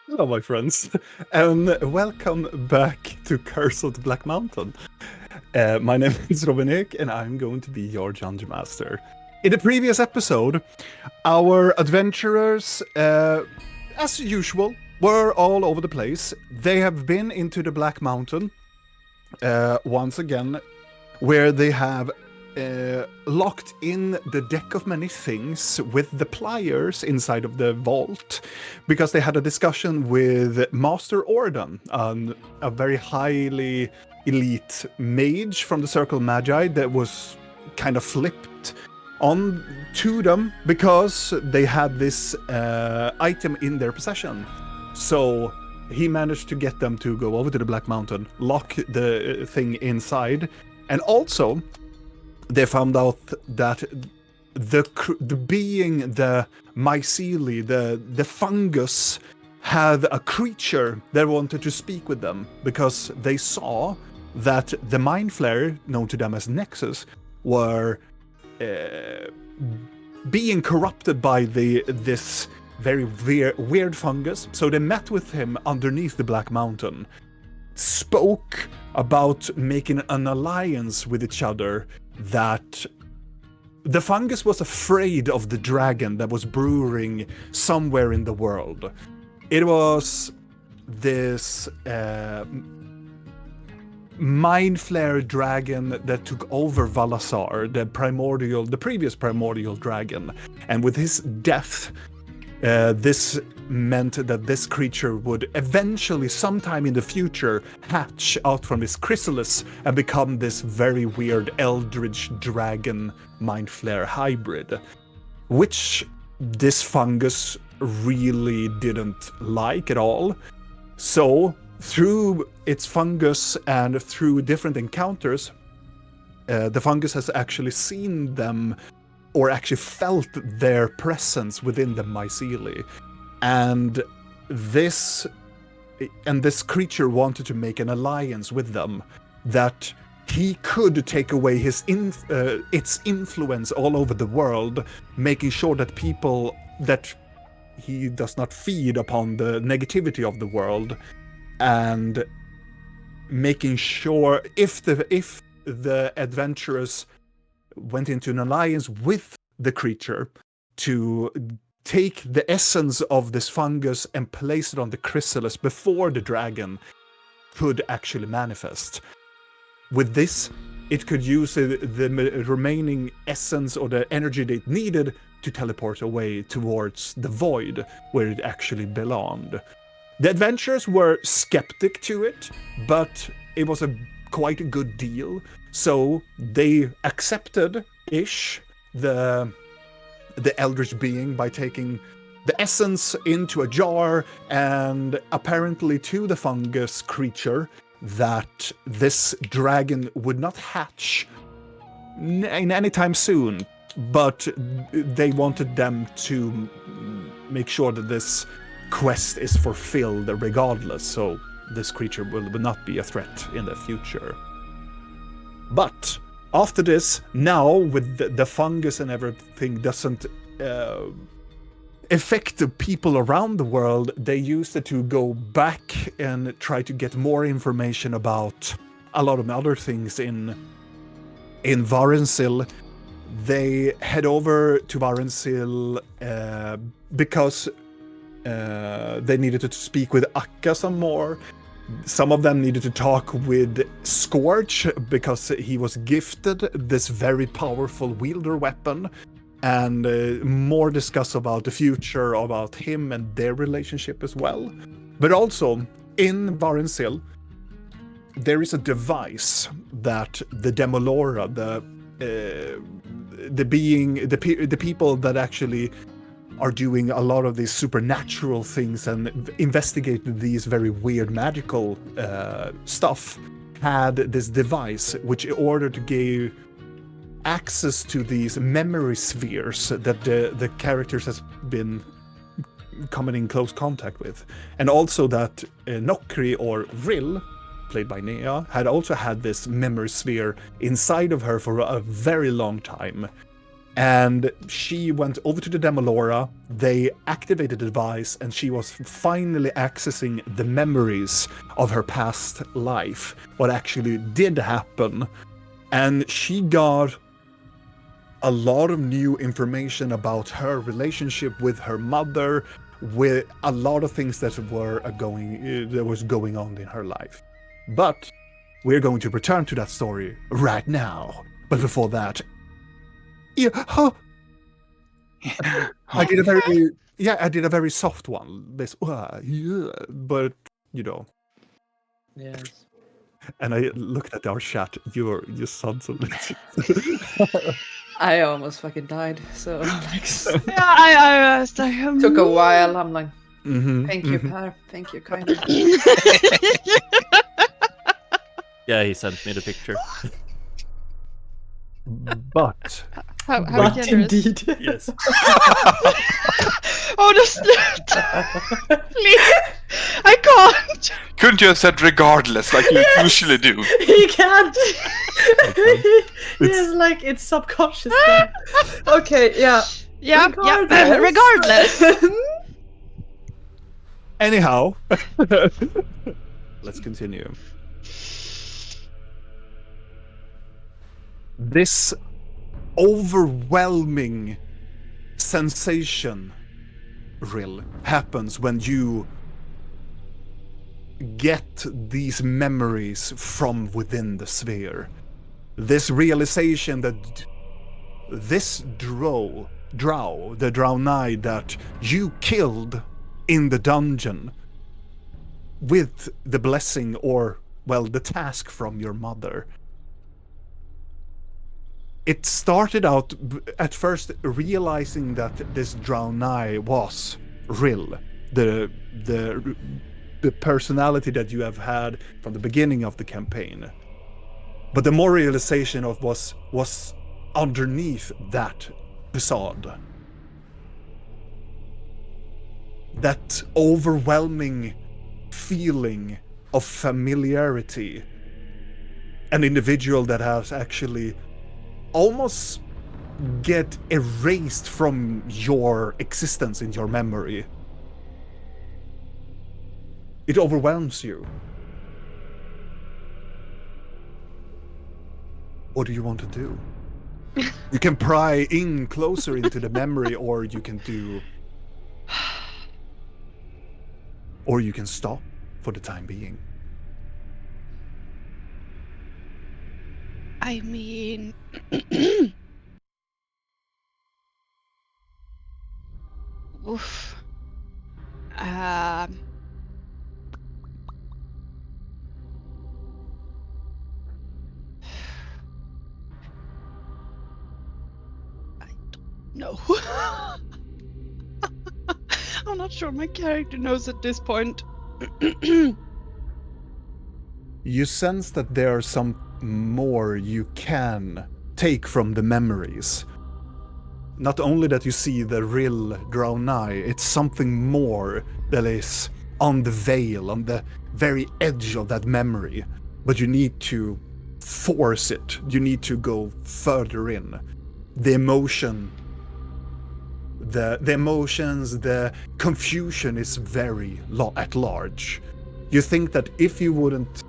Hello, my friends, and welcome back to Curse of the Black Mountain. My name is Robinik, and I'm going to be your Dungeon Master. In the previous episode, our adventurers, as usual, were all over the place. They have been into the Black Mountain once again, where they have locked in the deck of many things with the pliers inside of the vault because they had a discussion with Master Ordan, a very highly elite mage from the Circle Magi that was kind of flipped on to them because they had this item in their possession. So he managed to get them to go over to the Black Mountain, lock the thing inside, and also they found out that the being the myceli, the fungus, had a creature that wanted to speak with them because they saw that the mind flare, known to them as Nexus, were being corrupted by this very weird fungus. So they met with him underneath the Black Mountain, spoke about making an alliance with each other, that the fungus was afraid of the dragon that was brewing somewhere in the world. It was this mind flare dragon that took over Valasar, the previous primordial dragon, and with his death, this meant that this creature would eventually, sometime in the future, hatch out from his chrysalis and become this very weird eldritch dragon mind flare hybrid, which this fungus really didn't like at all. So, through its fungus and through different encounters, the fungus has actually seen them, or actually felt their presence within the myceli. And this creature wanted to make an alliance with them, that he could take away its influence all over the world, making sure that he does not feed upon the negativity of the world, and making sure if the adventurers went into an alliance with the creature to take the essence of this fungus and place it on the chrysalis before the dragon could actually manifest. With this, it could use the remaining essence or the energy that it needed to teleport away towards the void where it actually belonged. The adventurers were skeptic to it, but it was quite a good deal, so they accepted-ish the eldritch being by taking the essence into a jar, and apparently to the fungus creature that this dragon would not hatch in any time soon, but they wanted them to make sure that this quest is fulfilled regardless, so this creature will not be a threat in the future. But after this, now with the fungus and everything doesn't affect the people around the world, they used it to go back and try to get more information about a lot of other things in Varensil. They head over to Varensil because they needed to speak with Akka some more. Some of them needed to talk with Scourge because he was gifted this very powerful wielder weapon, and more discuss about the future, about him and their relationship as well. But also, in Varensil, there is a device that the Demolora, the people that actually are doing a lot of these supernatural things and investigate these very weird magical stuff, had this device which, in order to give access to these memory spheres that the characters has been coming in close contact with, and also that Nokri, or Rill, played by Nea, had also had this memory sphere inside of her for a very long time. And she went over to the Demolora, they activated the device, and she was finally accessing the memories of her past life, what actually did happen. And she got a lot of new information about her relationship with her mother, with a lot of things that was going on in her life. But we're going to return to that story right now. But before that, I did a very soft one. This, but Yes. And I looked at our chat. You sons of bitches. I almost fucking died. So like, Yeah, I was like, took a while. I'm like, Mm-hmm, thank you, Per. Thank you, kindly. Yeah, he sent me the picture. But How But generous. indeed. Yes. Oh, the slut! Please! I can't! Couldn't you have said regardless like you usually do? He can't. He's like, it's subconscious. Then. Okay, yeah. Yeah, regardless. anyhow, let's continue. This overwhelming sensation, Rill, happens when you get these memories from within the sphere. This realization that this drow, the Draenei that you killed in the dungeon with the blessing, or, well, the task from your mother. It started out at first realizing that this Draenei was Rill, the personality that you have had from the beginning of the campaign. But the more realization of was underneath that facade. That overwhelming feeling of familiarity. An individual that has actually almost get erased from your existence in your memory. It overwhelms you. What do you want to do? You can pry in closer into the memory, or you can do... Or you can stop for the time being. I mean... Oof. No. I'm not sure my character knows at this point. You sense that there are some more you can take from the memories. Not only that you see the real Draenei, it's something more that is on the veil, on the very edge of that memory. But you need to force it. You need to go further in. The emotion, the emotions, the confusion is very at large. You think that if you wouldn't,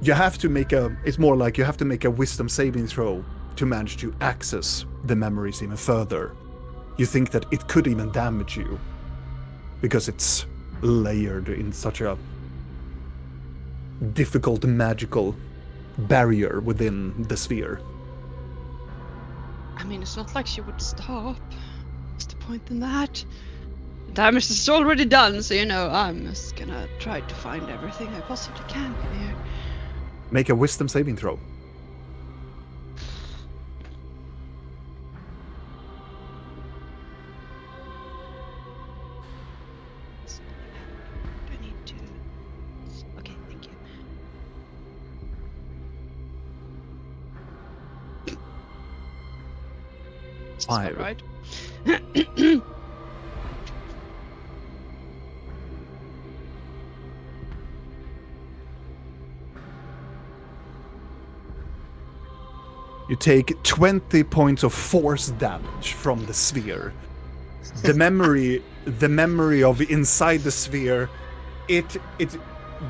you have to make it's more like you have to make a wisdom saving throw to manage to access the memories even further. You think that it could even damage you because it's layered in such a difficult magical barrier within the sphere. I mean, it's not like she would stop. What's the point in that? The damage is already done, so I'm just gonna try to find everything I possibly can in here. Make a wisdom saving throw. Do I need to? Okay, thank you. Is this about 5. right? You take 20 points of force damage from the sphere. The memory of inside the sphere, it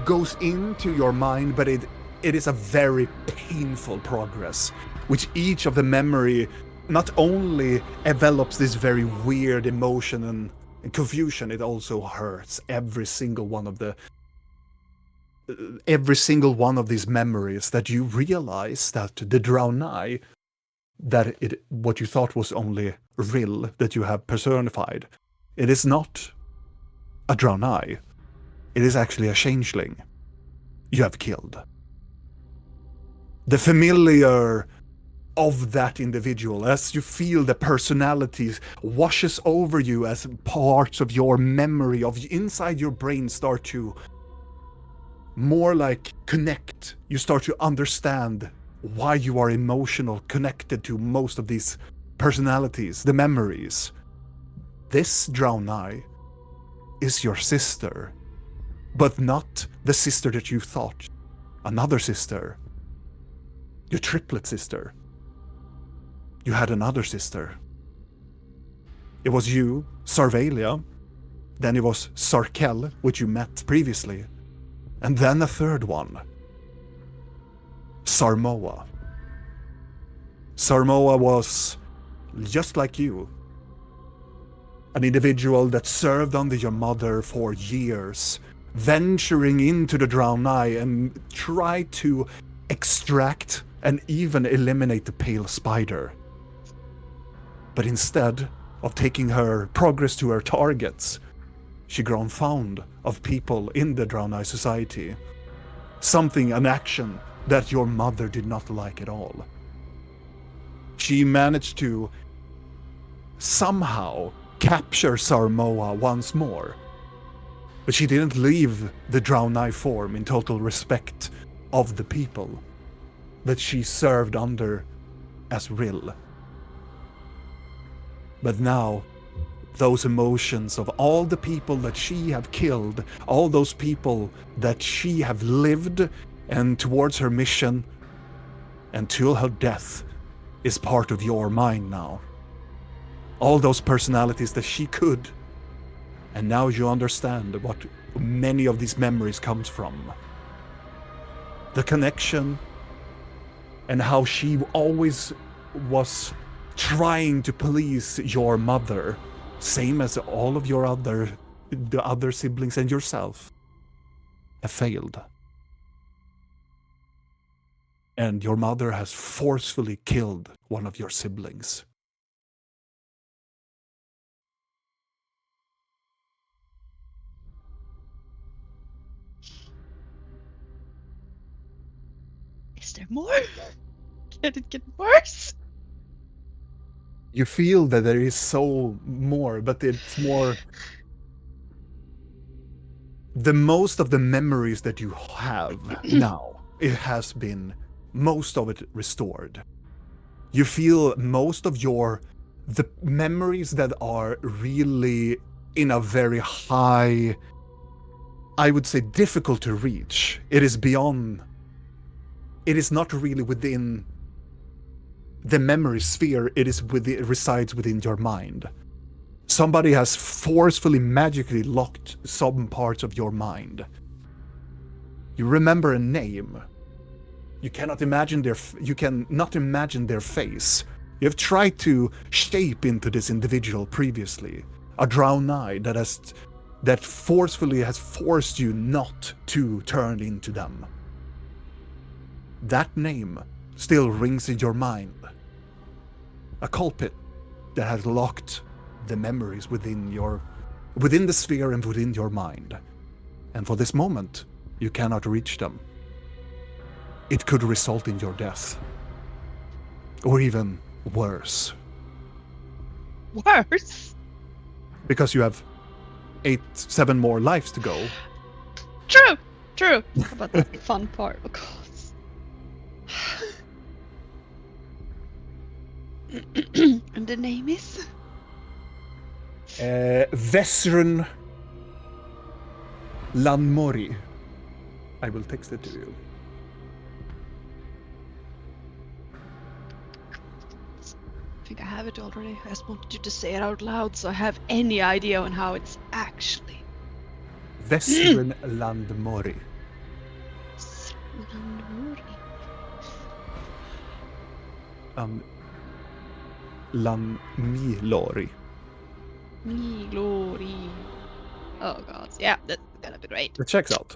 goes into your mind, but it is a very painful progress, which each of the memory not only envelops this very weird emotion and confusion, it also hurts every single one of these memories, that you realize that the Draunai, what you thought was only Rill that you have personified, it is not a Draunai. It is actually a changeling you have killed. The familiar of that individual, as you feel the personalities washes over you as parts of your memory of inside your brain start to more like connect. You start to understand why you are emotional, connected to most of these personalities, the memories. This Draunai is your sister, but not the sister that you thought. Another sister. Your triplet sister. You had another sister. It was you, Sarvalia, then it was Sarkel, which you met previously, and then a third one. Sarmoa. Sarmoa was just like you. An individual that served under your mother for years, venturing into the Draunai and tried to extract and even eliminate the pale spider. But instead of taking her progress to her targets, she grown fond of people in the Draunai society. An action that your mother did not like at all. She managed to somehow capture Sarmoa once more, but she didn't leave the Draunai form in total respect of the people that she served under as Rill. But now, those emotions of all the people that she have killed, all those people that she have lived and towards her mission until her death, is part of your mind now. All those personalities that she could, and now you understand what many of these memories comes from. The connection and how she always was trying to please your mother, same as all of the other siblings and yourself, have failed. And your mother has forcefully killed one of your siblings. Is there more? Can it get worse? You feel that there is so more, but it's more... The most of the memories that you have now, it has been most of it restored. You feel most of the memories that are really in a very high, I would say, difficult to reach. It is not really within the memory sphere, it resides within your mind. Somebody has forcefully, magically locked some parts of your mind. You remember a name. You cannot imagine their face. You have tried to shape into this individual previously. A Draunai that forcefully has forced you not to turn into them. That name still rings in your mind. A culprit that has locked the memories within the sphere and within your mind. And for this moment, you cannot reach them. it could result in your death. Or even worse. Worse? Because you have 7 more lives to go. True! True! How about that fun part, of course. And the name is? Vesrun Lanmori. I will text it to you. I think I have it already. I just wanted you to say it out loud so I have any idea on how it's actually. Vesrun Landmori. Lanmilori. Me glory. Oh god. Yeah, that's gonna be great. It checks out.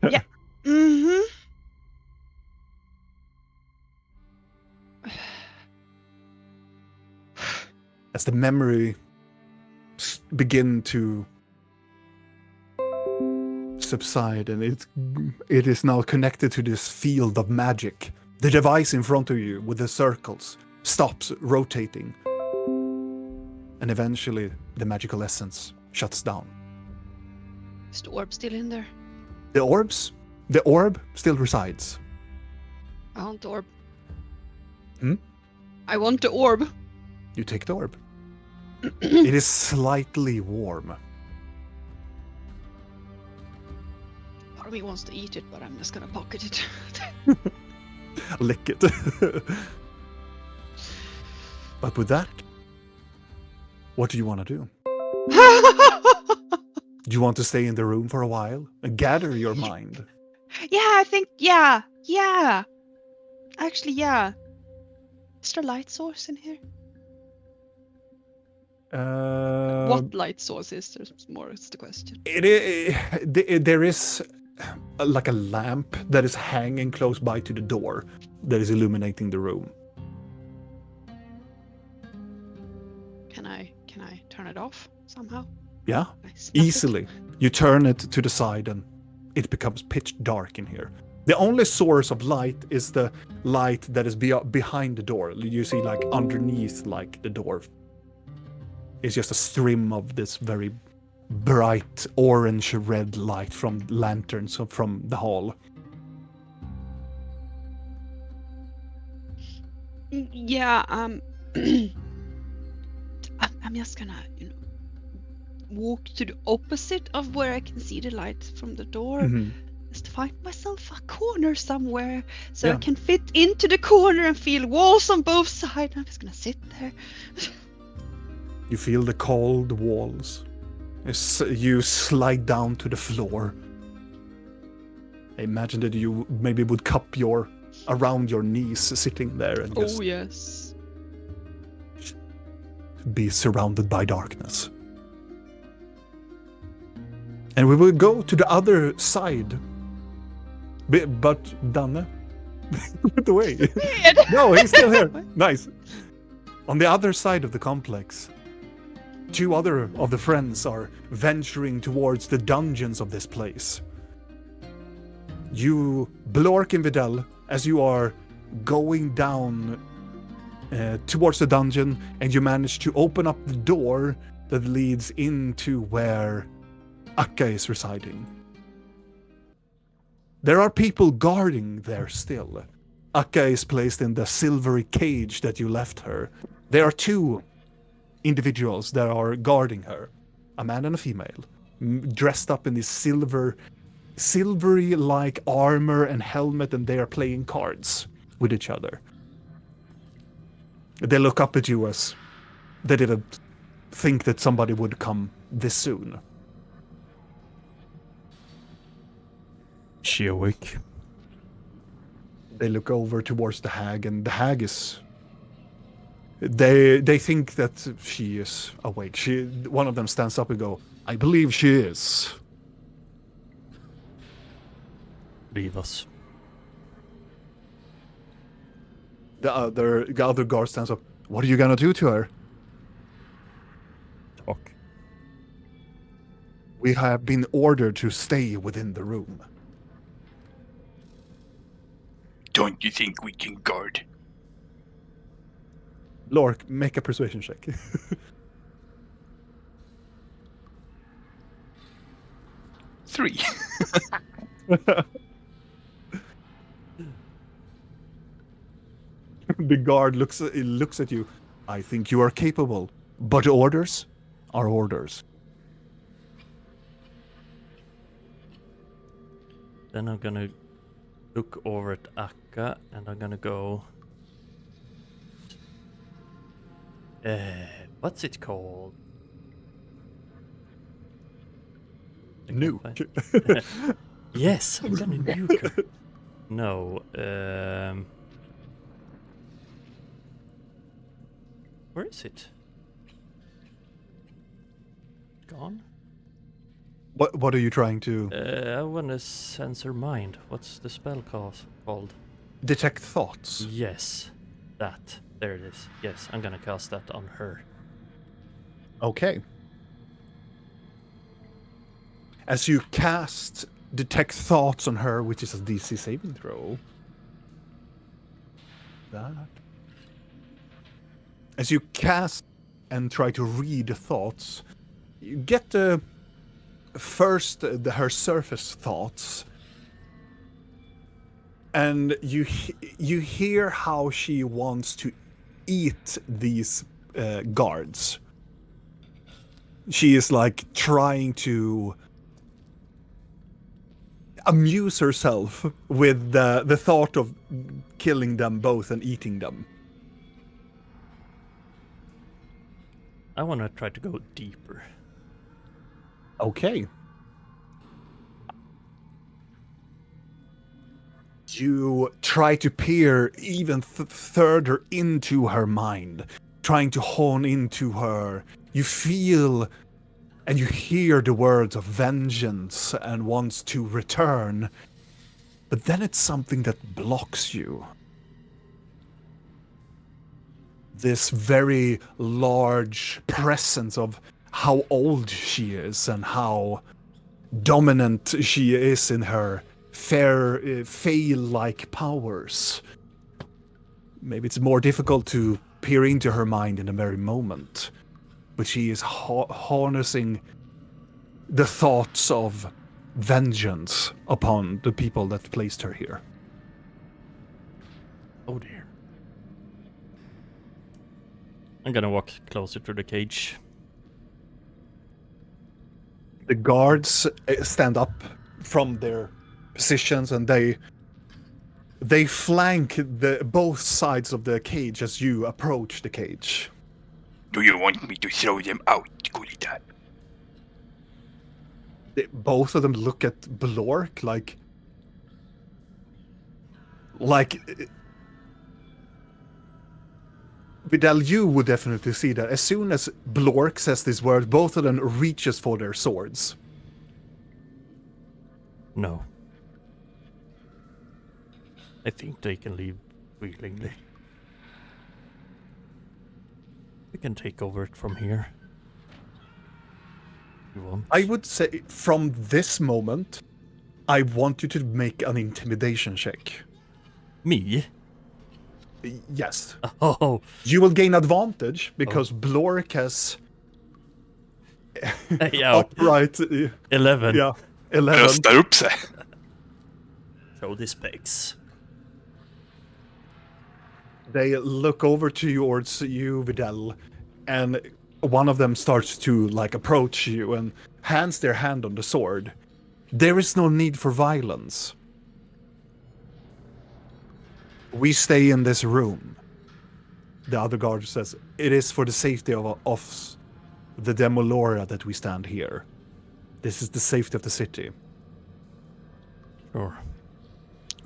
Yeah. Mm-hmm. As the memory begin to subside, and it is now connected to this field of magic. The device in front of you with the circles stops rotating, and eventually the magical essence shuts down. Is the orb still in there? The orb still resides. I want the orb. Hmm? I want the orb. You take the orb. It is slightly warm. Part of me wants to eat it, but I'm just gonna pocket it. Lick it. But with that, what do you want to do? Do you want to stay in the room for a while and gather your mind? Yeah, I think, yeah. Actually, yeah. Is there a light source in here? What light source is there? More is the question. There is like a lamp that is hanging close by to the door that is illuminating the room. Can I turn it off somehow? Yeah, Nice. easily. You turn it to the side and it becomes pitch dark in here. The only source of light is the light that is behind the door. You see, like underneath, like the door. It's just a stream of this very bright orange-red light from lanterns from the hall. Yeah, I'm just gonna, walk to the opposite of where I can see the light from the door. Mhm. Just to find myself a corner somewhere so I Yeah. can fit into the corner and feel walls on both sides. I'm just gonna sit there. You feel the cold walls. You slide down to the floor. I imagine that you maybe would cup around your knees sitting there and just Oh yes. be surrounded by darkness. And we will go to the other side. But Danne went away. Weird. No, he's still here. Nice. On the other side of the complex, 2 other of the friends are venturing towards the dungeons of this place. You, Blork and Videl, as you are going down towards the dungeon, and you manage to open up the door that leads into where Akka is residing. There are people guarding there still. Akka is placed in the silvery cage that you left her. There are 2 individuals that are guarding her, a man and a female, dressed up in this silvery-like armor and helmet, and they are playing cards with each other. They look up at you as they didn't think that somebody would come this soon. She awake? They look over towards the hag, and the hag is... They think that she is awake. One of them stands up and go, I believe she is. Leave us. The other guard stands up. What are you gonna do to her? Talk. We have been ordered to stay within the room. Don't you think we can guard? Lork, make a persuasion check. 3. The guard looks at you. I think you are capable, but orders are orders. Then I'm gonna look over at Akka and I'm gonna go. What's it called? I can't Nuke. find- Yes, I'm gonna nuke her. No, where is it? Gone? What are you trying to I wanna sense her mind. What's the spell called? detect thoughts? Yes, that. There it is. Yes, I'm gonna cast that on her. Okay. As you cast detect thoughts on her, which is a DC saving throw. That. As you cast and try to read the thoughts, you get the first her surface thoughts, and you hear how she wants to eat these guards. She is like trying to amuse herself with the thought of killing them both and eating them. I wanna try to go deeper. Okay. You try to peer even further into her mind, trying to hone into her. You feel and you hear the words of vengeance and wants to return, but then it's something that blocks you. This very large presence of how old she is and how dominant she is in her fae-like powers. Maybe it's more difficult to peer into her mind in the very moment, but she is harnessing the thoughts of vengeance upon the people that placed her here. Oh dear. I'm gonna walk closer to the cage. The guards stand up from their positions and they flank both sides of the cage as you approach the cage. Do you want me to throw them out, Gulidan? Both of them look at Blork like Vidal, you would definitely see that. As soon as Blork says this word, both of them reaches for their swords. No. I think they can leave willingly. We can take over it from here. You want? I would say from this moment, I want you to make an intimidation check. Me? Yes. Oh, You will gain advantage because Blork has yeah. upright. 11. Yeah, 11. Bröstar upp sig. Show the specs. They look over towards you, Vidal, and one of them starts to like approach you and hands their hand on the sword. There is no need for violence. We stay in this room. The other guard says, it is for the safety of the Demolora that we stand here. This is the safety of the city. Sure.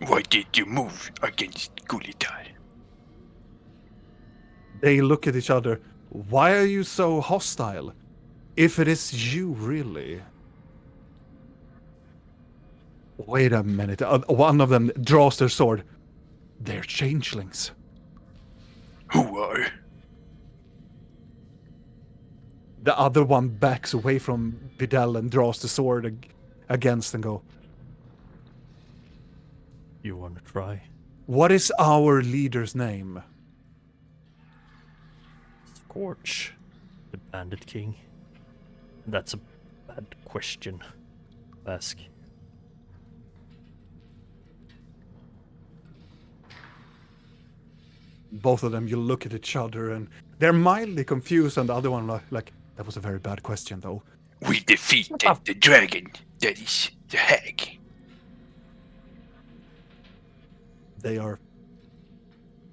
Why did you move against Gulidan? They look at each other. Why are you so hostile? If it is you, really. Wait a minute. One of them draws their sword. They're changelings. Who are? The other one backs away from Vidal and draws the sword against and go, You want to try? What is our leader's name? Scorch, the Bandit King. That's a bad question to ask. Both of them, you look at each other and they're mildly confused, and the other one like, that was a very bad question though. We defeated the dragon. That is the hag. They are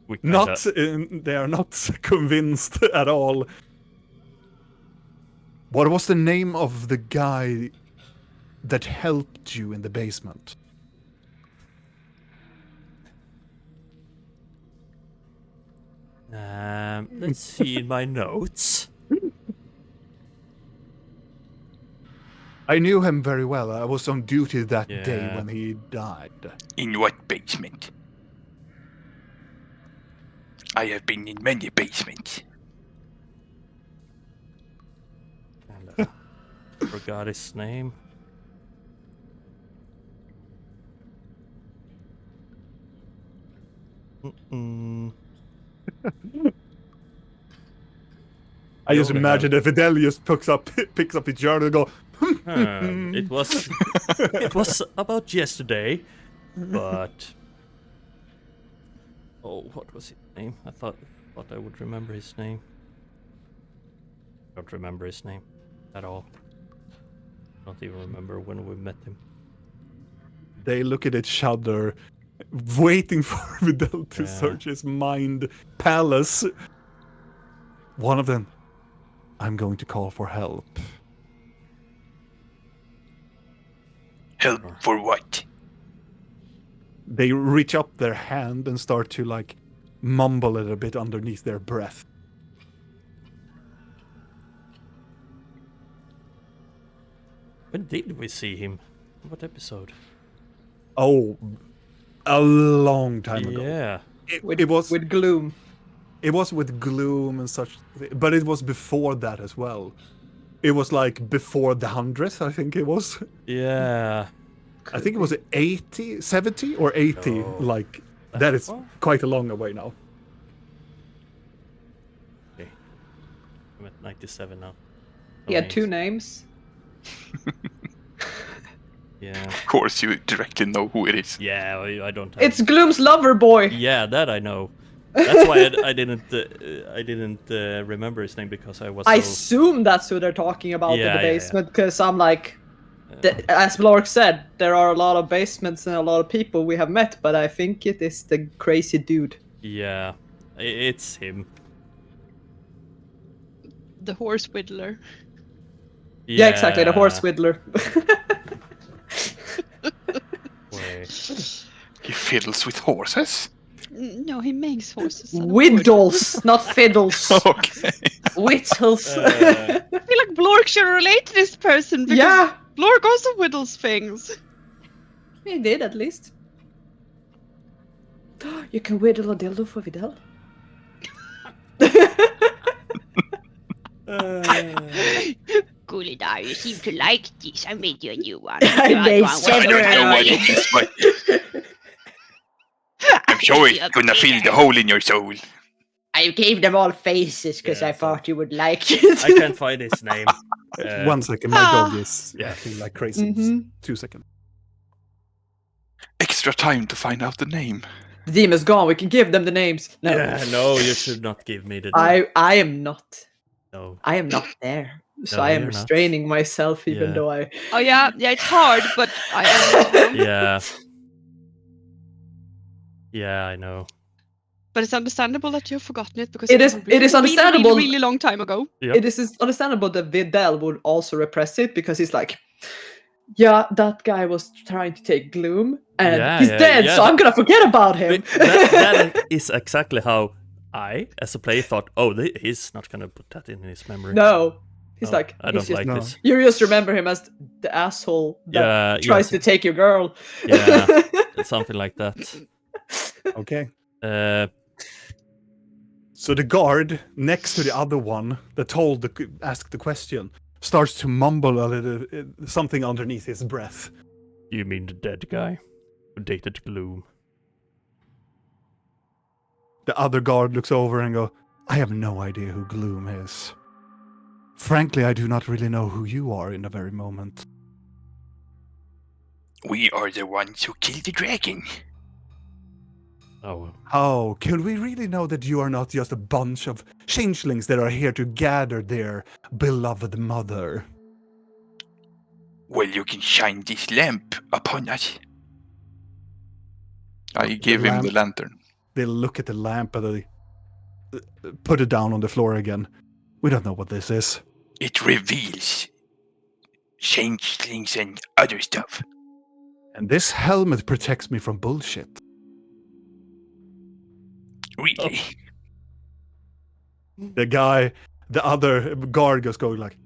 We kinda- they are not convinced at all. What was the name of the guy that helped you in the basement? Let's see in my notes. I knew him very well. I was on duty that day Yeah. when he died. In what basement? I have been in many basements. And, forgot his name. Mm-mm. I just only imagine if Fidelius picks up his journal and go, It was about yesterday, but what was his name? I thought I would remember his name. Don't remember his name at all. Don't even remember when we met him. They look at each other, waiting for Vidal to Yeah. search his mind palace. One of them, I'm going to call for help. Help for what? They reach up their hand and start to like mumble a little bit underneath their breath. When did we see him? What episode? Oh, a long time ago. Yeah. It was with gloom. It was with gloom and such, but it was before that as well. It was like before the 100th, I think it was. Yeah. I think it was 80, 70 or 80. Oh, Like, that that is far? quite a long way now. Okay. I'm at 97 now. He had 2 names. Yeah. Of course, you directly know who it is. Yeah, I don't have... It's Gloom's lover boy. Yeah, that I know. That's why I didn't remember his name, because I was I so... assume that's who they're talking about in Yeah, the yeah, yeah. basement, because I'm like, as Blork said, there are a lot of basements and a lot of people we have met, but I think it is the crazy dude. Yeah, it's him. The horse whittler. Yeah, exactly, the horse whittler. Wait. He fiddles with horses. No, he makes horses. out of wood. Whittles, not fiddles. Okay. Whittles. I feel like Blork should relate to this person because Yeah, Blork also whittles things. he did at least. You can whittle a dildo for Vidal. Gulidar, you seem to like this. I made you a new one. I made I don't know what it is, but I'm sure it's gonna fill the hole in your soul. I gave them all faces because Yeah, I so- thought you would like it. I can't find his name. 1 second, my dog is Yeah. acting like crazy. Mhm. 2 seconds. Extra time to find out the name. The demon's gone, we can give them the names. No. Yeah, no, you should not give me the... I am not. No. I am not there. So No, I am you're not. restraining myself even Yeah. though I Oh yeah, it's hard, but I understand. Yeah. Yeah, I know. But it's understandable that you've forgotten it because It was is- a it is understandable. really long time ago. Yep. it is understandable that Vidal would also repress it because he's like, yeah, that guy was trying to take Gloom and Yeah, he's yeah, dead, yeah, so I'm gonna forget about him. That is exactly how I, as a player, thought, oh, he's not gonna put that in his memory. No. He's No, like, I don't he's just- like No. this. You just remember him as the asshole that Yeah, tries yes. to take your girl. Yeah, something like that. Okay. Uh, So the guard next to the other one that asked the question starts to mumble a little something underneath his breath. you mean the dead guy who dated Gloom? The other guard looks over and go, I have no idea who Gloom is. Frankly, I do not really know who you are in the very moment. We are the ones who killed the dragon. Oh, well. Oh, can we really know that you are not just a bunch of changelings that are here to gather their beloved mother? Well, you can shine this lamp upon us. I give him the lantern. They look at the lamp and they put it down on the floor again. We don't know what this is. It reveals changelings and other stuff. And this helmet protects me from bullshit. Really? The other guard goes going like,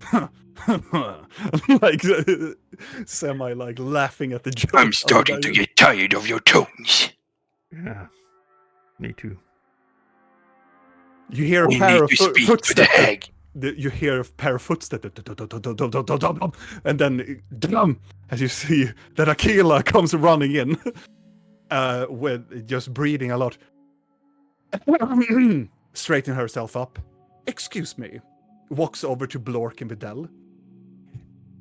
like semi like laughing at the joke. I'm starting to get tired of your tones. Yeah. Me too. You hear a We pair need of to speak to the footsteps. hag. You hear a pair of footsteps, and then as you see that Aquila comes running in, with just breathing a lot, straightening herself up. Excuse me. Walks over to Blork and Vidal.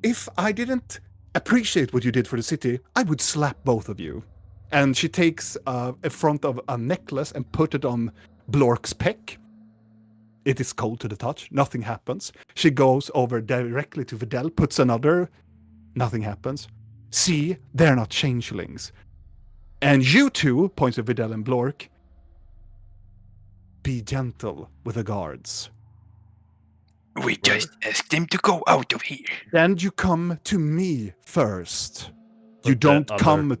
If I didn't appreciate what you did for the city, I would slap both of you. And she takes a front of a necklace and put it on Blork's peck. It is cold to the touch. Nothing happens. She goes over directly to Vidal, puts another. Nothing happens. See, they're not changelings. And you two, points at Vidal and Blork, be gentle with the guards. We just asked them to go out of here. Then you come to me first. But You the don't other come...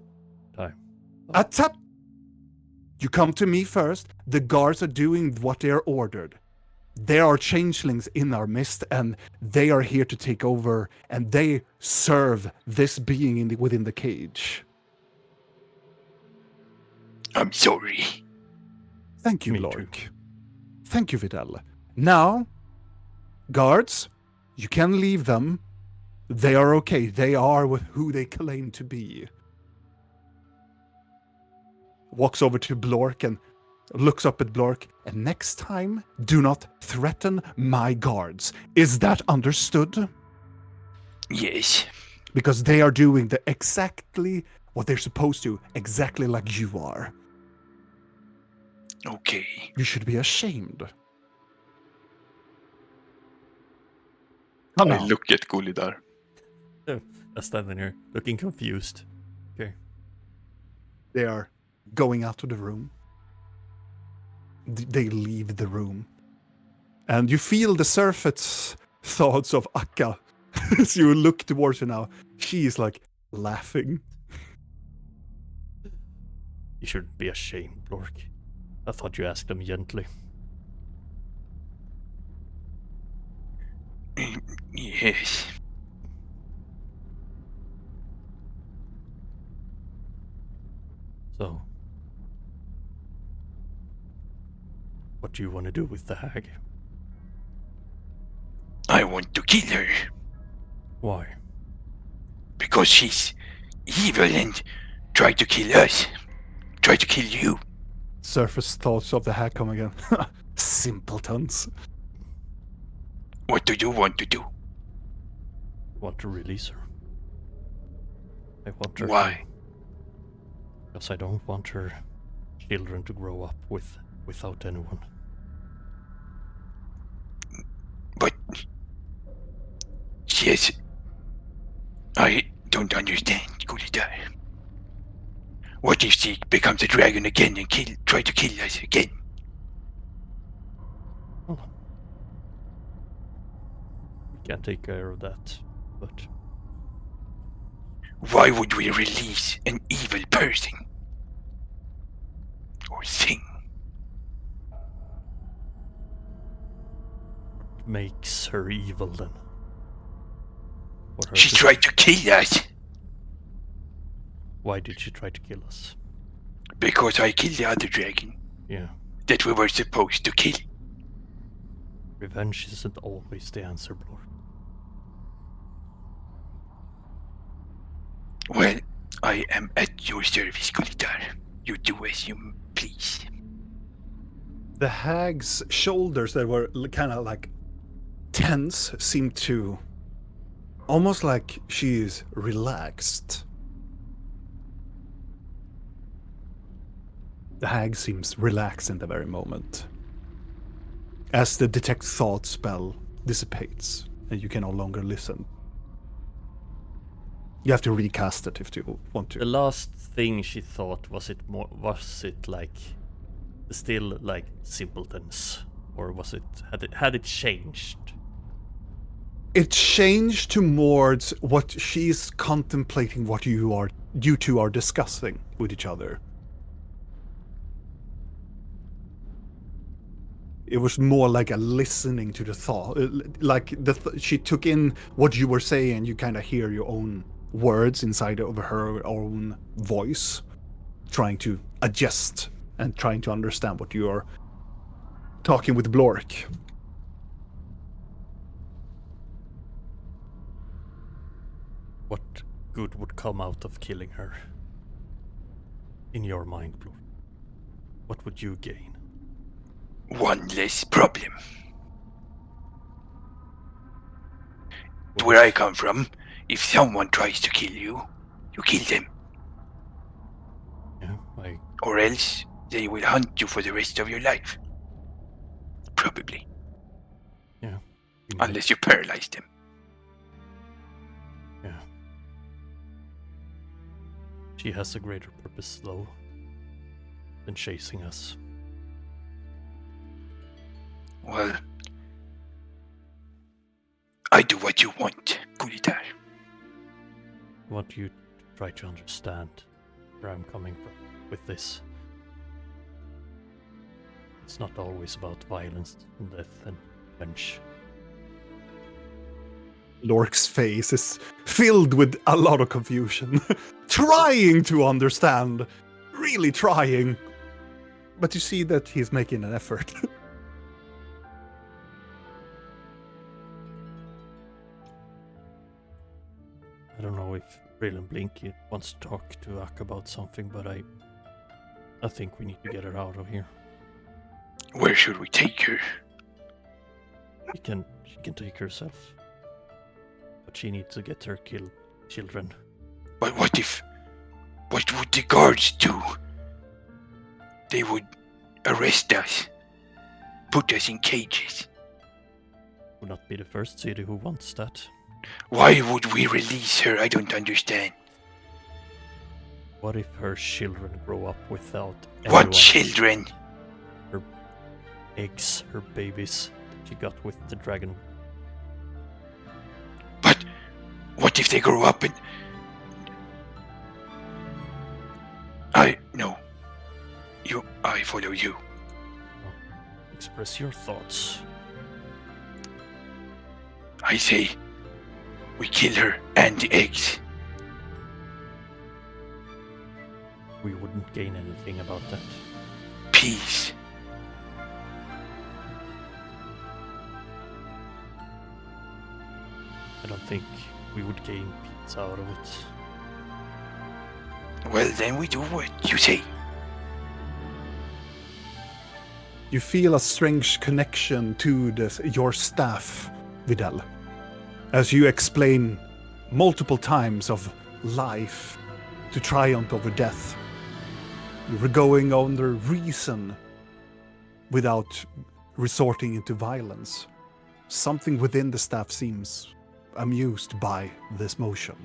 time. Atap! You come to me first. The guards are doing what they are ordered. There are changelings in our midst, and they are here to take over, and they serve this being within the cage. I'm sorry. Thank you, Me Blork. too. Thank you, Vidal. Now, guards, you can leave them. They are okay. They are who they claim to be. Walks over to Blork and looks up at Blork. And next time, do not threaten my guards. Is that understood? Yes. Because they are doing exactly what they're supposed to, exactly like you are. Okay. You should be ashamed. I Now, look at Gulidar. I'm standing here looking confused. Okay. they are going out of the room. They leave the room. And you feel the surface thoughts of Akka as you look towards her now. She is like laughing. You shouldn't be ashamed, Blork. I thought you asked them gently. Yes. So, what do you want to do with the hag? I want to kill her Why? because she's evil and tried to kill us. Tried to kill you. Surface thoughts of the hack come again. Simpletons. What do you want to do? Want to release her? I want her. Why? Because I don't want her children to grow up without anyone. But yes, I don't understand, Gulidar. What if she becomes a dragon again and try to kill us again? We can take care of that, but Why would we release an evil person? Or thing? makes her evil then. For her She to- tried to kill us Why did she try to kill us? because I killed the other dragon Yeah, that we were supposed to kill. revenge isn't always the answer, Blor. Well, I am at your service, Gulidar. You do as you please. The hag's shoulders that were kind of like tense seem to almost like she is relaxed. The hag seems relaxed in the very moment. As the detect thought spell dissipates and you can no longer listen. You have to recast it if you want The to. last thing she thought, was it like still like simpletons, or was it had it changed? It changed towards what she's contemplating, what you two are discussing with each other. It was more like a listening to the thought, like she took in what you were saying. You kind of hear your own words inside of her own voice, trying to adjust and trying to understand what you are talking with Blork. What good would come out of killing her? In your mind, Blork, what would you gain? One less problem. Where I come from, if someone tries to kill you, you kill them. Yeah, Or else they will hunt you for the rest of your life. Probably. yeah. Unless you paralyze them. Yeah. She has a greater purpose, though, than chasing us. Well, I do what you want, Gulitar. I want you to try to understand where I'm coming from with this. It's not always about violence and death and revenge. Lork's face is filled with a lot of confusion. Trying to understand. Really trying. But you see that he's making an effort. I don't know if Brilliant Blinky wants to talk to Ak about something, but I think we need to get her out of here. Where should we take her? She can take herself. But she needs to get her children. But what would the guards do? They would arrest us. Put us in cages. Would not be the first city who wants that. Why would we release her? I don't understand. What if her children grow up without What anyone? children? Her eggs, her babies that she got with the dragon. But what if they grow up and... I follow you. Express your thoughts. I say, we kill her and the eggs. We wouldn't gain anything about that. Peace. I don't think we would gain peace out of it. Well, then we do what you say. You feel a strange connection to your staff, Vidal. As you explain multiple times of life to triumph over death. You're going under reason without resorting into violence. Something within the staff seems amused by this motion,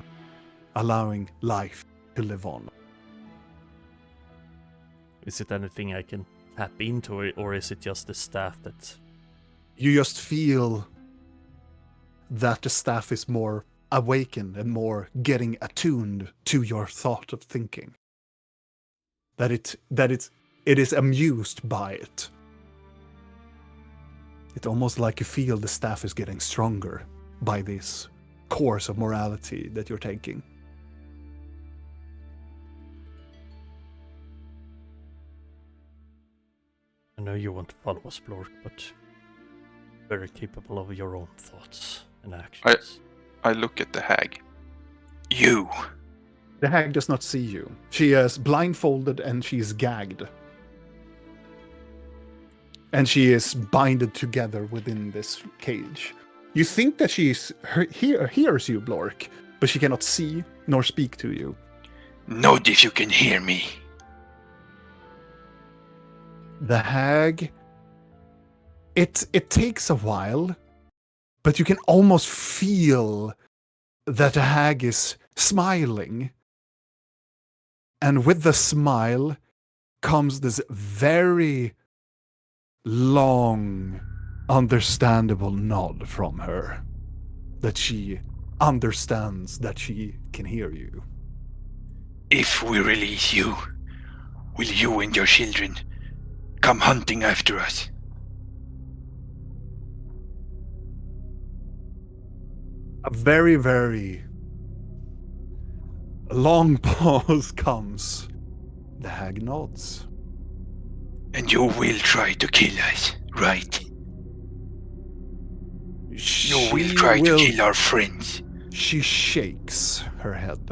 allowing life to live on. Is it anything I can tap into, or is it just the staff that... You just feel that the staff is more awakened and more getting attuned to your thought of thinking. That it is amused by it. It's almost like you feel the staff is getting stronger by this course of morality that you're taking. I know you want to follow us, Blork, but very capable of your own thoughts and actions. I look at the hag. You. The hag does not see you. She is blindfolded and she is gagged. and she is binded together within this cage. You think that she hears you, Blork, but she cannot see nor speak to you. Note if you can hear me. The hag, it takes a while, but you can almost feel that the hag is smiling. And with the smile comes this very long, understandable nod from her, that she understands that she can hear you. If we release you, will you and your children come hunting after us? A very, very long pause comes. The hag nods. And you will try to kill us, right? You will try to kill our friends. She shakes her head.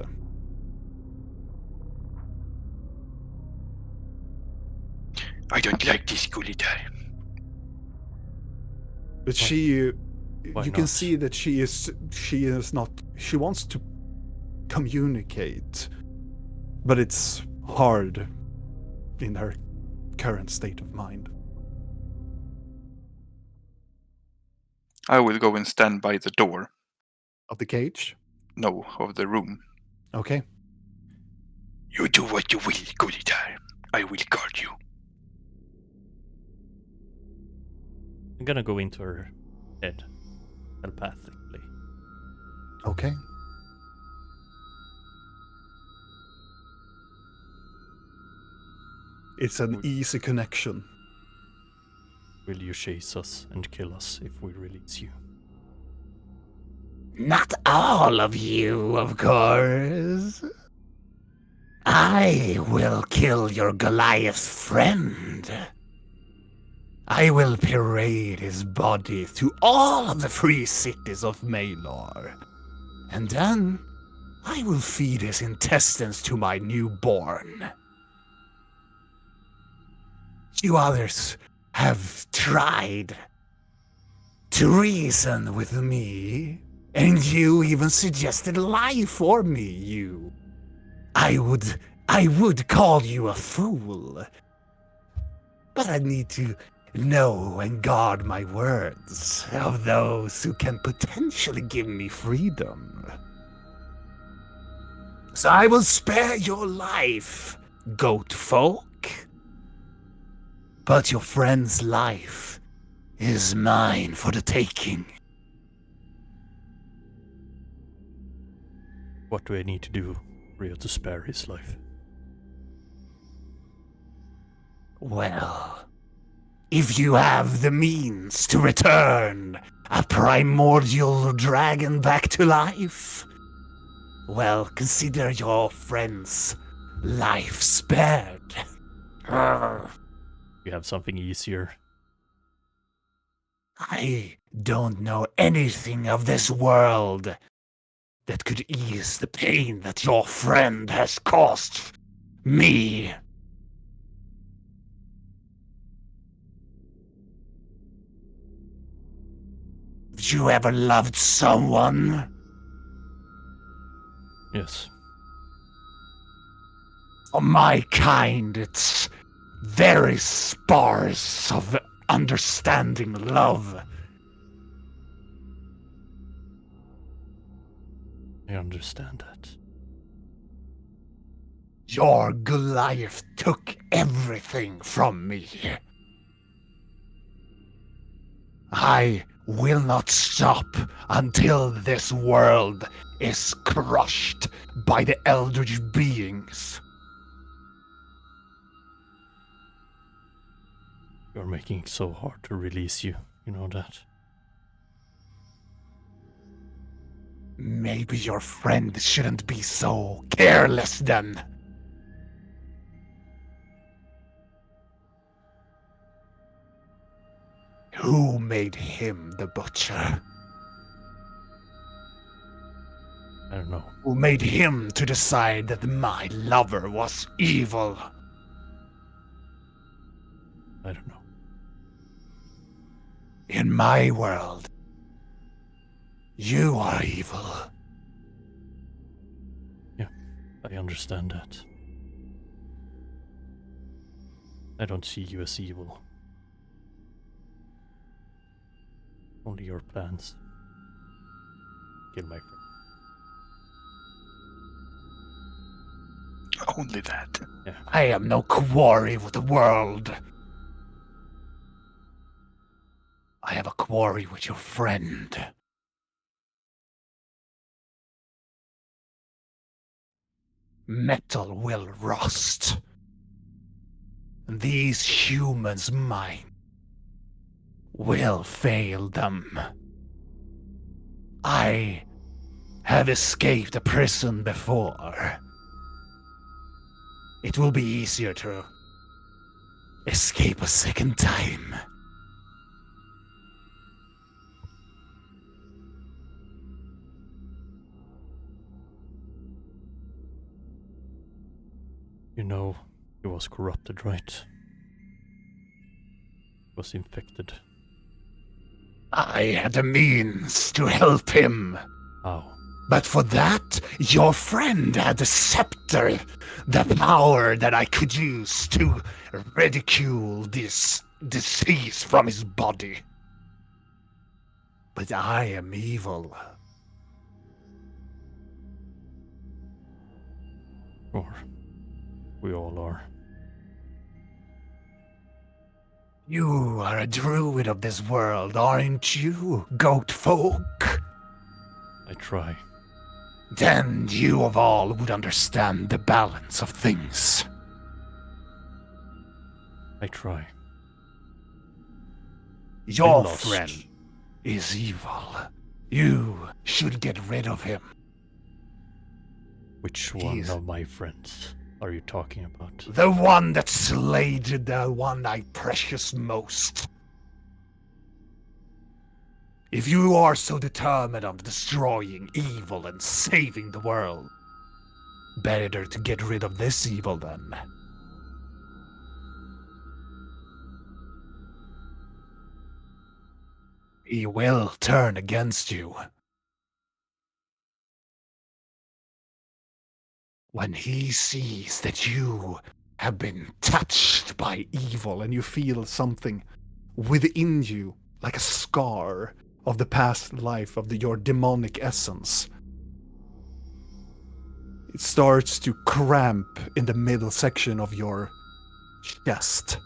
I don't like this Gullitar. But she, Why you can not? see that she is not, she wants to communicate, but it's hard in her current state of mind. I will go and stand by the door. Of the cage? No, of the room. Okay. You do what you will, Gullitar. I will guard you. I'm gonna go into her head telepathically. Okay. It's an easy connection. Will you chase us and kill us if we release you? Not all of you, of course. I will kill your Goliath friend. I will parade his body through all of the free cities of Maelor. And then I will feed his intestines to my newborn. You others have tried to reason with me, and you even suggested life for me, you. I would call you a fool. But I need to know and guard my words of those who can potentially give me freedom. So I will spare your life, goat folk. But your friend's life is mine for the taking. What do I need to do, Rio, to spare his life? Well, if you have the means to return a primordial dragon back to life, well, consider your friend's life spared. We have something easier. I don't know anything of this world that could ease the pain that your friend has caused me. Have you ever loved someone? Yes. For my kind, it's very sparse of understanding love. I understand that. Your Goliath took everything from me. I will not stop until this world is crushed by the eldritch beings. You're making it so hard to release you, you know that? Maybe your friend shouldn't be so careless then. Who made him the butcher? I don't know. Who made him to decide that my lover was evil? I don't know. In my world, you are evil. I understand that. I don't see you as evil. Only your plans. Kill my friend. Only that. I am no quarry with the world. I have a quarry with your friend. Metal will rust. These humans' mind will fail them. I have escaped a prison before. It will be easier to escape a second time. You know, he was corrupted, right? Was infected. I had the means to help him. How? But for that, your friend had the scepter, the power that I could use to ridicule this disease from his body. But I am evil. Or we all are. You are a druid of this world, aren't you, goat folk? I try. Then you of all would understand the balance of things. I try. Your lost. friend is evil. You should get rid of him. Which one He's- of my friends are you talking about? The one that slayed the one I precious most. If you are so determined on destroying evil and saving the world, better to get rid of this evil then. He will turn against you. When he sees that you have been touched by evil and you feel something within you, like a scar of the past life of your demonic essence, it starts to cramp in the middle section of your chest.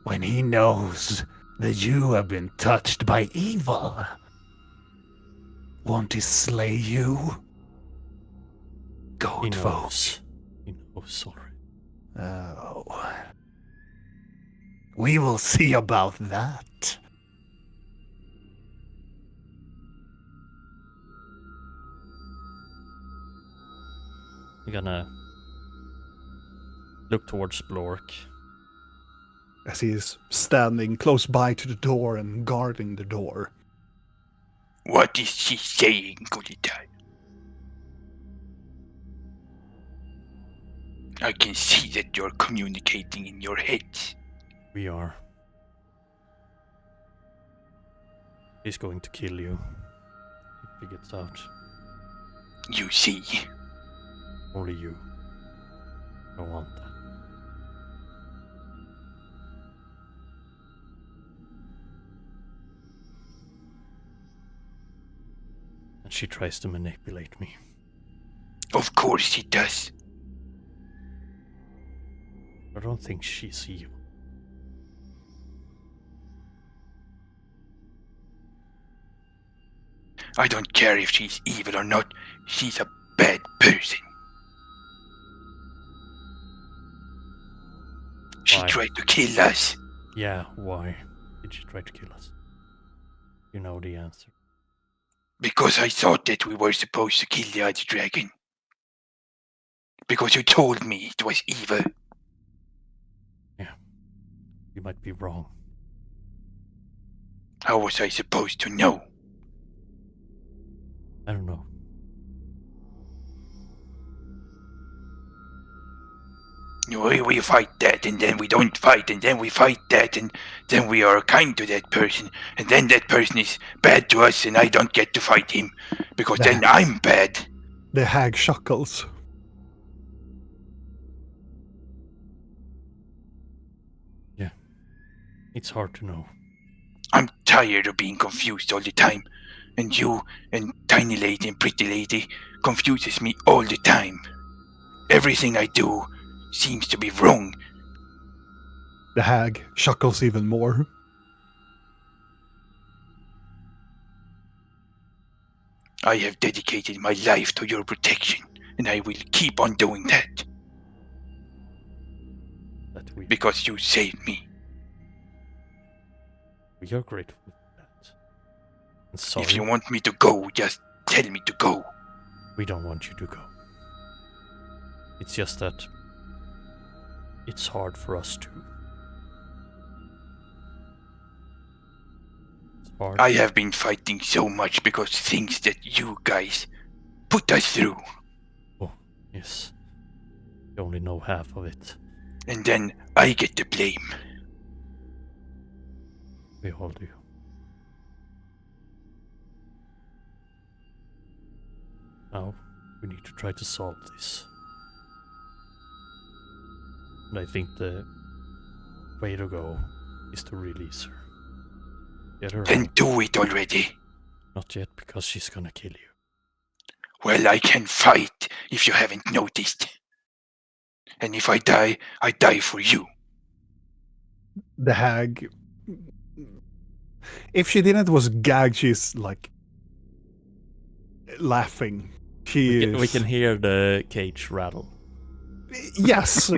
When he knows that you have been touched by evil, won't he slay you? He Goat folk. knows. He knows already. Oh. We will see about that. I'm gonna look towards Blork. As he is standing close by to the door and guarding the door. What is she saying, Golitai? I can see that you're communicating in your head. We are. He's going to kill you if he gets out. You see. Only you. I want that. And she tries to manipulate me. Of course she does. I don't think she's evil. I don't care if she's evil or not. She's a bad person. She Why? tried to kill us. Yeah, why did she try to kill us? You know the answer. Because I thought that we were supposed to kill the other dragon. Because you told me it was evil. You might be wrong. How was I supposed to know? I don't know. We fight that, and then we don't fight, and then we fight that, and then we are kind to that person, and then that person is bad to us, and I don't get to fight him, because then I'm bad. The hag chuckles. Yeah. It's hard to know. I'm tired of being confused all the time, and you and Tiny Lady and Pretty Lady confuses me all the time. Everything I do seems to be wrong. The hag chuckles even more. I have dedicated my life to your protection, and I will keep on doing that. Because you saved me. We are grateful for that. And sorry. If you want me to go, just tell me to go. We don't want you to go. It's just that it's hard for us to. It's hard. I have been fighting so much because things that you guys put us through. Oh, yes. You only know half of it. And then I get the blame. We all do. Now, we need to try to solve this. And I think the way to go is to release her. Get her Then out. do it already. Not yet, because she's gonna kill you. Well, I can fight if you haven't noticed. And if I die for you. The hag. If she didn't was gagged, she's like laughing. We can hear the cage rattle. Yes.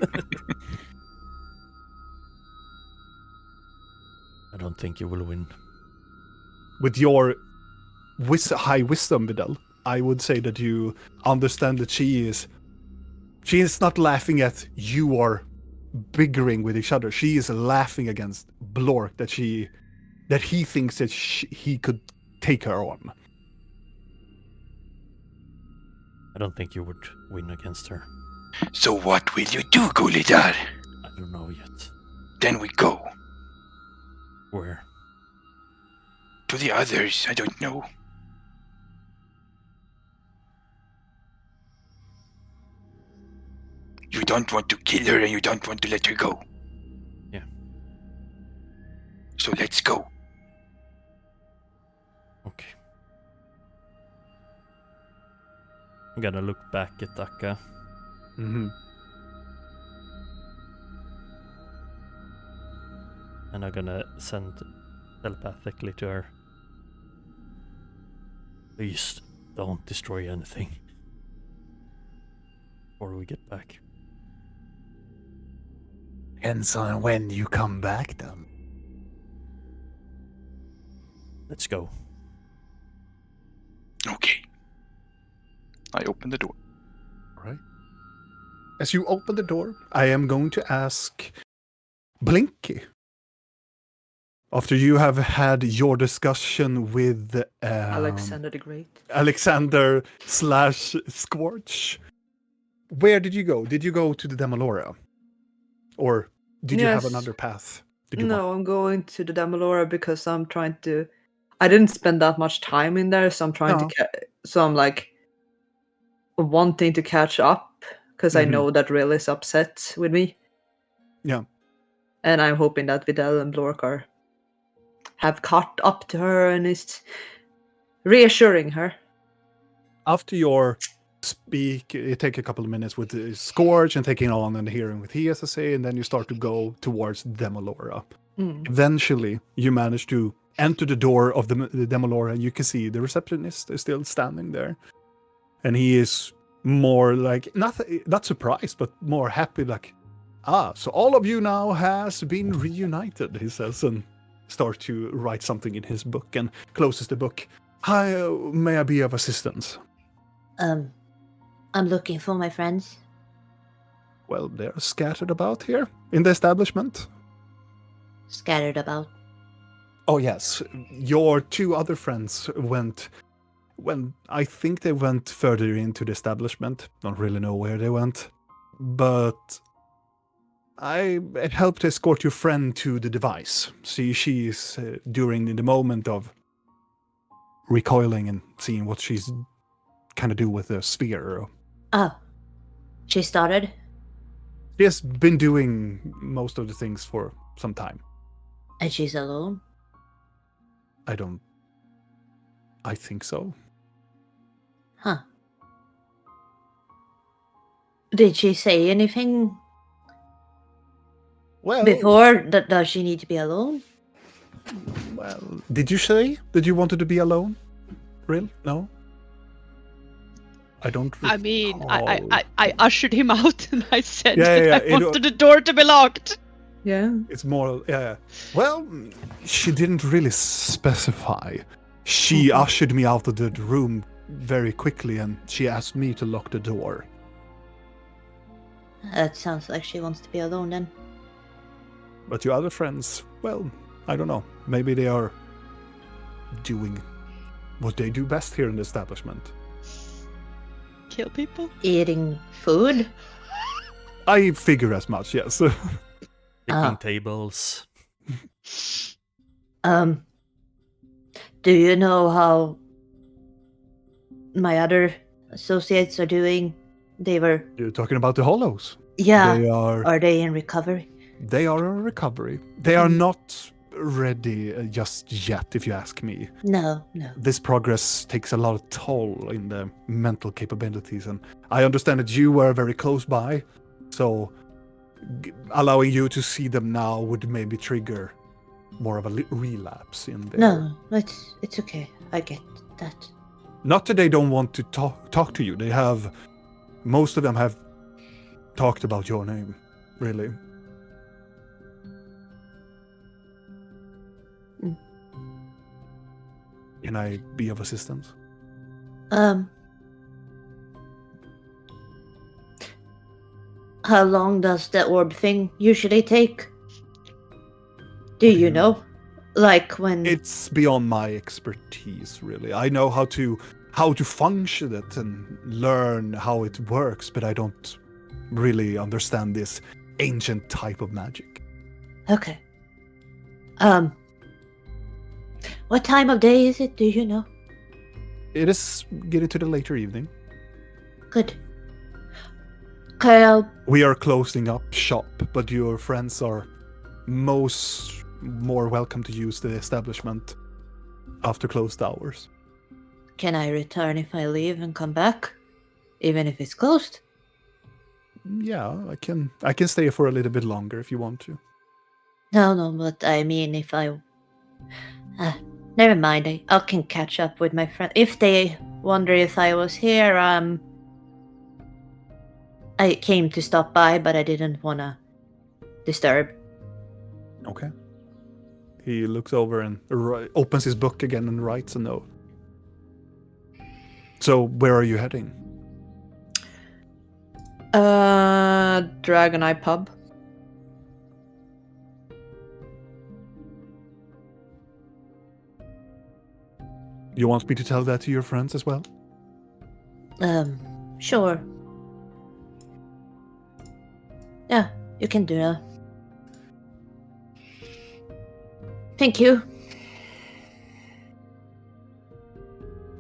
I don't think you will win. With your high wisdom, Vidal, I would say that you understand that she is not laughing at you or bickering with each other. She is laughing against Blork that he thinks that he could take her on. I don't think you would win against her. So what will you do, Gulidar? I don't know yet. Then we go. Where? To the others, I don't know. You don't want to kill her and you don't want to let her go. Yeah. So let's go. Okay. I'm gonna look back at Akka. Mm-hmm. And I'm gonna send telepathically to her. Please don't destroy anything before we get back. Depends on when you come back, then. Let's go. Okay. I open the door. Right. As you open the door, I am going to ask Blinky. After you have had your discussion with Alexander the Great. Alexander / Scorch, where did you go? Did you go to the Demolora? Or did you have Yes. another path? No, I'm going to the Demolora because I'm trying to. I didn't spend that much time in there, so I'm trying No. to. So I'm like wanting to catch up because I Mhm. know that Rill is upset with me. Yeah. And I'm hoping that Vidal and Blork have caught up to her and is reassuring her. After your speak, you take a couple of minutes with the Scorch and taking on and hearing what he has to say, and then you start to go towards Demolora. Mm. Eventually, you manage to enter the door of the Demolora, and you can see the receptionist is still standing there. And he is more like, not surprised, but more happy, like, so all of you now has been reunited, he says, and starts to write something in his book and closes the book. Hi, may I be of assistance? I'm looking for my friends. Well, they're scattered about here in the establishment. Scattered about. Oh, yes. Your two other friends I think they went further into the establishment. Don't really know where they went. But I helped escort your friend to the device. See, she is during the moment of recoiling and seeing what she's kind of do with the sphere. Oh. She started? She has been doing most of the things for some time. And she's alone? I think so. Huh. Did she say anything Well, before? Does she need to be alone? Well, did you say that you wanted to be alone? Real? No? I don't I mean, I recall. I ushered him out and I said Yeah, that yeah, I wanted the door to be locked. Yeah. It's more, yeah. Well, she didn't really specify. She ushered me out of the room very quickly and she asked me to lock the door. That sounds like she wants to be alone then. But your other friends, well, I don't know. Maybe they are doing what they do best here in the establishment. Kill people? Eating food? I figure as much, yes. Picking tables. Do you know how my other associates are doing? They were... You're talking about the Hollows. Yeah. Are they in recovery? They are in recovery. They are not ready just yet, if you ask me. No. This progress takes a lot of toll in the mental capabilities, and I understand that you were very close by, so allowing you to see them now would maybe trigger more of a relapse in there. No, it's okay. I get that. Not that they don't want to talk to you. They have, most of them have talked about your name, really. Can I be of assistance? How long does the orb thing usually take? Do you know? Like when... It's beyond my expertise, really. I know how to function it and learn how it works, but I don't really understand this ancient type of magic. Okay. What time of day is it? Do you know? It is getting to the later evening. Good. Okay, We are closing up shop, but your friends are more welcome to use the establishment after closed hours. Can I return if I leave and come back? Even if it's closed? Yeah, I can stay for a little bit longer if you want to. No, but I mean if I... never mind, I can catch up with my friend. If they wonder if I was here, I came to stop by, but I didn't want to disturb. Okay. He looks over and opens his book again and writes a note. So, where are you heading? Dragon Eye Pub. You want me to tell that to your friends as well? Sure. Yeah, you can do that. Thank you.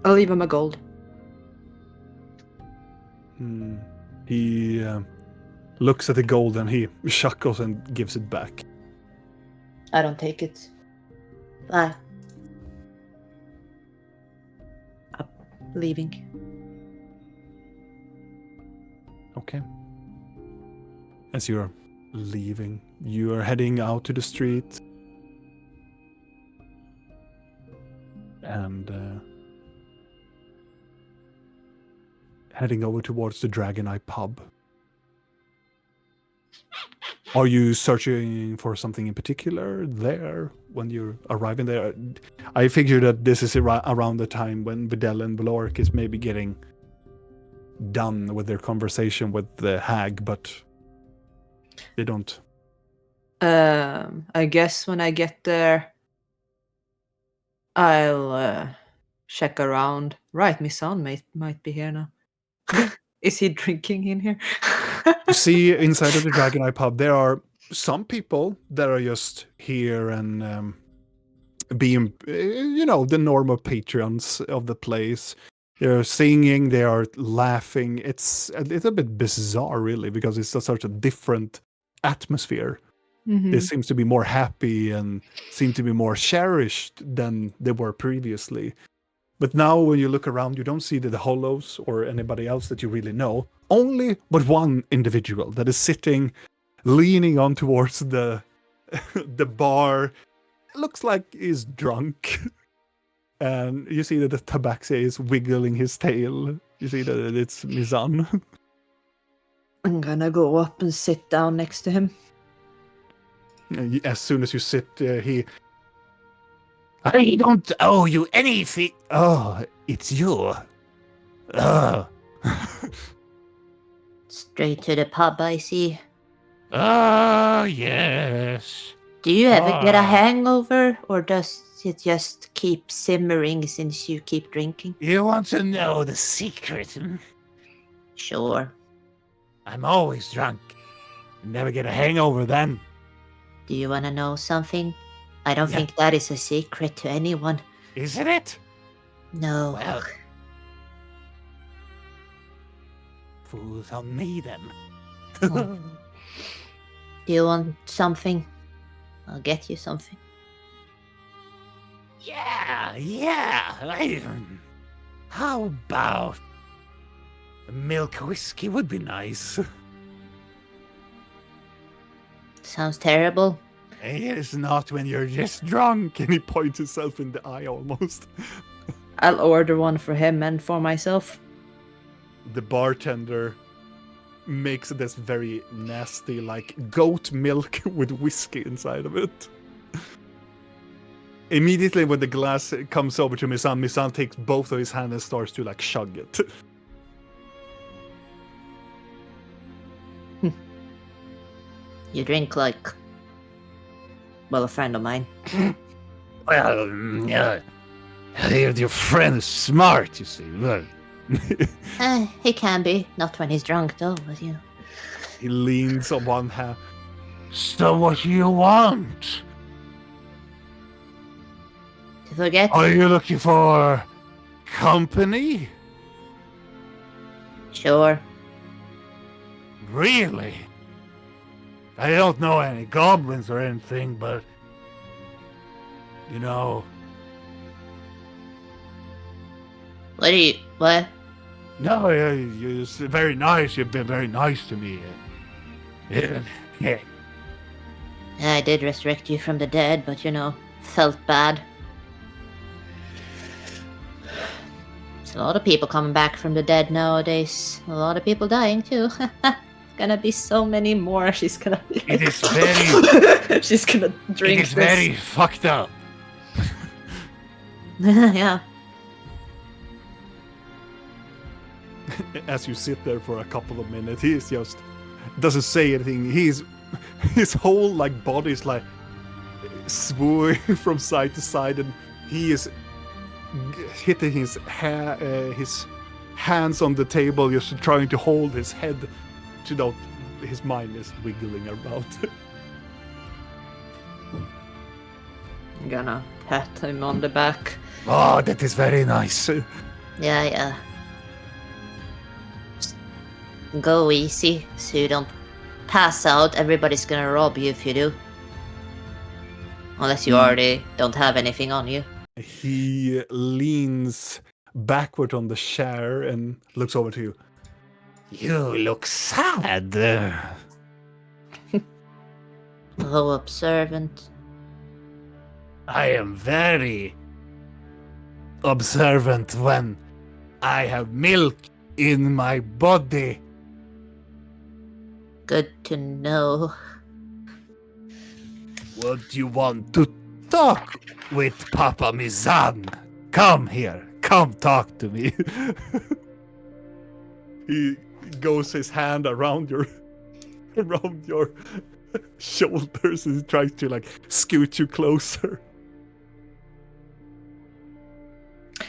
I'll leave him a gold. He looks at the gold and he chuckles and gives it back. I don't take it. Bye. I'm leaving. Okay. As you're leaving, you are heading out to the street. And heading over towards the Dragon Eye pub. Are you searching for something in particular there when you're arriving there? I figure that this is around the time when Videl and Blork is maybe getting done with their conversation with the hag, but they don't. I guess when I get there, I'll check around. Right, my son might be here now. Is he drinking in here? You see inside of the Dragon Eye pub, there are some people that are just here and being, the normal patrons of the place. They're singing, they are laughing. It's a little bit bizarre, really, because it's such a different atmosphere. They seem to be more happy and seem to be more cherished than they were previously. But now when you look around, you don't see the Hollows or anybody else that you really know. Only but one individual that is sitting, leaning on towards the the bar. Looks like he's drunk. And you see that the tabaxi is wiggling his tail. You see that it's Mizan. I'm gonna go up and sit down next to him. As soon as you sit, he... I don't owe you anything. Oh, it's you. Oh. Straight to the pub, I see. Oh, yes. Do you ever get a Ah. hangover, or does it just keep simmering since you keep drinking? You want to know the secret? Sure. I'm always drunk. Never get a hangover then. Do you want to know something? I don't Yeah. think that is a secret to anyone. Isn't it? No. Well. Fools on me then. Do you want something? I'll get you something. Yeah. How about a milk whiskey would be nice. Sounds terrible. It's not when you're just drunk. And he points himself in the eye almost. I'll order one for him and for myself. The bartender makes this very nasty, like, goat milk with whiskey inside of it. Immediately when the glass comes over to Misan takes both of his hands and starts to, like, chug it. You drink like... well, a friend of mine. Well, yeah. Your friend is smart, you see. Well, He can be. Not when he's drunk, though, but you know. He leans on one hand. so what you want? To forget? Are you looking for company? Sure. Really? I don't know any goblins or anything, but you know, What? no, you're very nice. You've been very nice to me. Yeah. I did resurrect you from the dead, but you know, felt bad. There's a lot of people coming back from the dead nowadays. A lot of people dying too. Gonna be so many more. She's gonna be It like... is very, She's gonna drink it is this. very fucked up. Yeah. As you sit there for a couple of minutes, he's just doesn't say anything. His whole like body is like swooning from side to side, and he is hitting his hands on the table, just trying to hold his head to not. His mind is wiggling about. I'm gonna pat him on the back. Oh, that is very nice. Yeah. Just go easy so you don't pass out. Everybody's gonna rob you if you do. Unless you already don't have anything on you. He leans backward on the chair and looks over to you. You look sad. Oh, observant. I am very observant when I have milk in my body. Good to know. Would you want to talk with Papa Mizan? Come here. Come talk to me. He goes his hand around your shoulders and tries to like scoot you closer.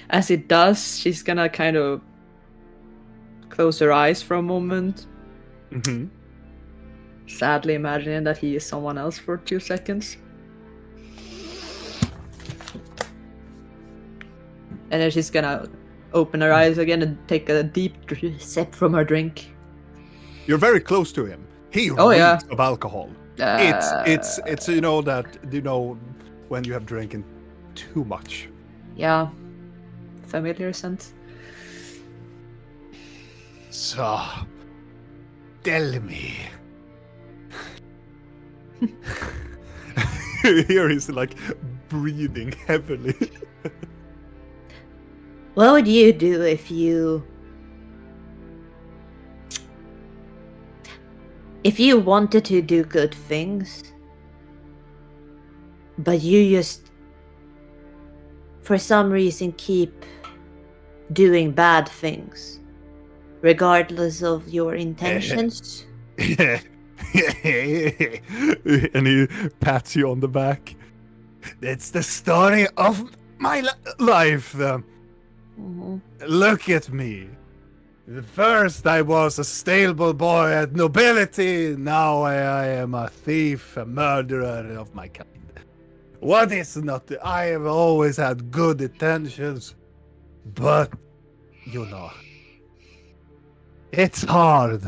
As it does, she's gonna kind of close her eyes for a moment. Mm-hmm. sadly imagining that he is someone else for 2 seconds. And then she's gonna open her eyes again and take a deep sip from her drink. You're very close to him. He Oh, yeah. reeks of alcohol. It's you know when you have drinking too much. Yeah. Familiar scent. So, tell me. Here he's like breathing heavily. What would you do if you wanted to do good things, but you just for some reason keep doing bad things, regardless of your intentions? And he pats you on the back. That's the story of my life. Mhm. Look at me. First, I was a stable boy at nobility. Now I am a thief, a murderer of my kind. What is not? I have always had good intentions, but you know, it's hard.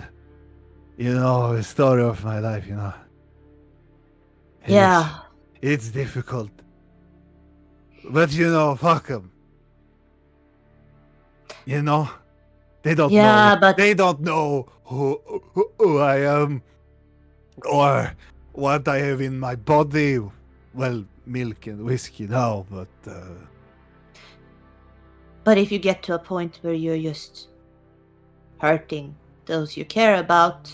You know, the story of my life. You know. Yeah. It's difficult. But you know, fuck them. You know, they don't Yeah, know. but- They don't know who I am or what I have in my body. Well, milk and whiskey now, but But if you get to a point where you're just hurting those you care about,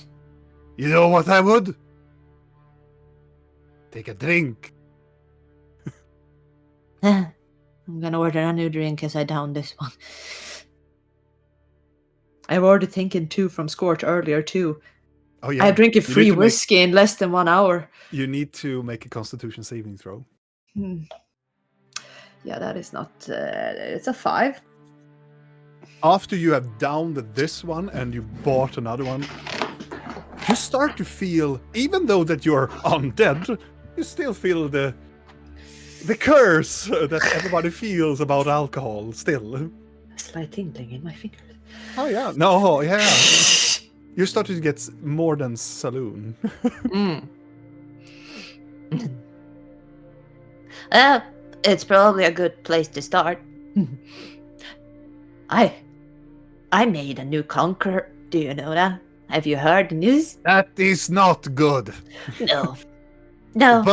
you know what I would? Take a drink. I'm gonna order a new drink as I down this one. I've already taken 2 from Scorch earlier too. Oh yeah. I drink a You need free to make- whiskey in less than 1 hour. You need to make a Constitution saving throw. Yeah, that is not. It's a 5. After you have downed this one and you bought another one, you start to feel, even though that you're undead, you still feel the curse that everybody feels about alcohol still. A slight tingling in my fingers. Oh yeah. No, yeah. You started to get more than saloon. It's probably a good place to start. I made a new conqueror. Do you know that? Have you heard the news? That is not good. No. No.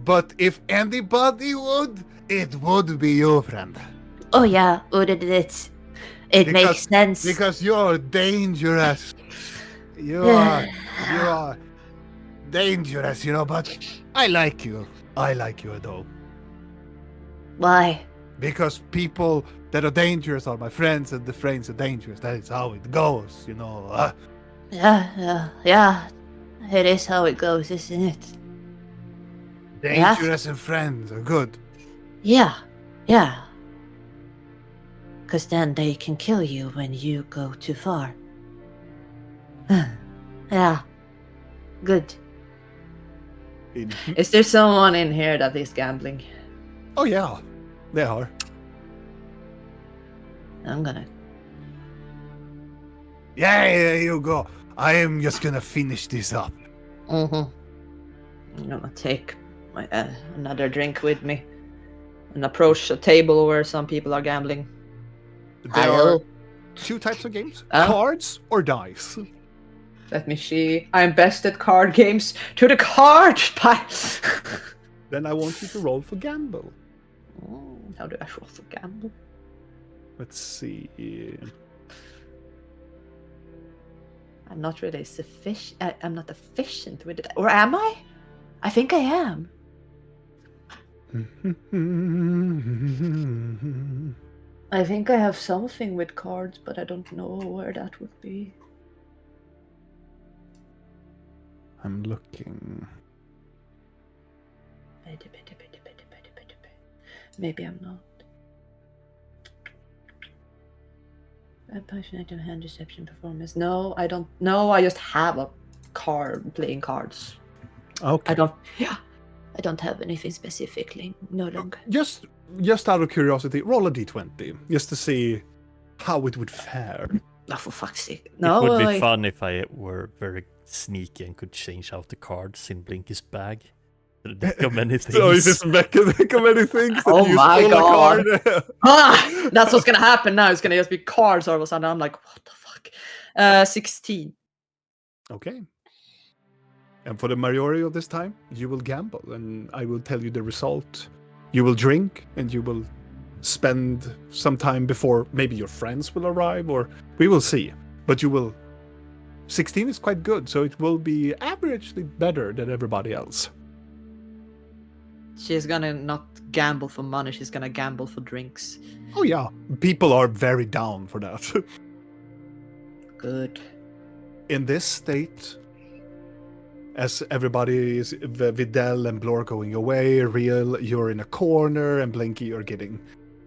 But if anybody would, it would be your friend. Oh yeah, wouldn't it? It makes sense. Because you're dangerous. You are dangerous, you know, but I like you. I like you though. Why? Because people that are dangerous are my friends and the friends are dangerous. That is how it goes, you know. Yeah. It is how it goes, isn't it? Dangerous and friends are good. Yeah. Because then they can kill you when you go too far. Yeah. Good. Is there someone in here that is gambling? Oh yeah, they are. I'm gonna. Yeah, you go. I am just gonna finish this up. Mm-hmm. I'm gonna take my another drink with me and approach a table where some people are gambling. There are 2 types of games: cards or dice. Let me see. I'm best at card games. To the card pile. Then I want you to roll for gamble. How do I roll for gamble? Let's see. I'm not really sufficient. I'm not efficient with it, or am I? I think I am. I think I have something with cards, but I don't know where that would be. I'm looking. Maybe I'm not. Passionate and hand deception performance. No, I don't. No, I just have a playing cards. Okay. I don't have anything specifically, no longer. Just out of curiosity, roll a d20 just to see how it would fare. Oh, for fuck's sake. It No, would be fun if I were very sneaky and could change out the cards in Blinky's bag. The deck of many things. So is this deck of many things? Oh that you my stole a God. card? That's what's gonna happen now. It's gonna just be cards all of a sudden. I'm like, what the fuck? 16. Okay. And for the majority of this time, you will gamble, and I will tell you the result. You will drink, and you will spend some time before maybe your friends will arrive, or we will see. But you will. 16 is quite good, so it will be averagely better than everybody else. She's gonna not gamble for money. She's gonna gamble for drinks. Oh yeah, people are very down for that. Good. In this state, as everybody is, Videl and Blor going away, Real, you're in a corner, and Blinky, you're getting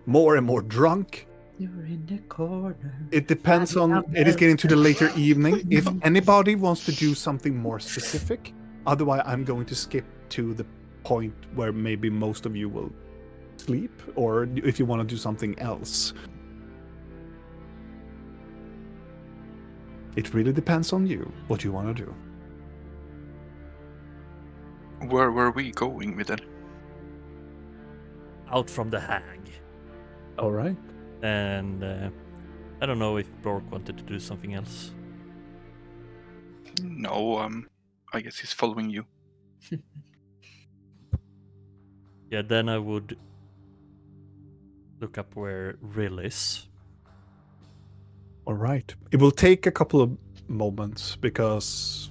more and more drunk. You're in the corner. It depends on, it is getting to the later evening. If anybody wants to do something more specific, otherwise I'm going to skip to the point where maybe most of you will sleep, or if you want to do something else. It really depends on you, what you want to do. Where were we going with it? Out from the hag. All right. And I don't know if Blork wanted to do something else. No, I guess he's following you. Yeah, then I would look up where Rill is. All right. It will take a couple of moments because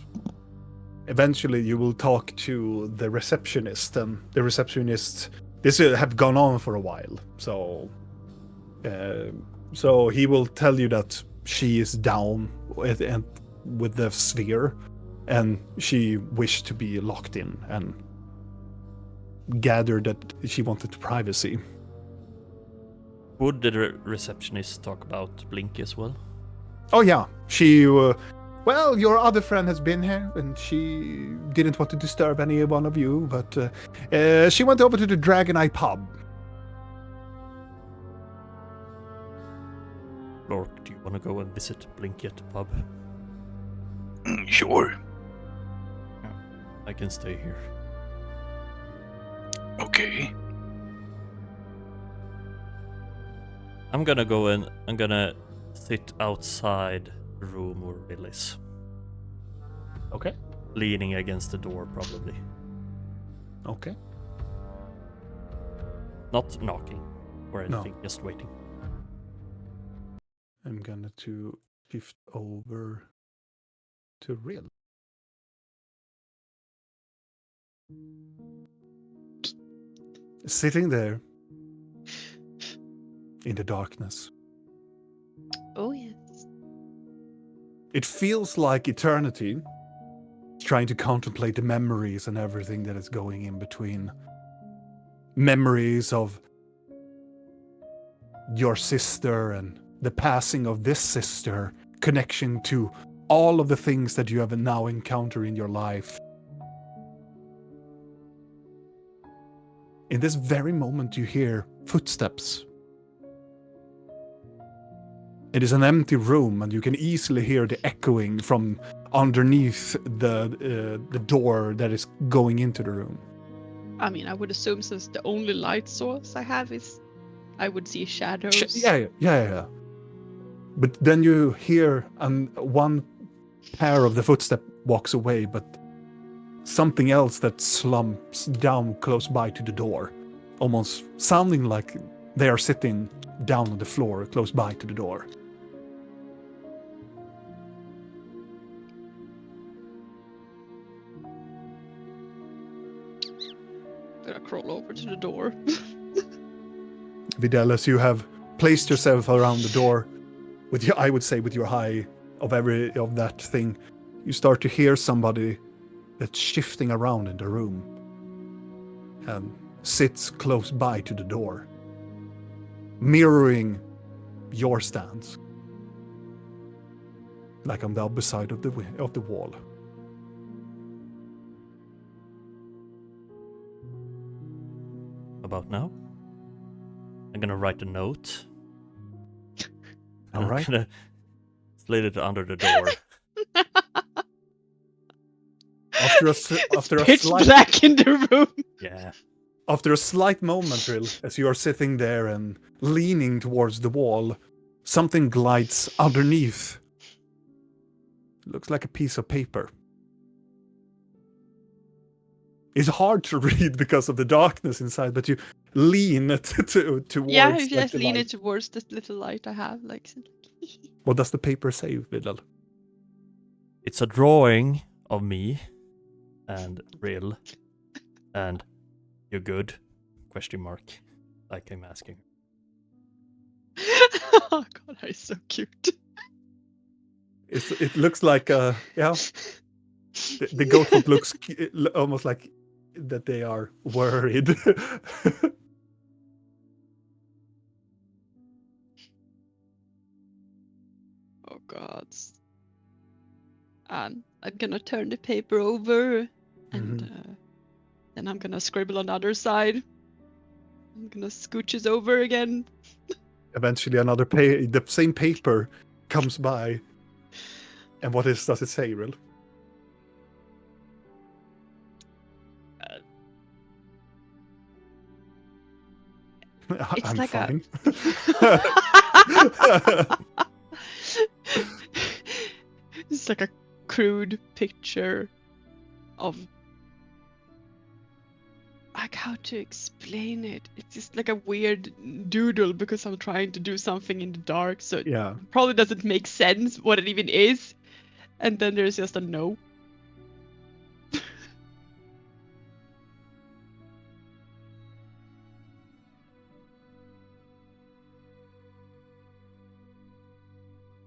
eventually you will talk to the receptionist, and the receptionist, this will have gone on for a while. So he will tell you that she is down with the sphere, and she wished to be locked in, and gathered that she wanted privacy. Would the receptionist talk about Blinky as well? Oh yeah, she. Well, your other friend has been here, and she didn't want to disturb any one of you, but she went over to the Dragon Eye pub. Blork, do you want to go and visit Blinky at the pub? Sure. I can stay here. Okay. I'm gonna go and I'm gonna sit outside the room where Rill is. Okay. Leaning against the door, probably. Okay. Not knocking or No. anything, just waiting. I'm gonna to shift over to Real. Sitting there in the darkness. Oh, yes. It feels like eternity, trying to contemplate the memories and everything that is going in between. Memories of your sister and the passing of this sister, connection to all of the things that you have now encountered in your life. In this very moment, you hear footsteps. It is an empty room, and you can easily hear the echoing from underneath the door that is going into the room. I mean, I would assume since the only light source I have is, I would see shadows. Yeah. But then you hear one pair of the footstep walks away, but something else that slumps down close by to the door, almost sounding like they are sitting down on the floor close by to the door. I'm gonna crawl over to the door. Videl, as you have placed yourself around the door, with your, I would say, with your high of that thing, you start to hear somebody that's shifting around in the room and sits close by to the door, mirroring your stance, like on the other side of the wall. about now. I'm gonna write a note. And All right. I'm gonna slid it under the door. After a Pitch slight black in the room. Yeah. After a slight moment, Rill, as you are sitting there and leaning towards the wall, something glides underneath. It looks like a piece of paper. It's hard to read because of the darkness inside, but you lean towards Yeah, like, just the lean light. it towards this little light I have. Like, What does the paper say, Vidal? It's a drawing of me and Rill and you're good? Question mark. Like I'm asking. oh god, that is so cute. It looks like yeah. The goat folk looks almost like that they are worried. Oh god. And I'm gonna turn the paper over, and then I'm gonna scribble on the other side. I'm gonna scooch it over again. Eventually, the same paper comes by, and does it say, Rill? It's I'm like fine. It's like a crude picture of, like, how to explain it. It's just like a weird doodle because I'm trying to do something in the dark, so it Yeah. probably doesn't make sense what it even is. And then there's just a no.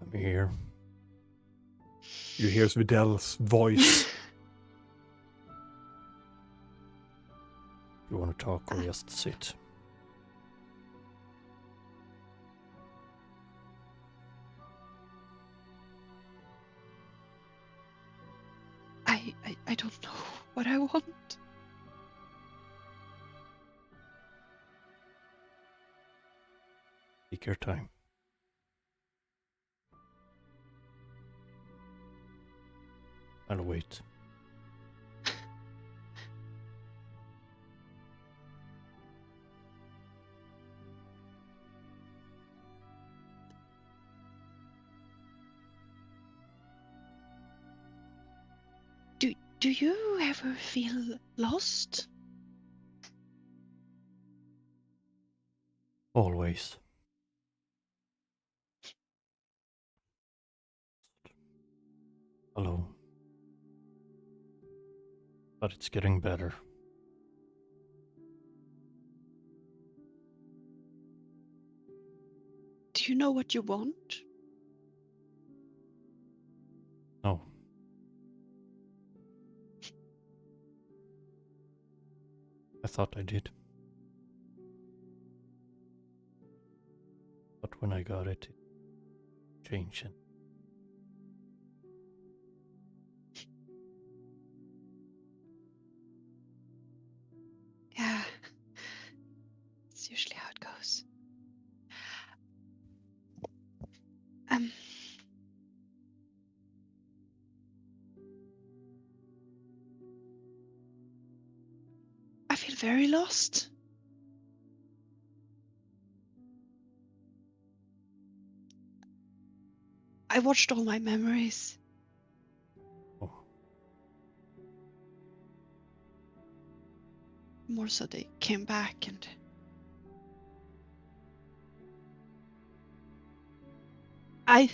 I'm here. You hear Vidal's voice. You want to talk or just sit? I don't know what I want. Take your time. I'll wait. Do you ever feel lost? Always. Hello. But it's getting better. Do you know what you want? No. I thought I did. But when I got it, it changed. Yeah. It's usually how it goes. I feel very lost. I watched all my memories. Oh. More so they came back, and I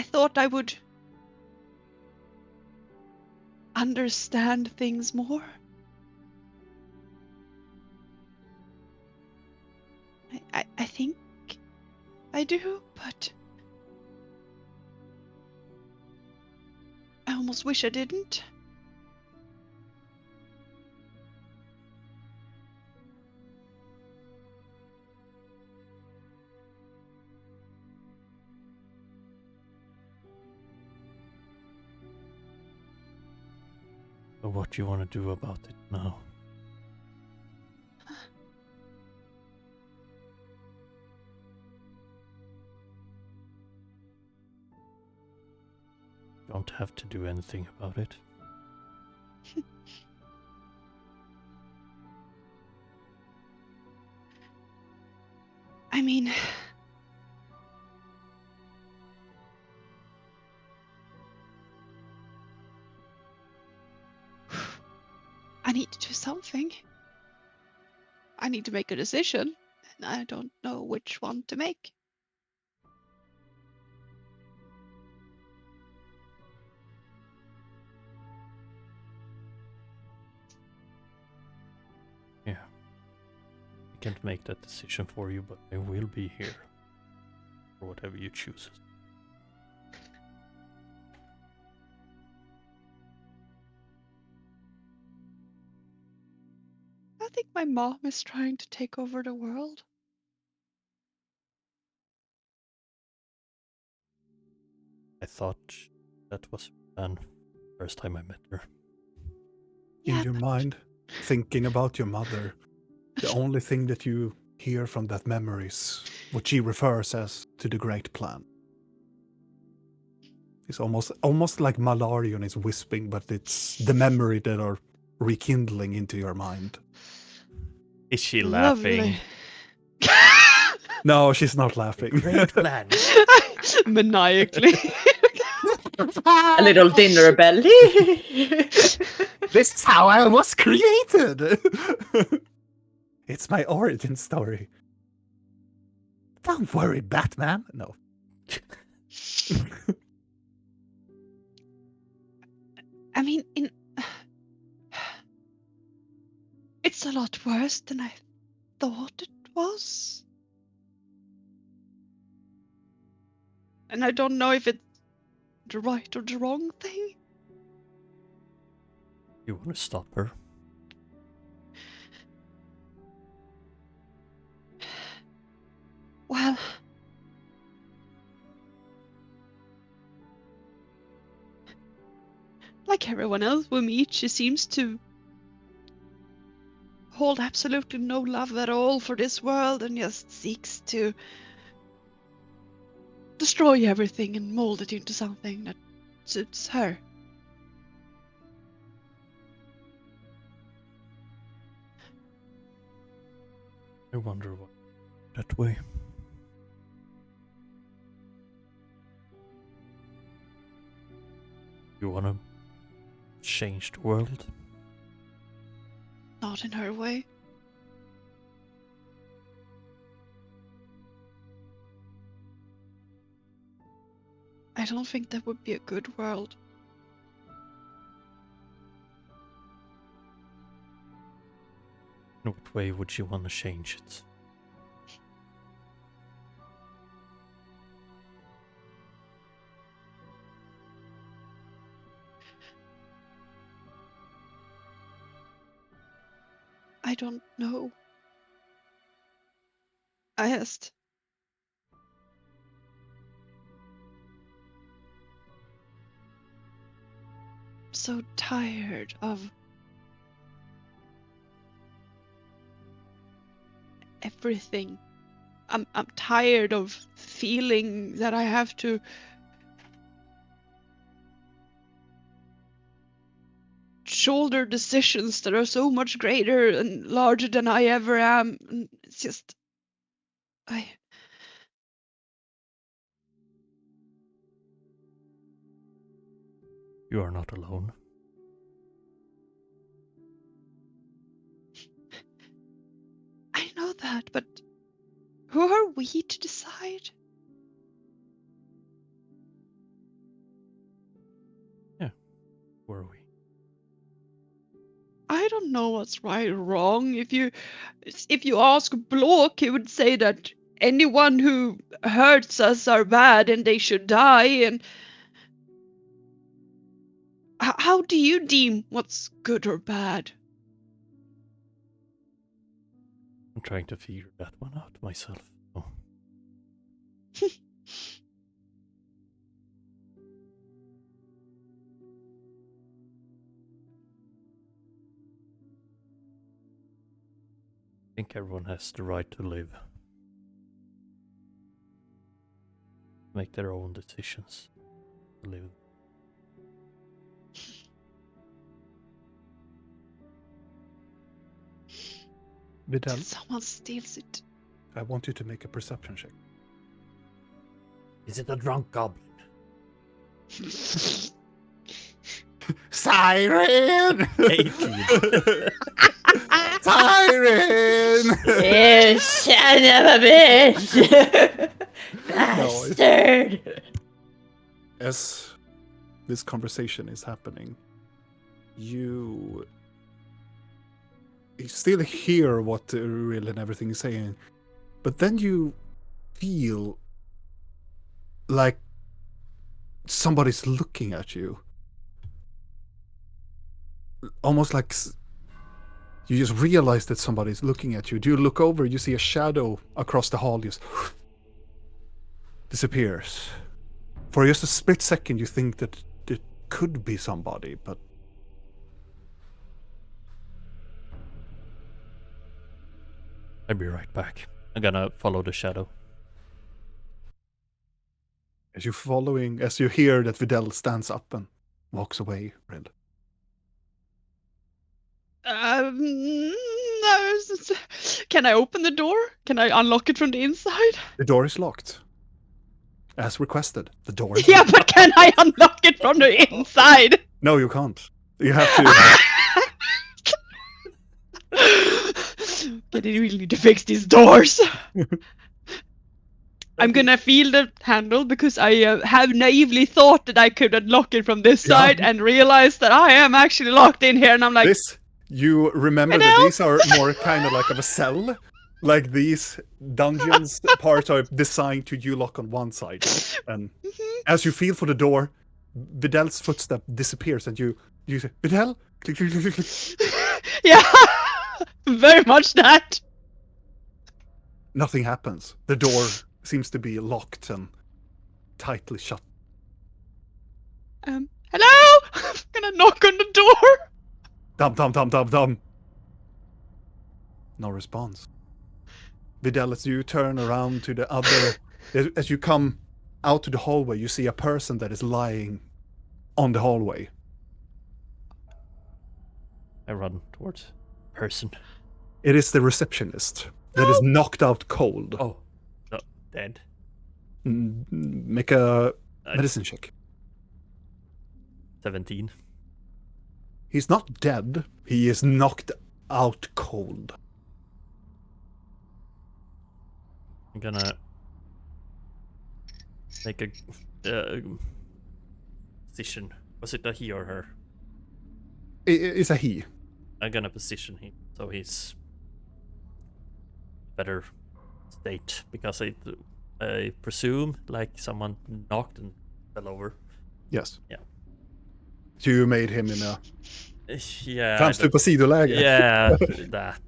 thought I would understand things more. I think I do, but I almost wish I didn't. So what do you want to do about it now? don't have to do anything about it. I mean, I need to do something. I need to make a decision, and I don't know which one to make. Yeah. I can't make that decision for you, but I will be here for whatever you choose. I think my mom is trying to take over the world. I thought that was her plan first time I met her. In Yeah, your but mind, thinking about your mother, the only thing that you hear from that memory is what she refers as to the Great Plan. It's almost like Malarion is whispering, but it's the memory that are rekindling into your mind. Is she laughing? lovely. No, she's not laughing. Great plan. Maniacally. A little dinner belly. This is how I was created. It's my origin story. Don't worry, Batman. No. I mean, it's a lot worse than I thought it was. And I don't know if it's the right or the wrong thing. You want to stop her? Well, like everyone else we meet, she seems to hold absolutely no love at all for this world and just seeks to destroy everything and mold it into something that suits her. I wonder why that way. You want to change the world? Not in her way. I don't think that would be a good world. In what way would you want to change it? I don't know. I just... so tired of everything. I'm tired of feeling that I have to shoulder decisions that are so much greater and larger than I ever am. And it's just You are not alone. I know that, but who are we to decide? Were we? I don't know what's right or wrong. If you ask Blork, he would say that anyone who hurts us are bad and they should die. And how do you deem what's good or bad? I'm trying to figure that one out myself. Oh. I think everyone has the right to live. Make their own decisions. To live Vidal, Someone steals it. I want you to make a perception check. Is it a drunk goblin? Siren! 18. Siren! You son of a bitch! Bastard! As this conversation is happening, you still hear what Uriel and everything is saying, but then you feel like somebody's looking at you. Almost like you just realize that somebody's looking at you. Do you look over? You see a shadow across the hall just disappears. For just a split second, you think that it could be somebody, but I'll be right back. I'm gonna follow the shadow. as you hear that Vidal stands up and walks away, Red. No, can I open the door? Can I unlock it from the inside? The door is locked. As requested, the door is Yeah, locked. but can I unlock it from the inside? No, you can't. You have to... But I really need to fix these doors. I'm gonna feel the handle because I have naively thought that I could unlock it from this Yeah. side and realized that I am actually locked in here, and I'm like, This, you remember that these are more kind of like of a cell. Like these dungeons parts are designed to you lock on one side. And as you feel for the door, Vidal's footstep disappears and you say, Vidal? Click, click, click, click, click. yeah, very much that. Nothing happens. The door seems to be locked and tightly shut. Hello? I'm gonna knock on the door. Dum, dum, dum, dum, dum. No response. Vidal, as you turn around to the other, as you come out to the hallway, you see a person that is lying on the hallway. I run towards person. It is the receptionist that is knocked out cold. Oh, no, dead. Make a medicine check. 17. He's not dead. He is knocked out cold. I'm gonna make a position. Was it a he or her? It's a he. I'm gonna position him so he's better state because I presume like someone knocked and fell over. Yes. Yeah. So you made him in a Yeah. framstupa sidoläge. Yeah, that.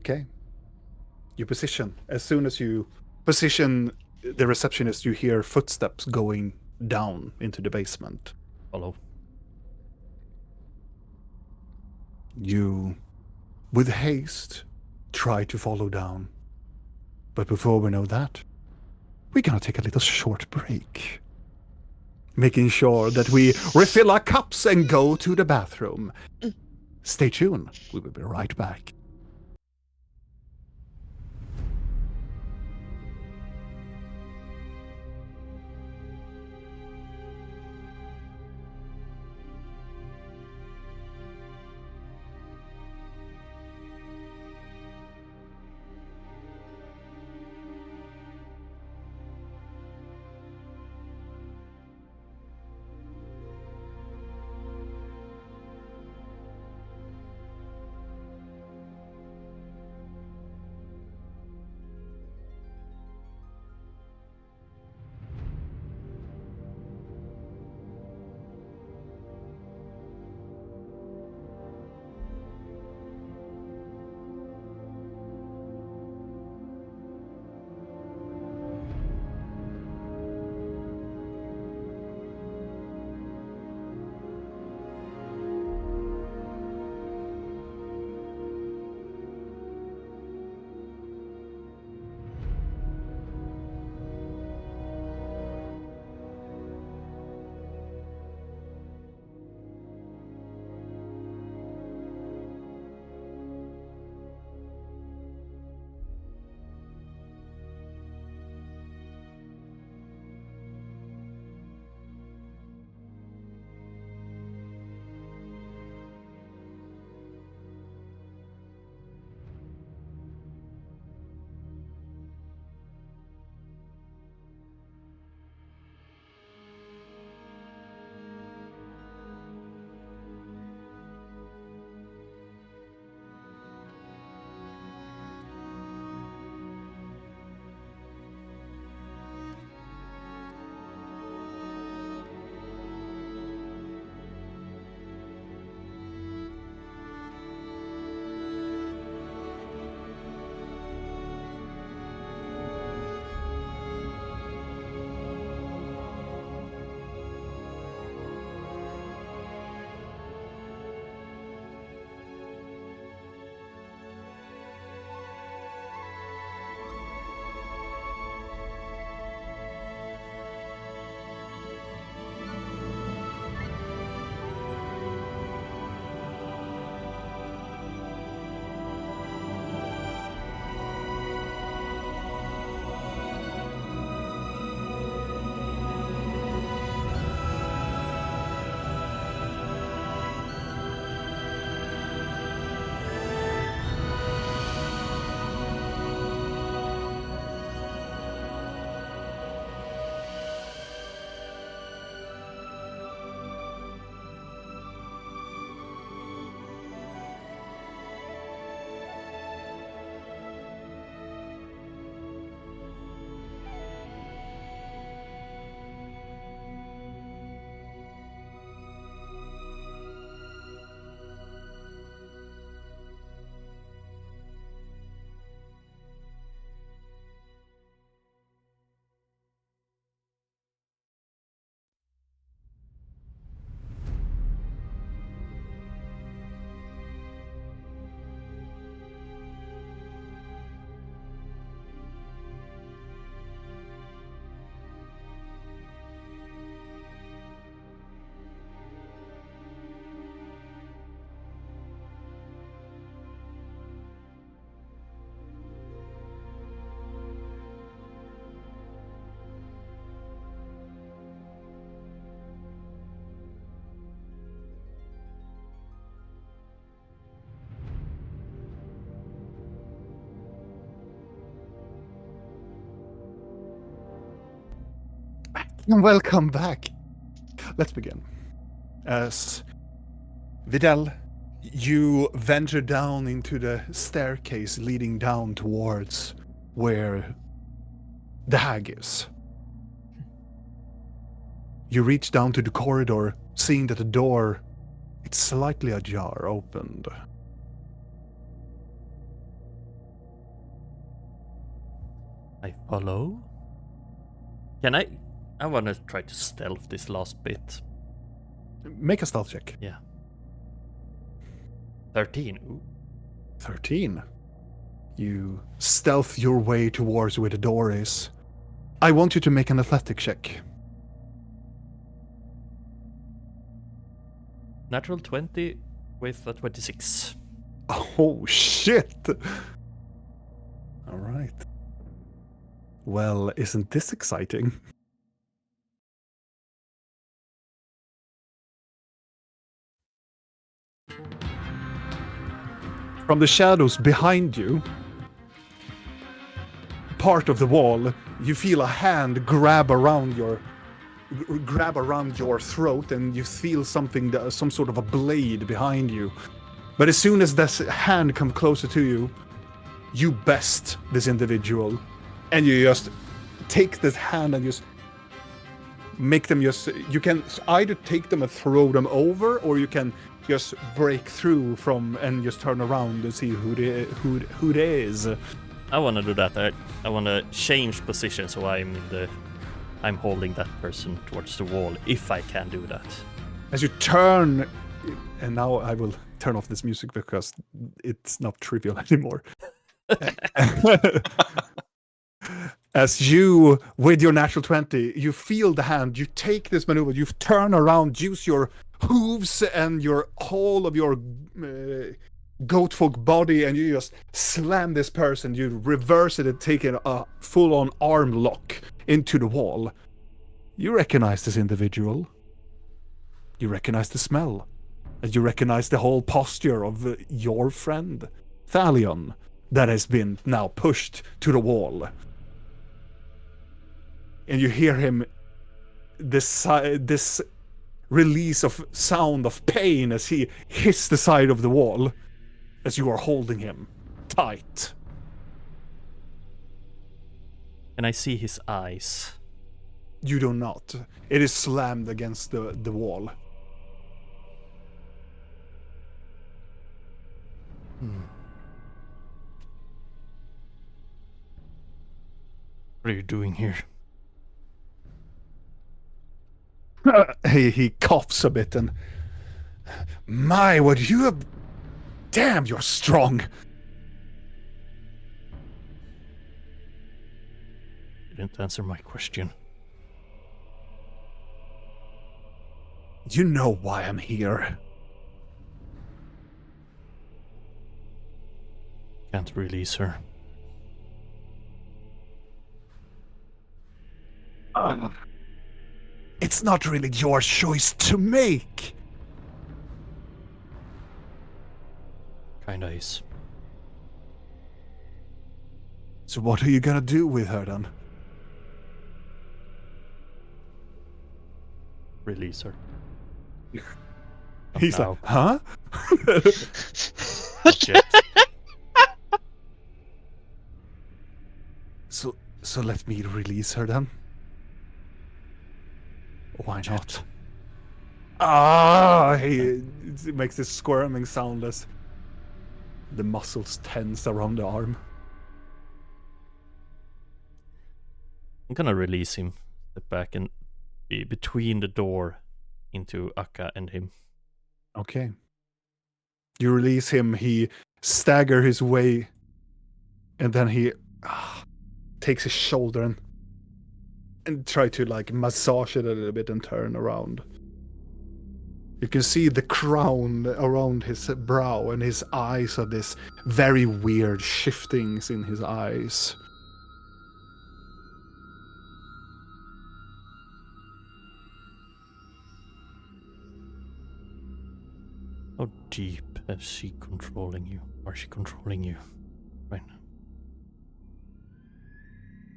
Okay. You position. As soon as you position the receptionist, you hear footsteps going down into the basement. Follow. You, with haste, try to follow down. But before we know that, we're gonna take a little short break. Making sure that we refill our cups and go to the bathroom. Stay tuned. We will be right back. Welcome back. Let's begin. As Vidal, you venture down into the staircase leading down towards where the hag is. You reach down to the corridor, seeing that the door, it's slightly ajar, opened. I follow. Can I want to try to stealth this last bit. Make a stealth check. Yeah. 13. Ooh. 13. You stealth your way towards where the door is. I want you to make an athletic check. Natural 20 with a 26. Oh, shit! Alright. Well, isn't this exciting? From the shadows behind you, part of the wall, you feel a hand grab around your throat, and you feel something, some sort of a blade behind you. But as soon as this hand comes closer to you, you best this individual, and you just take this hand and just make them just. You can either take them and throw them over, or you can just break through from and just turn around and see who it is. I want to do that. I want to change position so I'm holding that person towards the wall, if I can do that. As you turn, and now I will turn off this music because it's not trivial anymore. As you, with your natural 20, you feel the hand, you take this maneuver, you turn around, use your hooves and your whole of your goat folk body, and you just slam this person. You reverse it and take a full-on arm lock into the wall. You recognize this individual. You recognize the smell. And you recognize the whole posture of your friend, Thalion, that has been now pushed to the wall. And you hear him, this release of sound of pain as he hits the side of the wall, as you are holding him tight. Can I see his eyes? You do not. It is slammed against the wall. What are you doing here? He coughs a bit and... My, what you have... Damn, you're strong. You didn't answer my question. You know why I'm here. Can't release her. It's not really your choice to make. Kinda is. So what are you gonna do with her then? Release her. He's now. like, huh? Not yet. So let me release her then. Why not? He makes this squirming sound as the muscles tense around the arm. I'm gonna release him. Step back and be between the door into Akka and him. Okay. You release him, he staggers his way, and then he takes his shoulder and try to like massage it a little bit and turn around. You can see the crown around his brow, and his eyes are this very weird shiftings in his eyes. How deep is she controlling you? Or is she controlling you right now?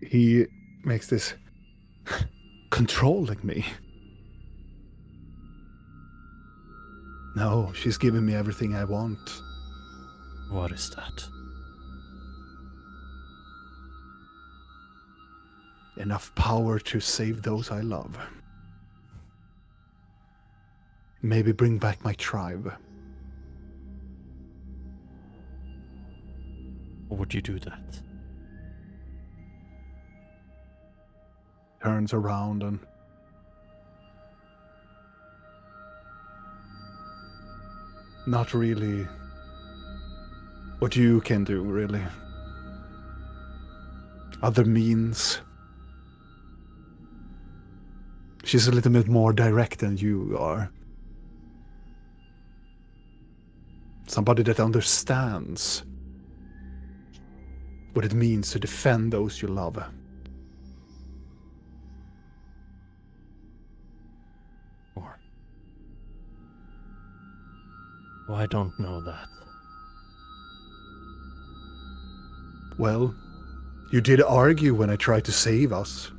He makes this controlling me. No, she's giving me everything I want. What is that? Enough power to save those I love. Maybe bring back my tribe. Or would you do that? Turns around and not really what you can do, really. Other means. She's a little bit more direct than you are. Somebody that understands what it means to defend those you love. Or... Oh, I don't know that. Well, you did argue when I tried to save us.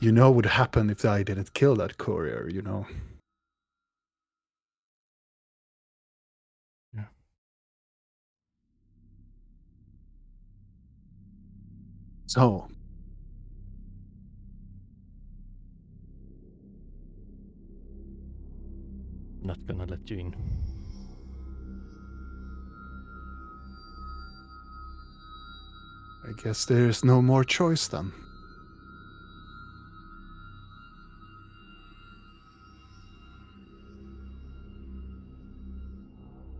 You know what would happen if I didn't kill that courier, you know. Yeah. So, Not gonna let you in. I guess there's no more choice then.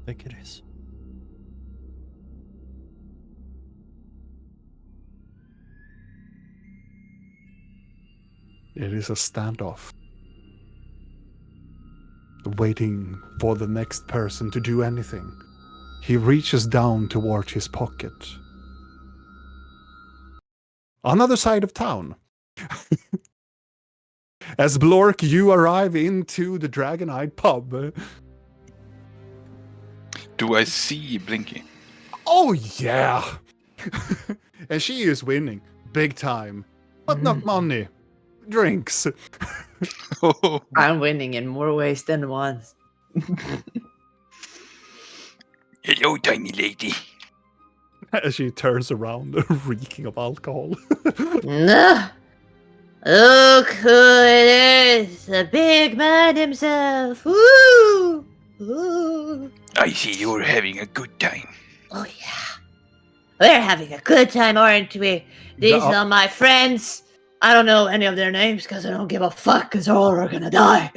I think it is. It is a standoff. Waiting for the next person to do anything. He reaches down towards his pocket. Another side of town. As Blork, you arrive into the Dragon-Eyed pub. Do I see Blinky? Oh yeah! And she is winning. Big time. But not money. Drinks. Oh, I'm winning in more ways than one. Hello, tiny lady. As she turns around, reeking of alcohol. No. Look who it is, the big man himself. Woo! Woo! I see you're having a good time. Oh yeah. We're having a good time, aren't we? These The- are my friends. I don't know any of their names because I don't give a fuck because all are gonna die.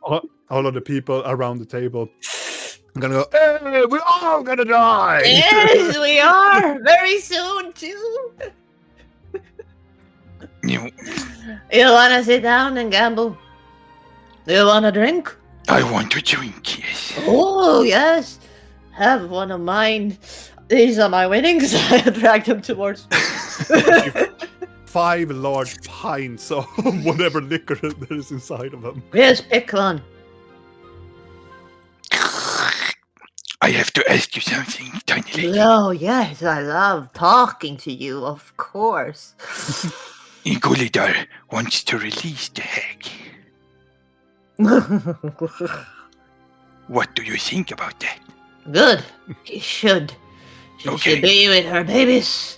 All of the people around the table are gonna go, hey, we're all gonna die! Yes, we are. Very soon, too. You, You wanna sit down and gamble? Do you wanna drink? I want to drink, yes. Oh, yes. Have one of mine. These are my winnings. I drag them towards me. 5 large pints of whatever liquor that is inside of them. Yes, pick one. I have to ask you something, tiny lady. Oh, yes, I love talking to you, of course. Gulidar wants to release the hag. What do you think about that? Good. She should. She Okay. should be with her babies.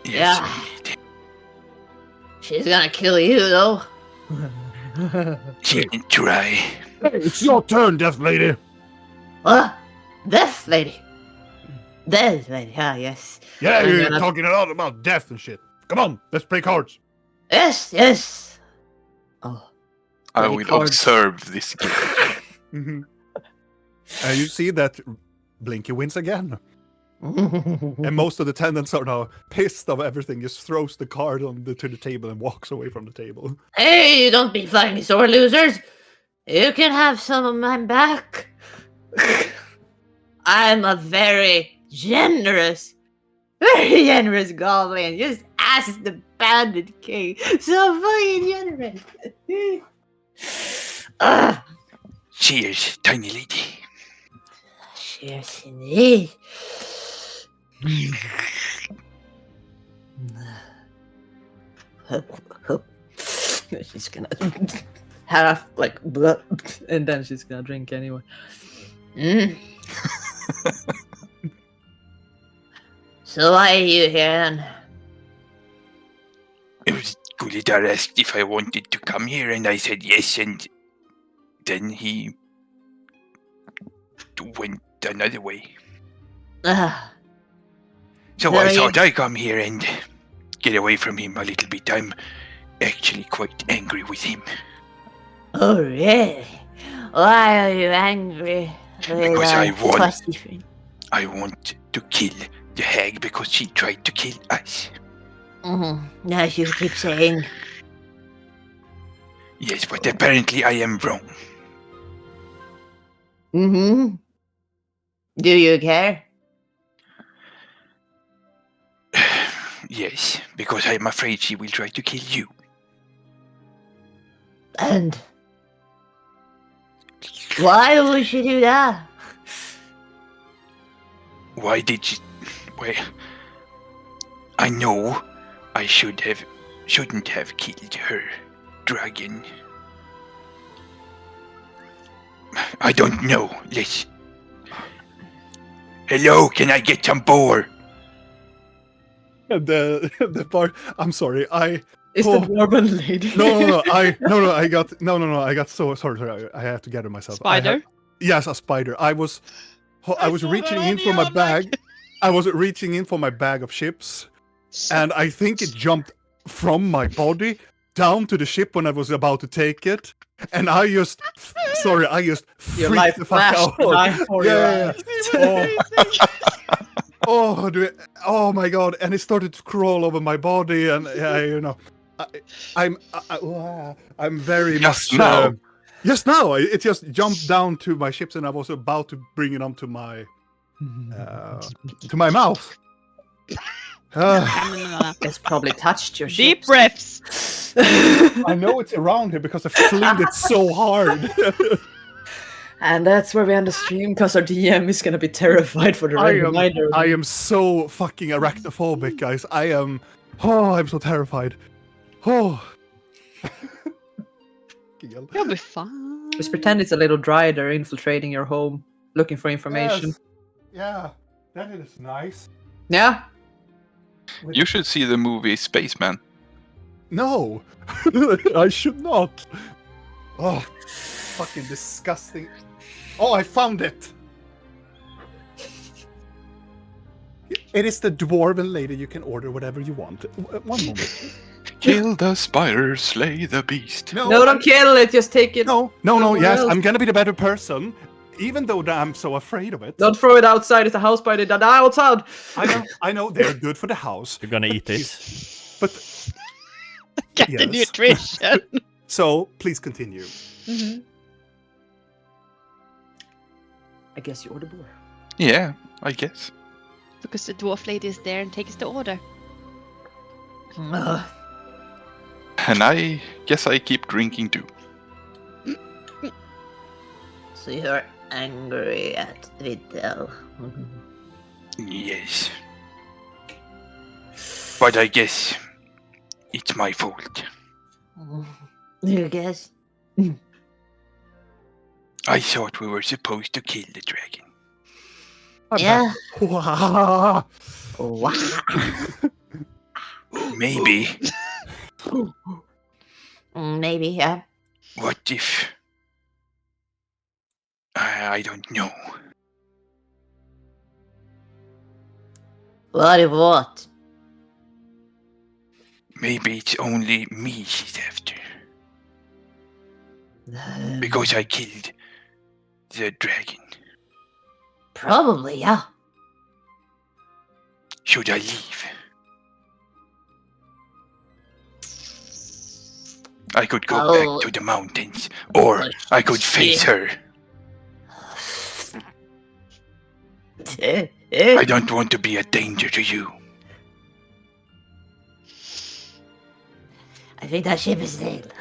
Yes, Yeah. indeed. She's gonna kill you, though. She can try. Hey, it's your turn, Death Lady. What? Death lady. Death lady. Ah, yes. Yeah, I'm you're gonna- talking a lot about death and shit. Come on, let's play cards. Yes, yes. Oh. I Play will cards. observe this game. Mm-hmm. And you see that Blinky wins again. And most of the tenants are now pissed of everything, just throws the card to the table and walks away from the table. Hey, don't be fighting sore losers. You can have some of mine back. I'm a very generous goblin. Just ask the bandit king. So fucking generous. Cheers, tiny lady. Cheers indeed. She's gonna half like, blah, and then she's gonna drink anyway. Mm. So why are you here then? It was Gulidar asked if I wanted to come here, and I said yes, and then he went another way. So I Very- thought I'd come here and get away from him a little bit. I'm actually quite angry with him. Oh really? Why are you angry? Because I want- fussy friend? I want to kill the hag because she tried to kill us. As you keep saying. Yes, but apparently I am wrong. Mm-hmm. Do you care? Yes, because I'm afraid she will try to kill you. And why would she do that? Why did she... Well, I know I shouldn't have killed her dragon. I don't know. Let's... Hello, can I get some boar? And the part. I'm sorry. Is Oh. the dwarven lady? No. I got so sorry. I have to gather myself. Spider? Yes, a spider. I was reaching in for my bag. I was reaching in for my bag of chips, and I think it jumped from my body down to the ship when I was about to take it, and I just Your freaked life the fuck flashed out. before your Yeah. eyes. Oh my god! And it started to crawl over my body, and I'm very Just much. now? Just now, it just jumped down to my chips, and I was about to bring it onto my mouth. It's probably touched your Deep ships. breaths. I know it's around here because I flinged it so hard. And that's where we end the stream because our DM is gonna be terrified for the reminder. I am so fucking arachnophobic, guys. I'm so terrified. Oh. You'll be fine. Just pretend it's a little drider infiltrating your home, looking for information. Yes. Yeah, that is nice. Yeah. You should see the movie Spaceman. No, I should not. Oh, fucking disgusting. Oh, I found it. It is the dwarven lady. You can order whatever you want. One moment. Kill the spider, slay the beast. No, don't kill it. Just take it. No. somewhere Yes, else. I'm gonna be the better person, even though I'm so afraid of it. Don't throw it outside. It's a house party. Die outside. I know. They're good for the house, You're gonna eat it. but Get the Yes. nutrition. so please continue. I guess you're the boy. Yeah, I guess. Because the dwarf lady is there and takes the order. And I guess I keep drinking too. So you're angry at Vidal. Yes. But I guess it's my fault. You guess? I thought we were supposed to kill the dragon. Yeah. Wow. Wow. Maybe. Maybe, yeah. What if... I don't know. What if what? Maybe it's only me she's after. Because I killed the dragon. Probably, yeah. Should I leave? I could go Oh. back to the mountains, or I could face her. I don't want to be a danger to you. I think that ship is sailed.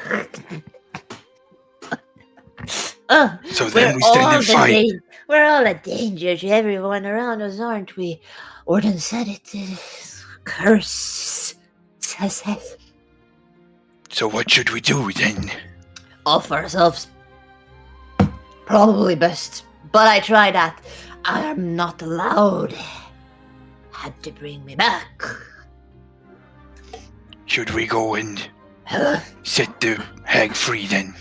So then we stand and fight. We're all a danger to everyone around us, aren't we? Orden said it is curse. Says. So what should we do then? Offer ourselves. Probably best. But I tried that. I am not allowed. Had to bring me back. Should we go and set the hag free then?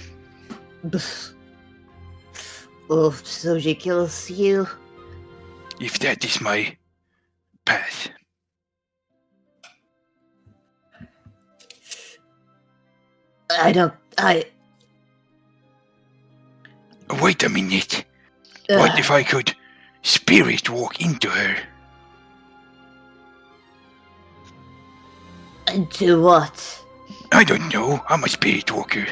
Oh, so she kills you? If that is my path. Wait a minute. What if I could spirit walk into her? Into what? I don't know. I'm a spirit walker.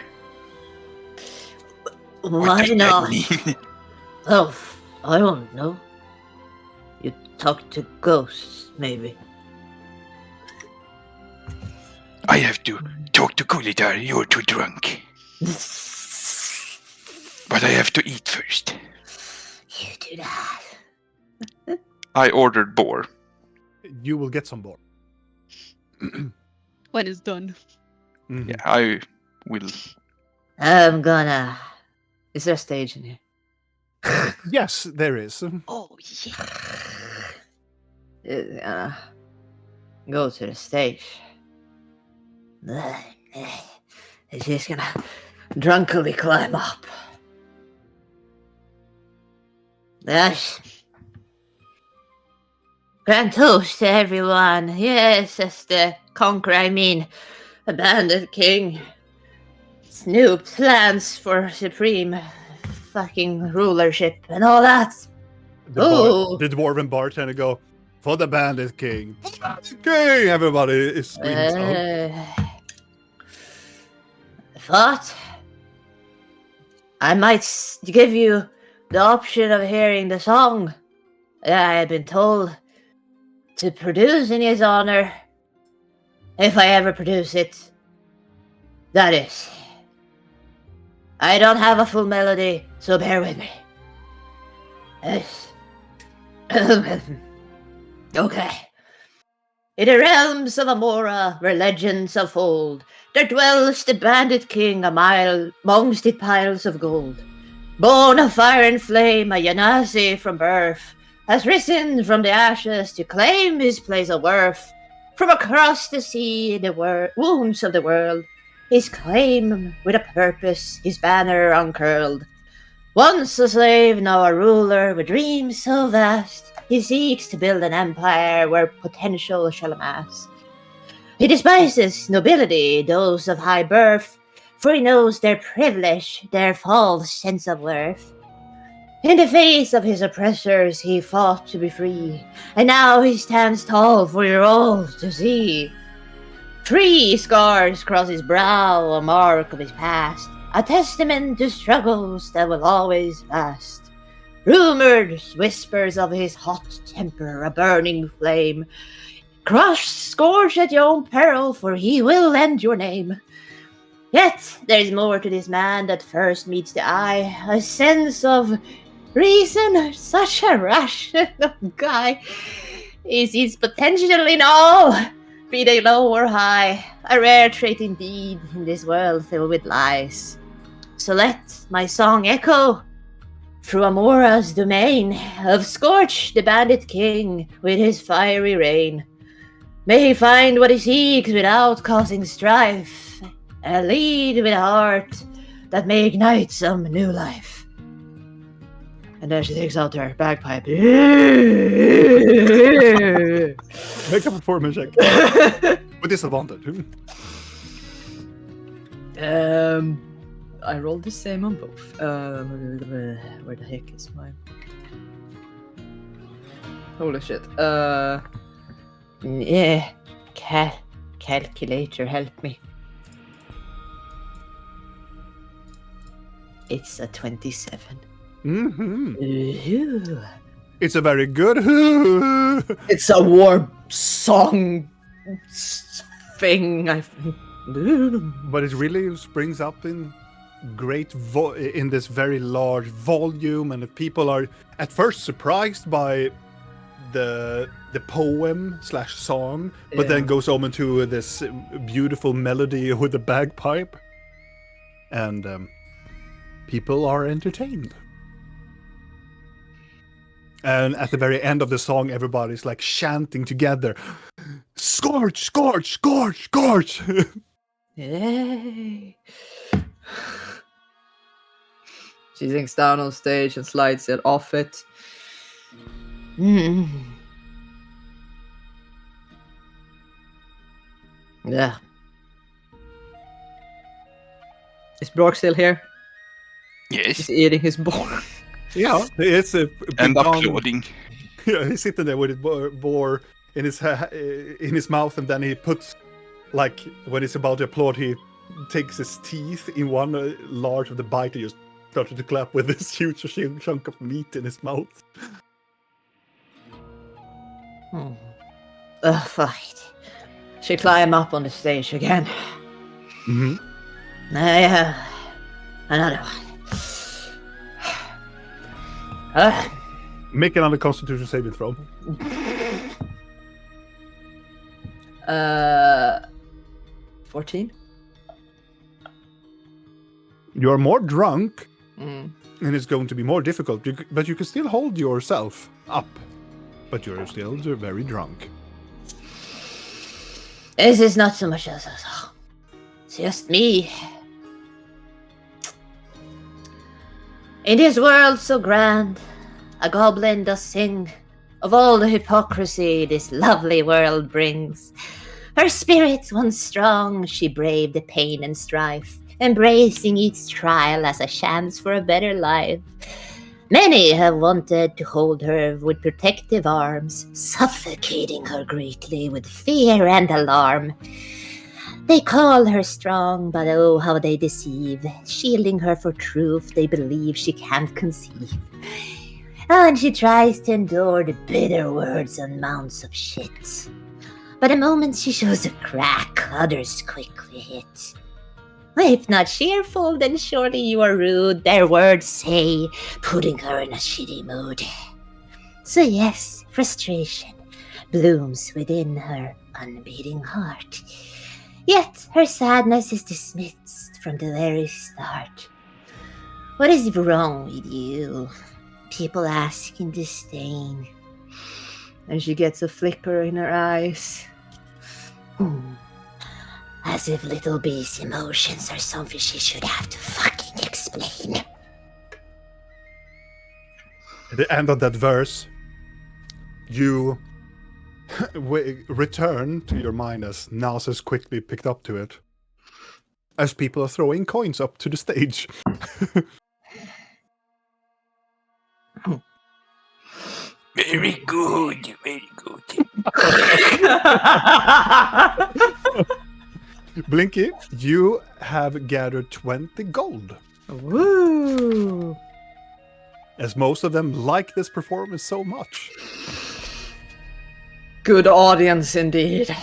What Why does that not? mean? Oh, I don't know. You talk to ghosts, maybe. I have to talk to Kulidar. You're too drunk. But I have to eat first. You do that. I ordered boar. You will get some more. When it's done. Mhm. Yeah, I will. I'm gonna. Is there a stage in here? Yes, there is. Oh yeah. Go to the stage. It's just gonna drunkenly climb up. Yes. Grand toast to everyone. Yes, as the conqueror, I mean, a bandit king. It's new plans for supreme fucking rulership and all that. The dwarven bartender go, for the bandit king. For the bandit king! Everybody is screaming out. Thought I might give you the option of hearing the song that I have been told to produce in his honor, if I ever produce it. That is. I don't have a full melody, so bear with me. Yes. Okay. In the realms of Amora, where legends unfold, there dwells the bandit king amongst the piles of gold. Born of fire and flame, a Yanasi from birth, has risen from the ashes to claim his place of worth. From across the sea, the wounds of the world, his claim with a purpose, his banner uncurled. Once a slave, now a ruler with dreams so vast, he seeks to build an empire where potential shall amass. He despises nobility, those of high birth, for he knows their privilege, their false sense of worth. In the face of his oppressors, he fought to be free, and now he stands tall for you all to see. 3 scars cross his brow, a mark of his past, a testament to struggles that will always last. Rumored whispers of his hot temper, a burning flame. Crush, scourge at your own peril, for he will lend your name. Yet there's more to this man that first meets the eye, a sense of reason, such a rational guy. He sees potential in all, be they low or high, a rare trait indeed in this world filled with lies. So let my song echo through Amora's domain of Scorch, the bandit king, with his fiery reign. May he find what he seeks without causing strife, and lead with a heart that may ignite some new life. And then she takes out her bagpipe. Make a performance check. With disadvantage. I rolled the same on both. Where the heck is mine? Holy shit. Yeah. Calculator, help me. It's a 27. Mm-hmm. Ooh. It's a very good. It's a war song thing, I think. But it really springs up in great in this very large volume, and if people are at first surprised by the poem / song, but then goes on into this beautiful melody with the bagpipe, and people are entertained. And at the very end of the song, everybody's like chanting together, "Scorch, scorch, scorch, scorch!" Yay! She sinks down on stage and slides it off it. Yeah. Is Brock still here? Yes. He's eating his boar. Yeah, it's a And big applauding. Yeah, he's sitting there with his boar in his mouth, and then he puts, like, when he's about to applaud, he takes his teeth in one large of the bite and just started to clap with this huge chunk of meat in his mouth. Fine. She climb up on the stage again. Mm-hmm. I have another one. Make another Constitution saving throw. 14? You are more drunk, Mm. and it's going to be more difficult, but you can still hold yourself up. But you're still very drunk. This is not so much as it's just me. In this world so grand, a goblin does sing of all the hypocrisy this lovely world brings. Her spirit once strong, she braved the pain and strife, embracing each trial as a chance for a better life. Many have wanted to hold her with protective arms, suffocating her greatly with fear and alarm. They call her strong, but oh, how they deceive. Shielding her for truth they believe she can't conceive. And she tries to endure the bitter words and mounts of shit. But the moment she shows a crack, others quickly hit. If not cheerful, then surely you are rude, their words say, putting her in a shitty mood. So yes, frustration blooms within her unbeating heart. Yet her sadness is dismissed from the very start. What is wrong with you? People ask in disdain. And she gets a flicker in her eyes. As if little B's emotions are something she should have to fucking explain. At the end of that verse, you return to your mind as Nas has quickly picked up to it, as people are throwing coins up to the stage. Very good, very good. Blinky, you have gathered 20 gold, Woo! as most of them like this performance so much. Good audience indeed.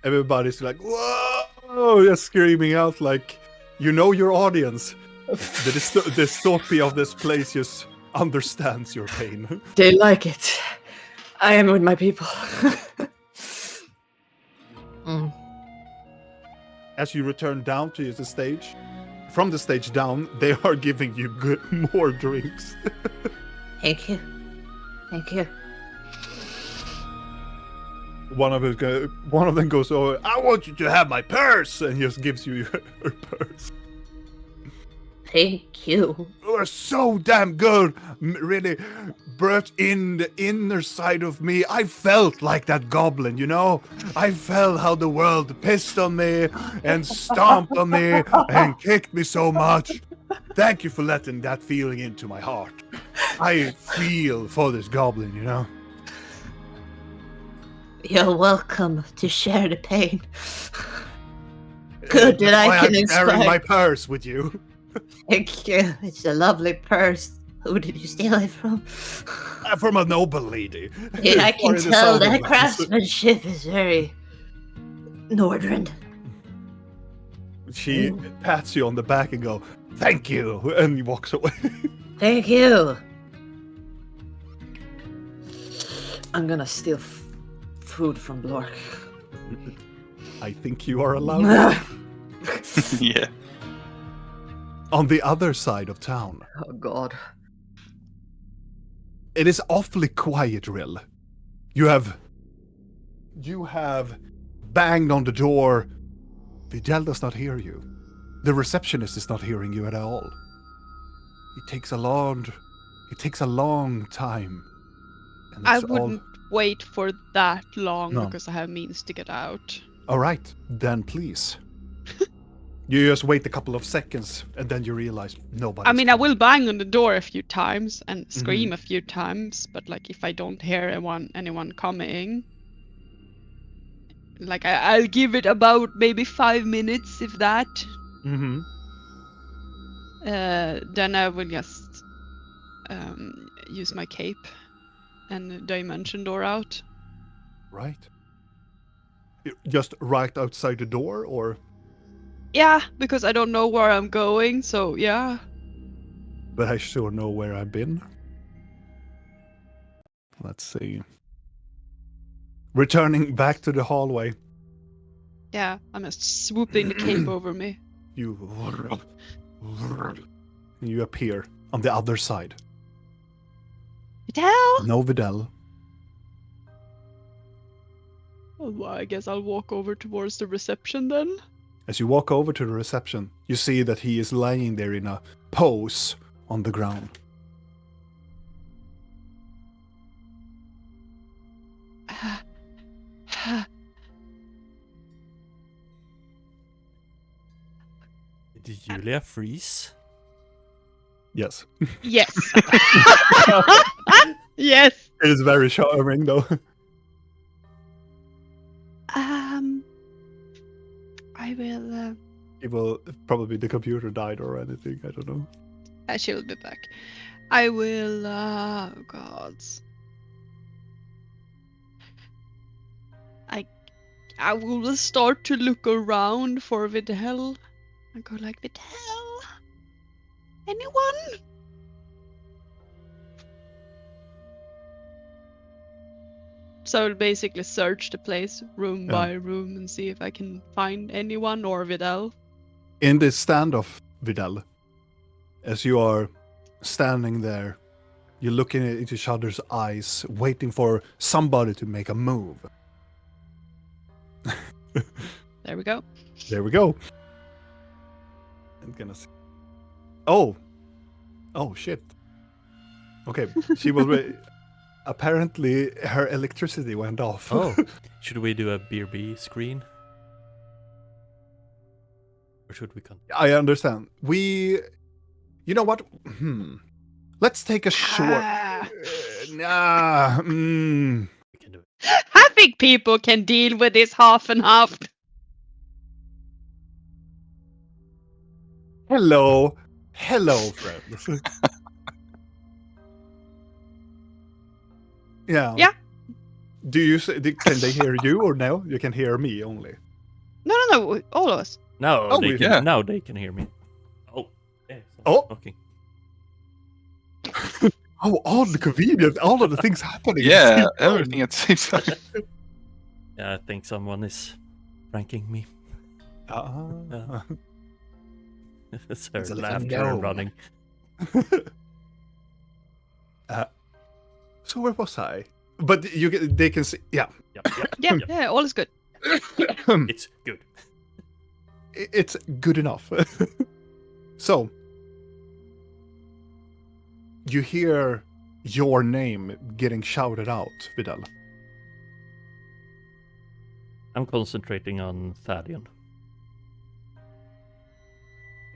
Everybody's like, whoa, just screaming out like, you know your audience. The dystopia of this place just understands your pain. They like it. I am with my people. As you return down to the stage, from the stage down, they are giving you more drinks. Thank you. Thank you. One of them goes over, I want you to have my purse, and just gives you her purse. Thank you. You are so damn good. Really brought in the inner side of me. I felt like that goblin, you know? I felt how the world pissed on me and stomped on me and kicked me so much. Thank you for letting that feeling into my heart. I feel for this goblin, you know? You're welcome to share the pain. Good that I can I'm carrying my inspire. purse with you. Thank you. It's a lovely purse. Who did you steal it from? From a noble lady. Yeah, I can Or in the tell southern that lands. craftsmanship is very northern. She pats you on the back and go, thank you, and walks away. Thank you. I'm gonna steal food from Blork. I think you are allowed. Yeah. On the other side of town, Oh god. it is awfully quiet, Rill. You have banged on the door. Videl does not hear you. The receptionist is not hearing you at all. It takes a long time. And I it's wouldn't wait for that long No. because I have means to get out. all right, then please. You just wait a couple of seconds and then you realize nobody. I mean, I will bang on the door a few times and scream Mhm. a few times, but like if I don't hear anyone coming, like I'll give it about maybe 5 minutes, if that. Mm-hmm. Then I will just use my cape and dimension door out. Right. Just right outside the door, or? Yeah, because I don't know where I'm going, so yeah. But I sure know where I've been. Let's see. Returning back to the hallway, Yeah, I'm just swooping the cape over me. you appear on the other side. What the hell? No Videl. Well, I guess I'll walk over towards the reception then. As you walk over to the reception, you see that he is lying there in a pose on the ground. Did Julia freeze? Yes. Yes. Yes. It is very charming, though. I will. It will probably the computer died or anything. I don't know. She will be back. I will. Oh gods. I will start to look around for Videl. I go like, Videl? Anyone? So I'll basically search the place room by room and see if I can find anyone or Videl. In the standoff, Videl, as you are standing there, you're looking into each other's eyes, waiting for somebody to make a move. There we go. There we go. I'm gonna see. Oh shit. Okay, she was. Apparently, her electricity went off. Oh, should we do a BRB screen? Or should we continue? I understand. You know what? Let's take a short. We can do it. I think people can deal with this half and half. Hello, friends. Yeah. Yeah. Do you? Can they hear you or no? You can hear me only. No, all of us. Now Oh, they can. yeah. Now they can hear me. Oh. Yeah, Oh. Okay. Oh, all the convenient, all of the things happening. Yeah, everything at the same time. Yeah, I think someone is pranking me. Uh, It's her It's a laughter little and gnome. running. so where was I? But they can see. Yeah, Yeah, all is good. It's good. it's good enough. So you hear your name getting shouted out, Videl. I'm concentrating on Thadion.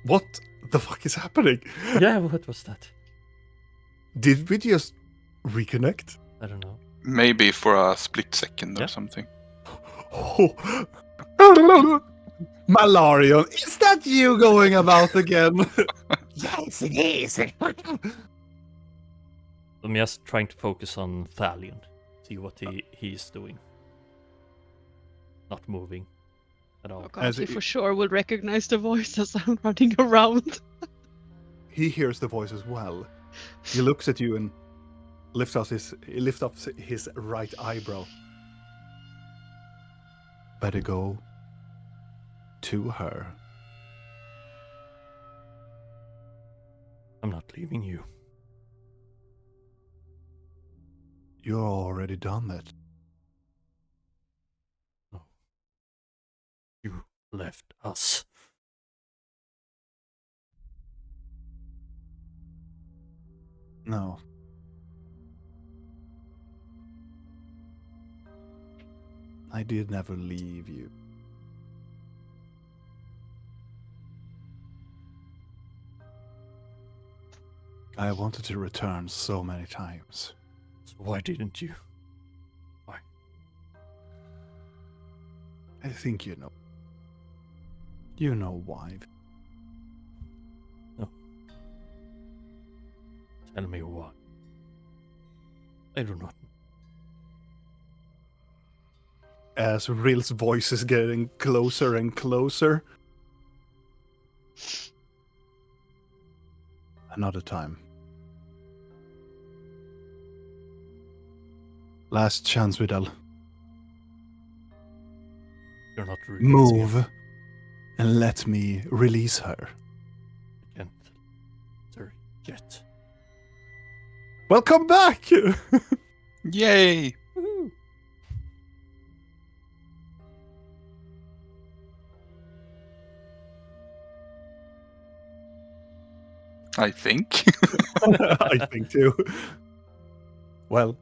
What the fuck is happening? Yeah, what was that? Did we just reconnect? I don't know. Maybe for a split second Yeah. or something. Oh. Malarion, is that you going about again? Yes, it is. I'm just trying to focus on Thalion. See what he's doing. Not moving at all. Oh god, As he it- for sure will recognize the voice as I'm running around. He hears the voice as well. He looks at you and lifts up his right eyebrow. Better go to her. I'm not leaving you. You're already done it. No. You left us. No. I did never leave you. I wanted to return so many times. So why didn't you? Why? I think you know. You know why. No. Tell me why. I do not. As Ril's voice is getting closer and closer. Another time. Last chance, Vidal. You're not releasing Move it. and let me release her. I can't. Sir, yet. Welcome back! Yay! Woohoo! I think. I think too. Well.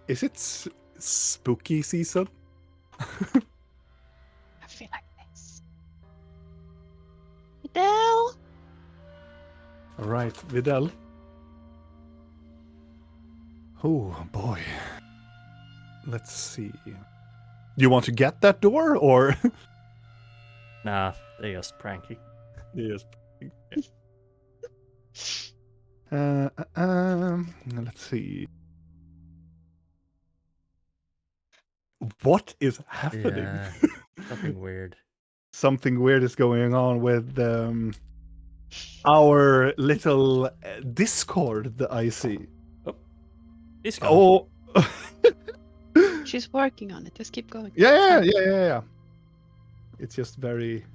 Is it spooky season? I feel like this. Vidal. Alright, Vidal. Oh boy. Let's see. You want to get that door or? Nah, they're just pranky. Yes. Let's see. What is happening? Yeah, something weird. Something weird is going on with our little Discord that I see. He's gone. Oh. She's working on it. Just keep going. Yeah. It's just very,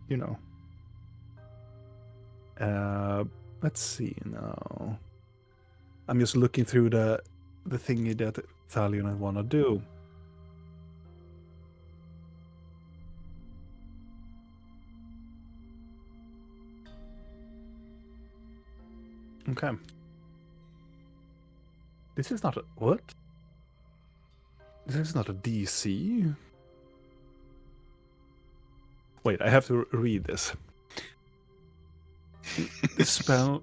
you know. Let's see now. I'm just looking through the thingy that Thalion I want to do. Okay. This is not a what? This is not a DC. Wait, I have to read this. This spell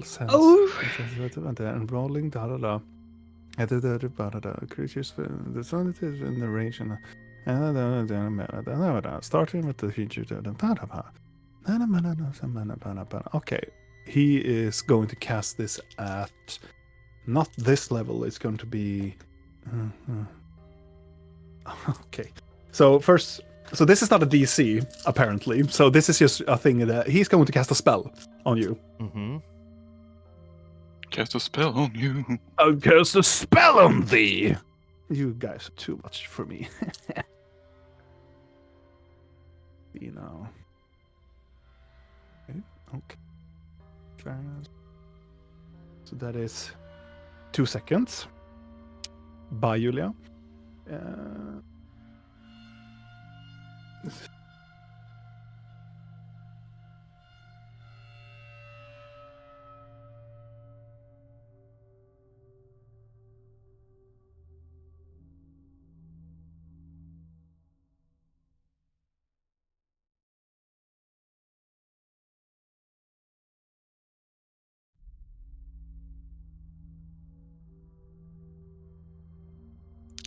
sends and rolling creatures the sun is in the range and starting with the feature. Okay, he is going to cast this at not this level. It's going to be okay. So first. So this is not a DC, apparently. So this is just a thing that he's going to cast a spell on you. Mm-hmm. Cast a spell on you. I'll cast a spell on thee! You guys are too much for me. You know. Okay. So that is 2 seconds. Bye, Julia.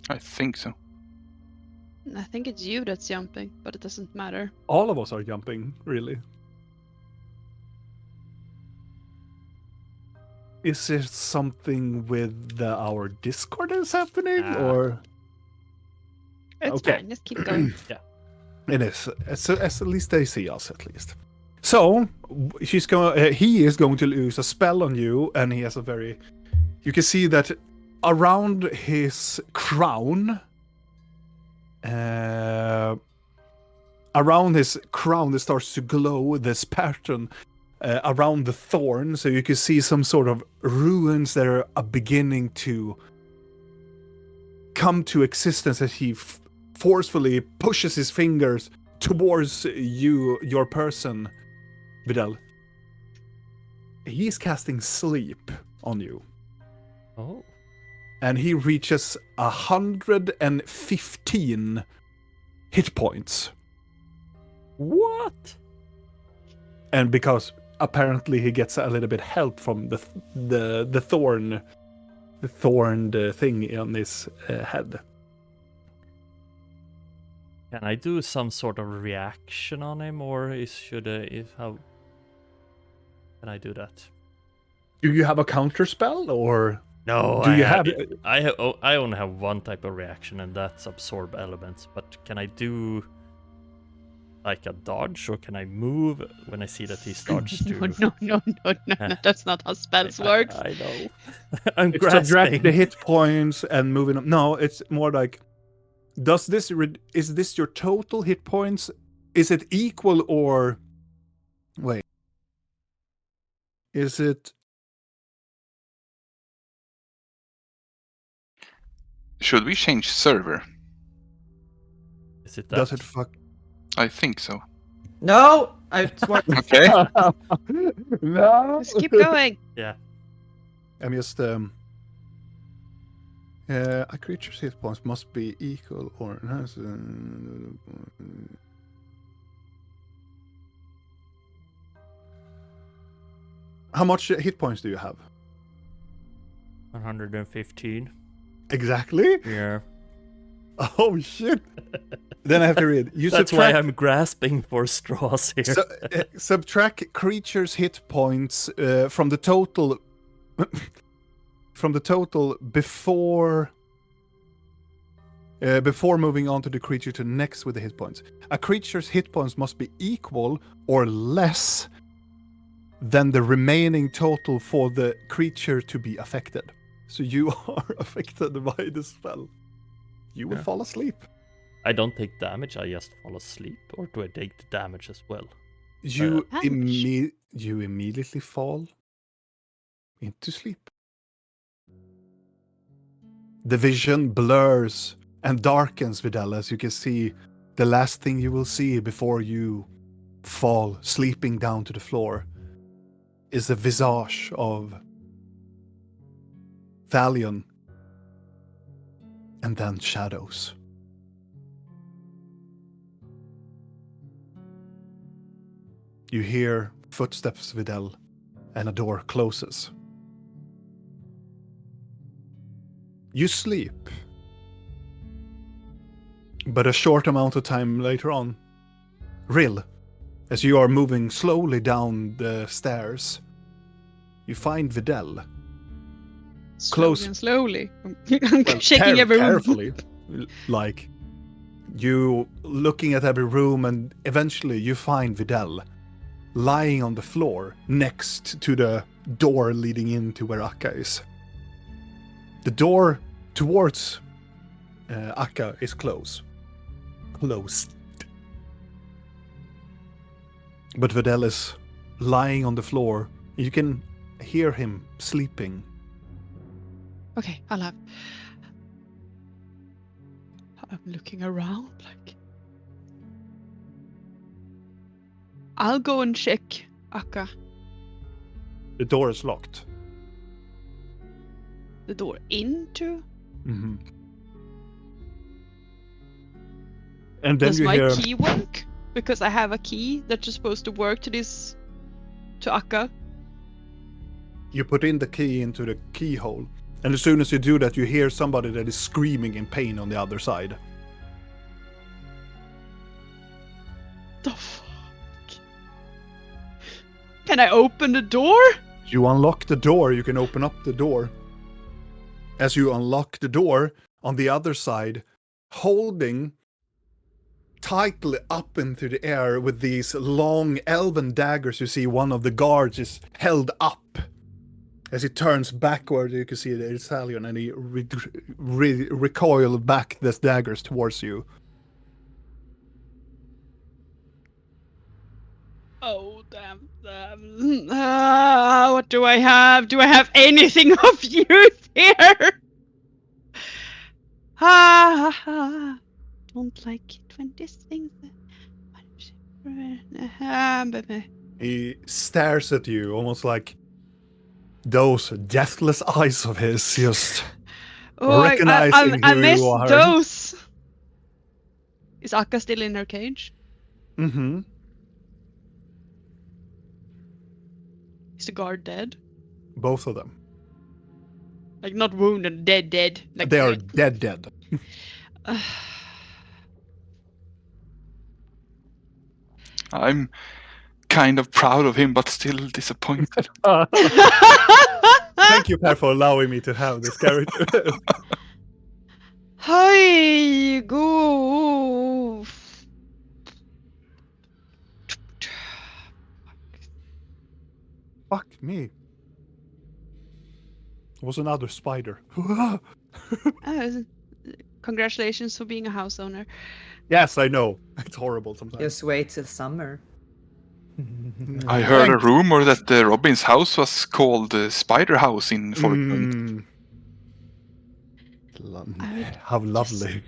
I think so. I think it's you that's jumping, but it doesn't matter. All of us are jumping, really. Is there something with our Discord is happening, or? It's Okay. fine. Just keep going. It is. As at least they see us, at least. So he is going to use a spell on you, and he has a very. You can see that around his crown, it starts to glow. This pattern around the thorn, so you can see some sort of ruins that are beginning to come to existence as he forcefully pushes his fingers towards your person, Vidal. He's casting sleep on you. Oh. And he reaches 115 hit points. What? And because apparently he gets a little bit help from the thorned thing on his head. Can I do some sort of reaction on him, or how can I do that? Do you have a counter spell, or No, do you have? I only have one type of reaction, and that's absorb elements. But can I do like a dodge, or can I move when I see that he starts to? No. That's not how spells work. I know. I'm It's subtract grasping. the hit points and moving up. No, it's more like, is this your total hit points? Is it equal or wait? Is it? Should we change server? Is it that? Does it fuck? I think so. No, I swear. Okay. No. Just keep going. Yeah. I'm just a creature's hit points must be equal or has. How much hit points do you have? 115. Exactly. Yeah. Oh shit! Then I have to read. You That's subtract, why I'm grasping for straws here. subtract creatures' hit points from the total. From the total before moving on to the creature to next with the hit points. A creature's hit points must be equal or less than the remaining total for the creature to be affected. So you are affected by the spell. You will Yeah. fall asleep. I don't take damage, I just fall asleep. Or do I take the damage as well? You Ouch. you immediately fall into sleep. The vision blurs and darkens, Vidal, as you can see the last thing you will see before you fall sleeping down to the floor is the visage of Thalion, and then shadows. You hear footsteps, Vidal, and a door closes. You sleep. But a short amount of time later on, Rill, as you are moving slowly down the stairs, you find Vidal. Close. Slowly. I'm shaking every room. Carefully. Like, you looking at every room, and eventually you find Vidal lying on the floor next to the door leading into where Akka is. The door towards Akka is closed. But Vidal is lying on the floor. You can hear him sleeping. Okay, I'm looking around like. I'll go and check Akka. The door is locked. The door into? Mm-hmm. And then Does you my hear key work? Because I have a key that's supposed to work to Akka. you put in the key into the keyhole, and as soon as you do that, you hear somebody that is screaming in pain on the other side. The fuck? Can I open the door? You unlock the door, you can open up the door. As you unlock the door, on the other side, holding tightly up into the air with these long elven daggers. You see one of the guards is held up. As he turns backward, you can see the Italian, and he recoil back these daggers towards you. Oh, damn them. What do I have? Do I have anything of use here? Don't like it when this thing. He stares at you, almost like those deathless eyes of his just recognizing I who missed you are. those. Is Akka still in her cage? Mm-hmm. Is the guard dead? Both of them. Like not wounded, dead. Like They are dead. I'm kind of proud of him, but still disappointed. Thank you, Per, for allowing me to have this character. Hi, go. Fuck me. It was another spider. Congratulations for being a house owner. Yes, I know. It's horrible sometimes. Just wait till summer. I heard a Thanks. rumor that Robin's house was called Spider House in Fortnite. Mm. I would How lovely.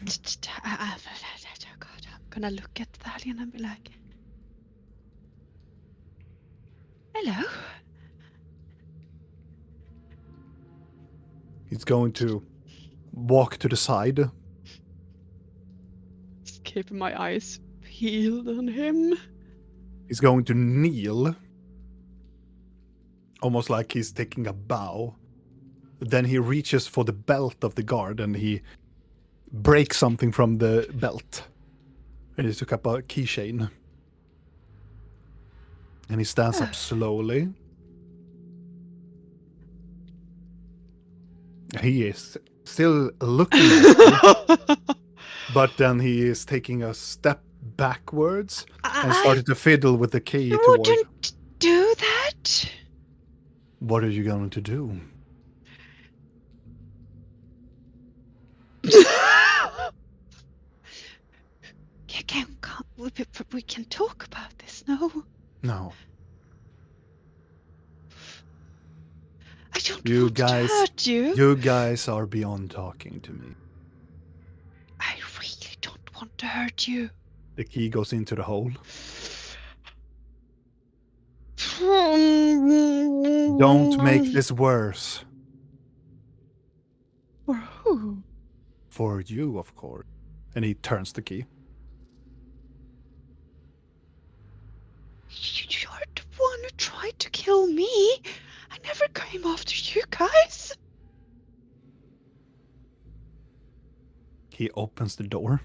God, I'm gonna look at Thalion and be like, hello. He's going to walk to the side. Just keeping my eyes peeled on him. He's going to kneel. Almost like he's taking a bow. Then he reaches for the belt of the guard and he breaks something from the belt. And he took up a keychain. And he stands up slowly. He is still looking at you, but then he is taking a step backwards and started to fiddle with the key You towards. wouldn't do that. What are you going to do? We can talk about this, no? No. I don't You want guys, to hurt you. You guys are beyond talking to me. I really don't want to hurt you. The key goes into the hole. Don't make this worse. For who? For you, of course. And he turns the key. You're the one who tried to kill me. I never came after you guys. He opens the door.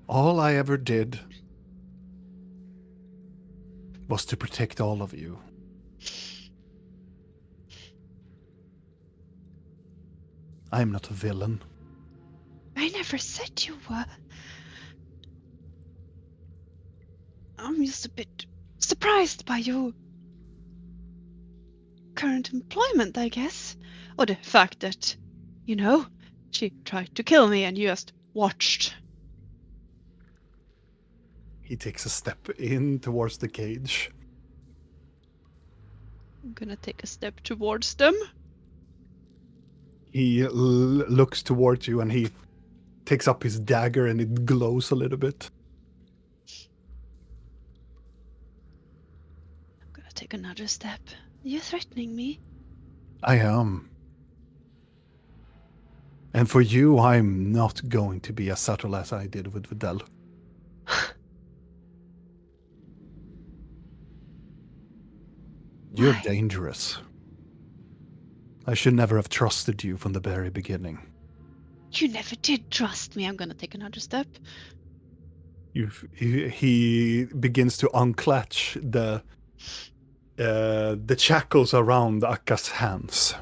All I ever did was to protect all of you. I'm not a villain. I never said you were. I'm just a bit surprised by your current employment, I guess. Or the fact that, you know, she tried to kill me and you just watched. He takes a step in towards the cage. I'm gonna take a step towards them. He looks towards you and he takes up his dagger and it glows a little bit. I'm gonna take another step. You're threatening me. I am. And for you, I'm not going to be as subtle as I did with Vidal. You're Why? dangerous. I should never have trusted you from the very beginning. You never did trust me. I'm gonna take another step. He begins to unclatch the shackles around Akka's hands.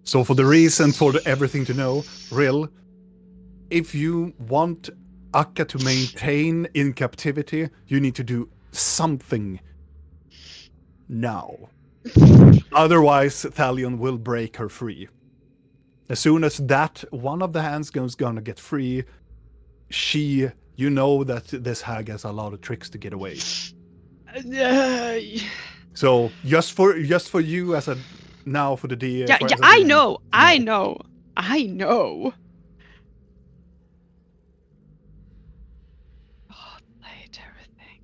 So for the reason for everything to know, Rill, if you want Akka to maintain in captivity, you need to do something now. Otherwise, Thalion will break her free. As soon as that one of the hands is gonna get free, you know that this hag has a lot of tricks to get away. So just for you as a now for the DM. Yeah, as a I DM, know. no. I know. Oh, I hate everything.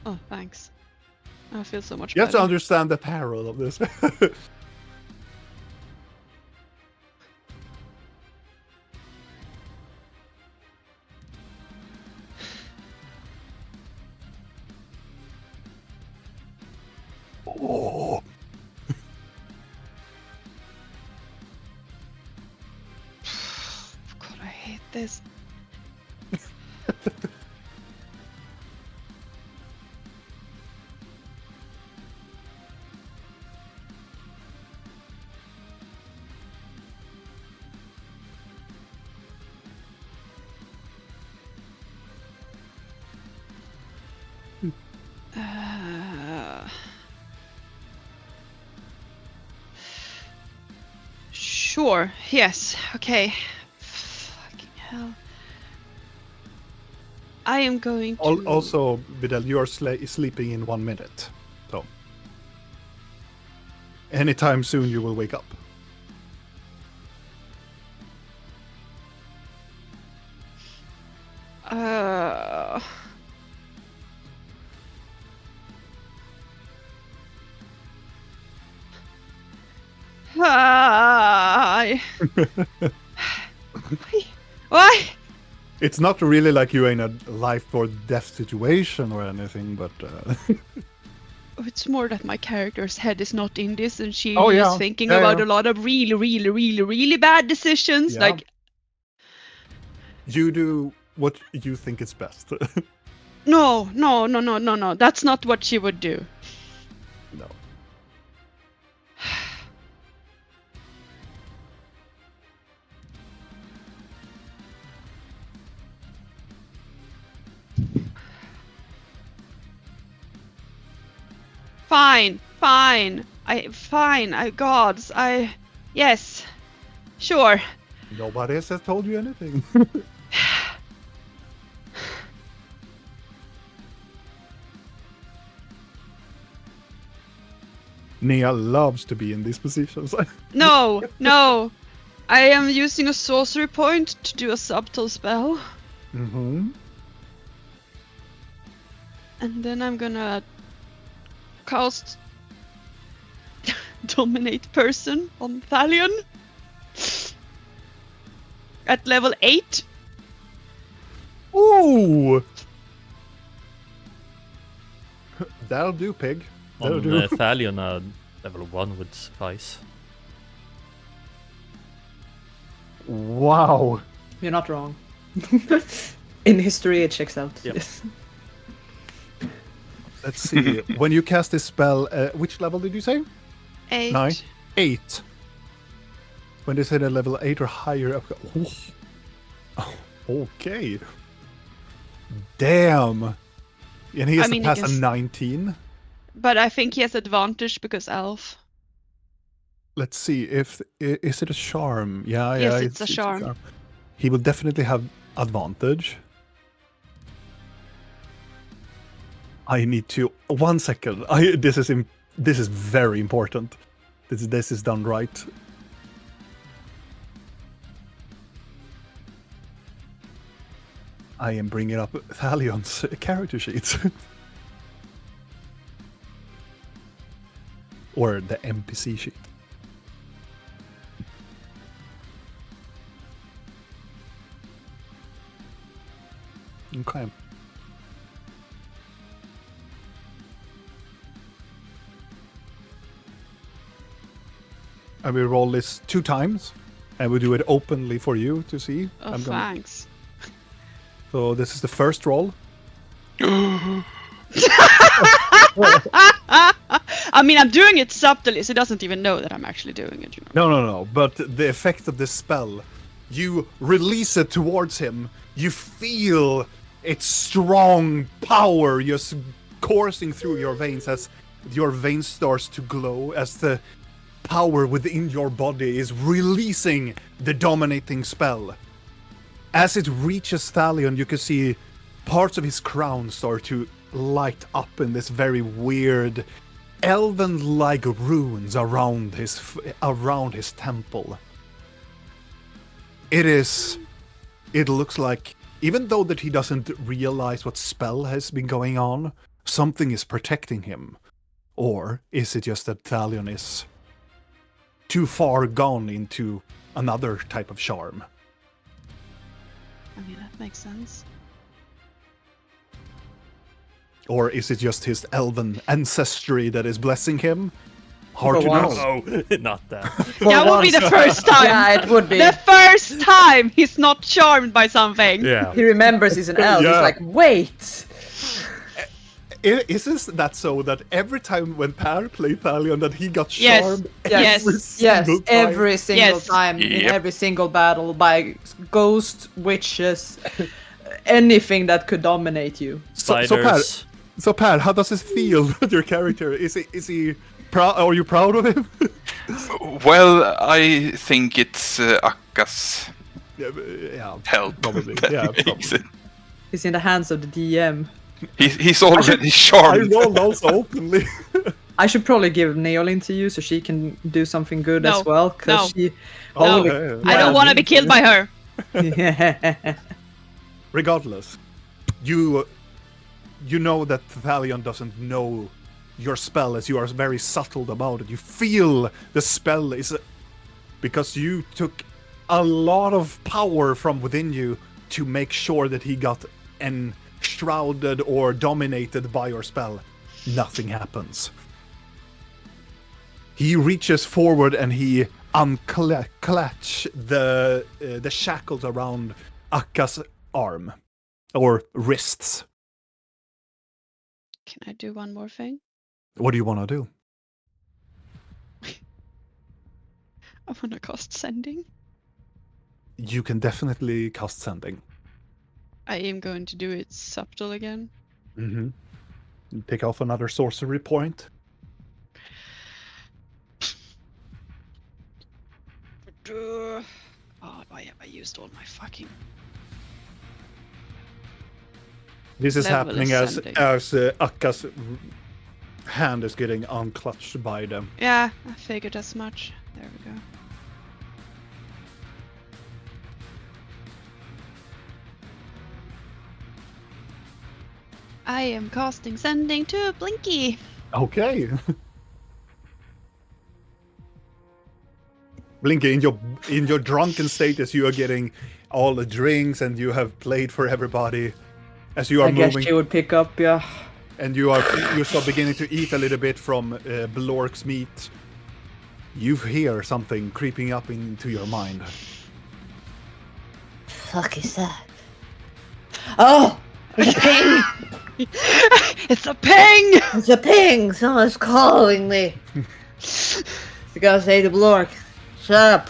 Oh, thanks. I feel so much You have to better. understand the peril of this. Oh. God, I hate this. Sure. Yes. Okay. Fucking hell. I am going to. Also, Vidal, you are sleeping in 1 minute. So, anytime soon you will wake up. Why? Why? It's not really like you're in a life or death situation or anything, but It's more that my character's head is not in this, and she Oh, is yeah. thinking Yeah, about yeah. a lot of really bad decisions. Yeah. Like, you do what you think is best. no. That's not what she would do. No. Fine. Gods. Yes. Sure. Nobody has told you anything. Nia loves to be in these positions. No. I am using a sorcery point to do a subtle spell. Mm-hmm. And then I'm gonna cast Dominate Person on Thalion at level 8. Ooh! That'll do, pig. That'll On do. Thalion, level 1 would suffice. Wow. You're not wrong. In history, it checks out. Yep. Let's see. When you cast this spell, which level did you say? 8. 9? 8. When they say a level 8 or higher. Oh, okay. Damn. And he has to pass a 19. But I think he has advantage because elf. Let's see if is it a charm? Yeah, Yes, yeah, it's a charm. He will definitely have advantage. I need to 1 second. This is very important. This is done right. I am bringing up Thalion's character sheets. or the NPC sheet. Okay. And we roll this 2 times, and we do it openly for you to see. Oh, thanks. So this is the first roll. I mean, I'm doing it subtly, so he doesn't even know that I'm actually doing it. You know? No. But the effect of this spell, you release it towards him. You feel its strong power just coursing through your veins as your veins starts to glow, as the power within your body is releasing the dominating spell. As it reaches Thalion, you can see parts of his crown start to light up in this very weird, elven-like runes around his temple. It looks like, even though that he doesn't realize what spell has been going on, something is protecting him. Or is it just that Thalion is too far gone into another type of charm? I mean, that makes sense. Or is it just his elven ancestry that is blessing him? Hard to once. know. No, not that. That would be the first time. Yeah, it would be. The first time he's not charmed by something. Yeah. He remembers he's an elf. Yeah. He's like, wait. Isn't that so that every time when Per played Thalion that he got Yes, charmed yes, every single time? Every single time in Yep. every single battle by ghost, witches, anything that could dominate you. Spiders. So Per, how does it feel with your character? Is he proud? Are you proud of him? Well, I think it's Akka's Yeah, help. probably. that Yeah, makes probably. it. He's in the hands of the DM. He's already I charmed. rolled also openly. I should probably give Neolin to you so she can do something good No, as well. Cause no. she. No, Okay. I don't want to be killed by her. Regardless, you know that Thalion doesn't know your spell, as you are very subtle about it. You feel the spell is because you took a lot of power from within you to make sure that he got enshrouded or dominated by your spell. Nothing happens. He reaches forward and he unclatch the shackles around Akka's arm or wrists. Can I do one more thing? What do you want to do? I want to cast sending. You can definitely cast sending. I am going to do it subtle again. Mm-hmm. Take off another sorcery point. Oh, why have I used all my fucking... This is Level happening as sending. Akka's hand is getting unclutched by them. Yeah, I figured as much. There we go. I am casting sending to Blinky. Okay. Blinky, in your drunken state, as you are getting all the drinks and you have played for everybody, as you are I guess moving, she would pick up, yeah. and you start beginning to eat a little bit from Blork's meat. You hear something creeping up into your mind. Fuck is that? Oh! It's a ping! It's a ping! It's a ping! Someone's calling me. You gotta say to Blork, shut up.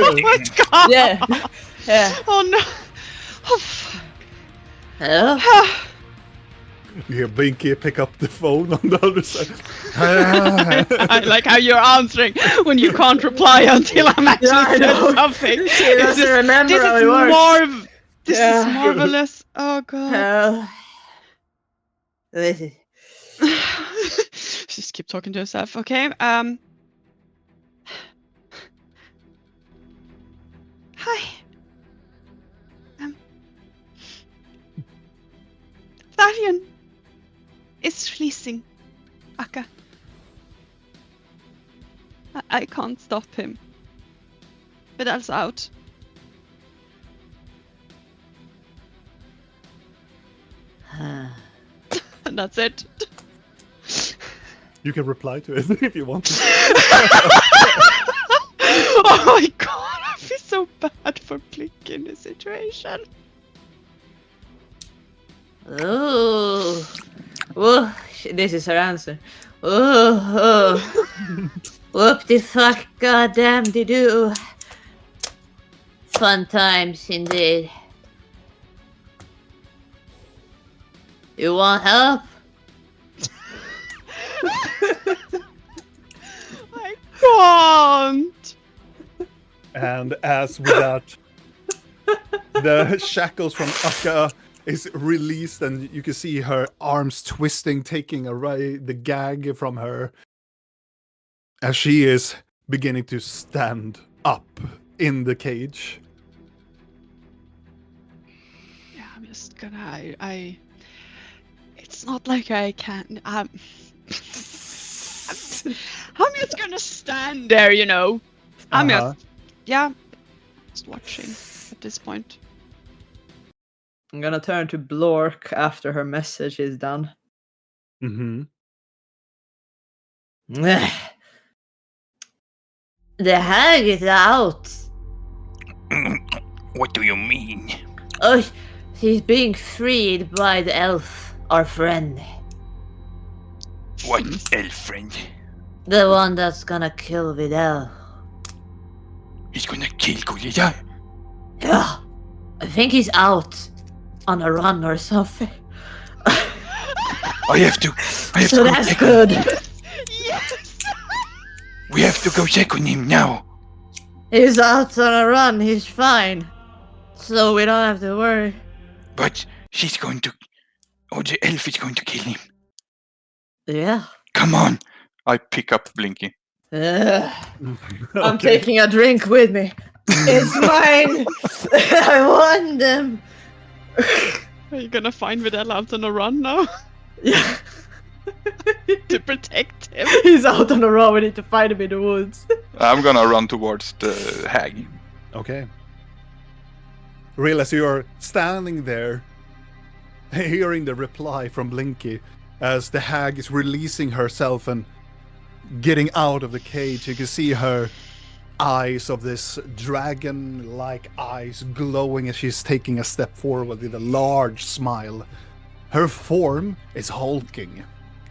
Oh my god! Yeah. Yeah. Oh no! Oh fuck. Hello? You hear Blinky pick up the phone on the other side. I like how you're answering when you can't reply until I'm actually Yeah, I said know. something. She doesn't remember how it works. This Yeah. is marvelous. Oh god. This is Just keep talking to herself. Okay. Hi. Thalion is releasing Akka. I can't stop him. Vidal's out. And that's it. You can reply to it if you want to. Oh my god, I feel so bad for Blink in this situation. Ooh. Ooh. This is her answer. Ooh. Whoop the fuck, goddamn de do. Fun times indeed. You want help? I can't. And as with that, the shackles from Akka is released, and you can see her arms twisting, taking away the gag from her, as she is beginning to stand up in the cage. Yeah, I'm just gonna. I. It's not like I can. I'm just gonna stand there, you know. I'm just. Yeah. Just watching at this point. I'm gonna turn to Blork after her message is done. Mm-hmm. The hag is out. What do you mean? Oh, she's being freed by the elf, our friend. What elf friend? The one that's gonna kill Vidal. He's gonna kill Gulida? Yeah, I think he's out on a run or something. I have to So go that's check good. Yes! We have to go check on him now. He's out on a run, he's fine. So we don't have to worry. But she's going to... Oh, the elf is going to kill him. Yeah. Come on. I pick up Blinky. I'm taking a drink with me. It's mine! I won them! Are you gonna find Vidal out on a run now? Yeah. To protect him? He's out on a run, we need to find him in the woods. I'm gonna run towards the hag. Okay. Realize you're standing there, hearing the reply from Blinky as the hag is releasing herself and getting out of the cage. You can see her eyes of this dragon-like eyes glowing as she's taking a step forward with a large smile. Her form is hulking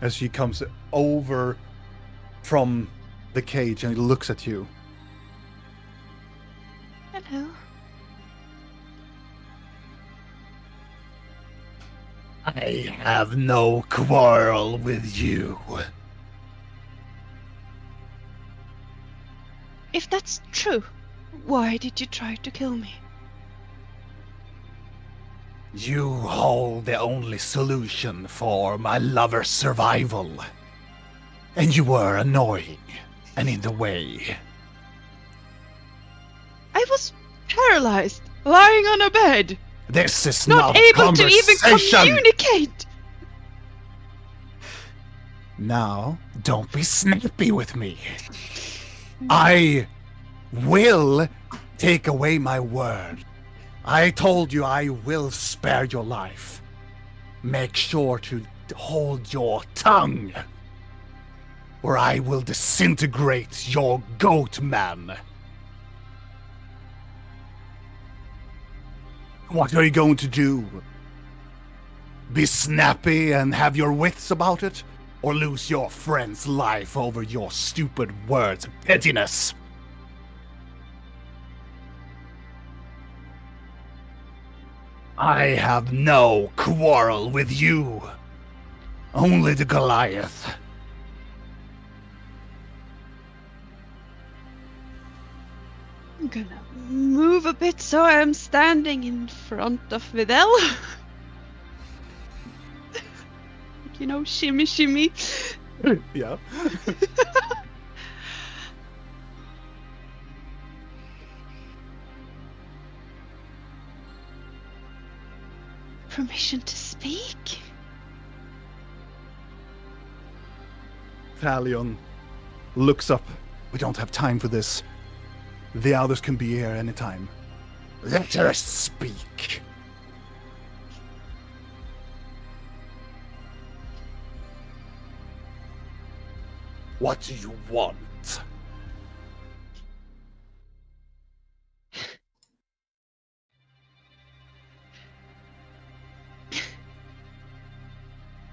as she comes over from the cage and looks at you. Hello. I have no quarrel with you. If that's true, why did you try to kill me? You hold the only solution for my lover's survival. And you were annoying and in the way. I was paralyzed, lying on a bed, This is not not able to even conversation. communicate. Now, don't be snappy with me. I will take away my word. I told you I will spare your life. Make sure to hold your tongue, or I will disintegrate your goat man. What are you going to do? Be snappy and have your wits about it? Or lose your friend's life over your stupid words and pettiness? I have no quarrel with you. Only the Goliath. I'm gonna move a bit so I'm standing in front of Vidal. You know, shimmy shimmy. Yeah. Permission to speak? Thalion looks up. We don't have time for this. The others can be here anytime. Let her speak. What do you want?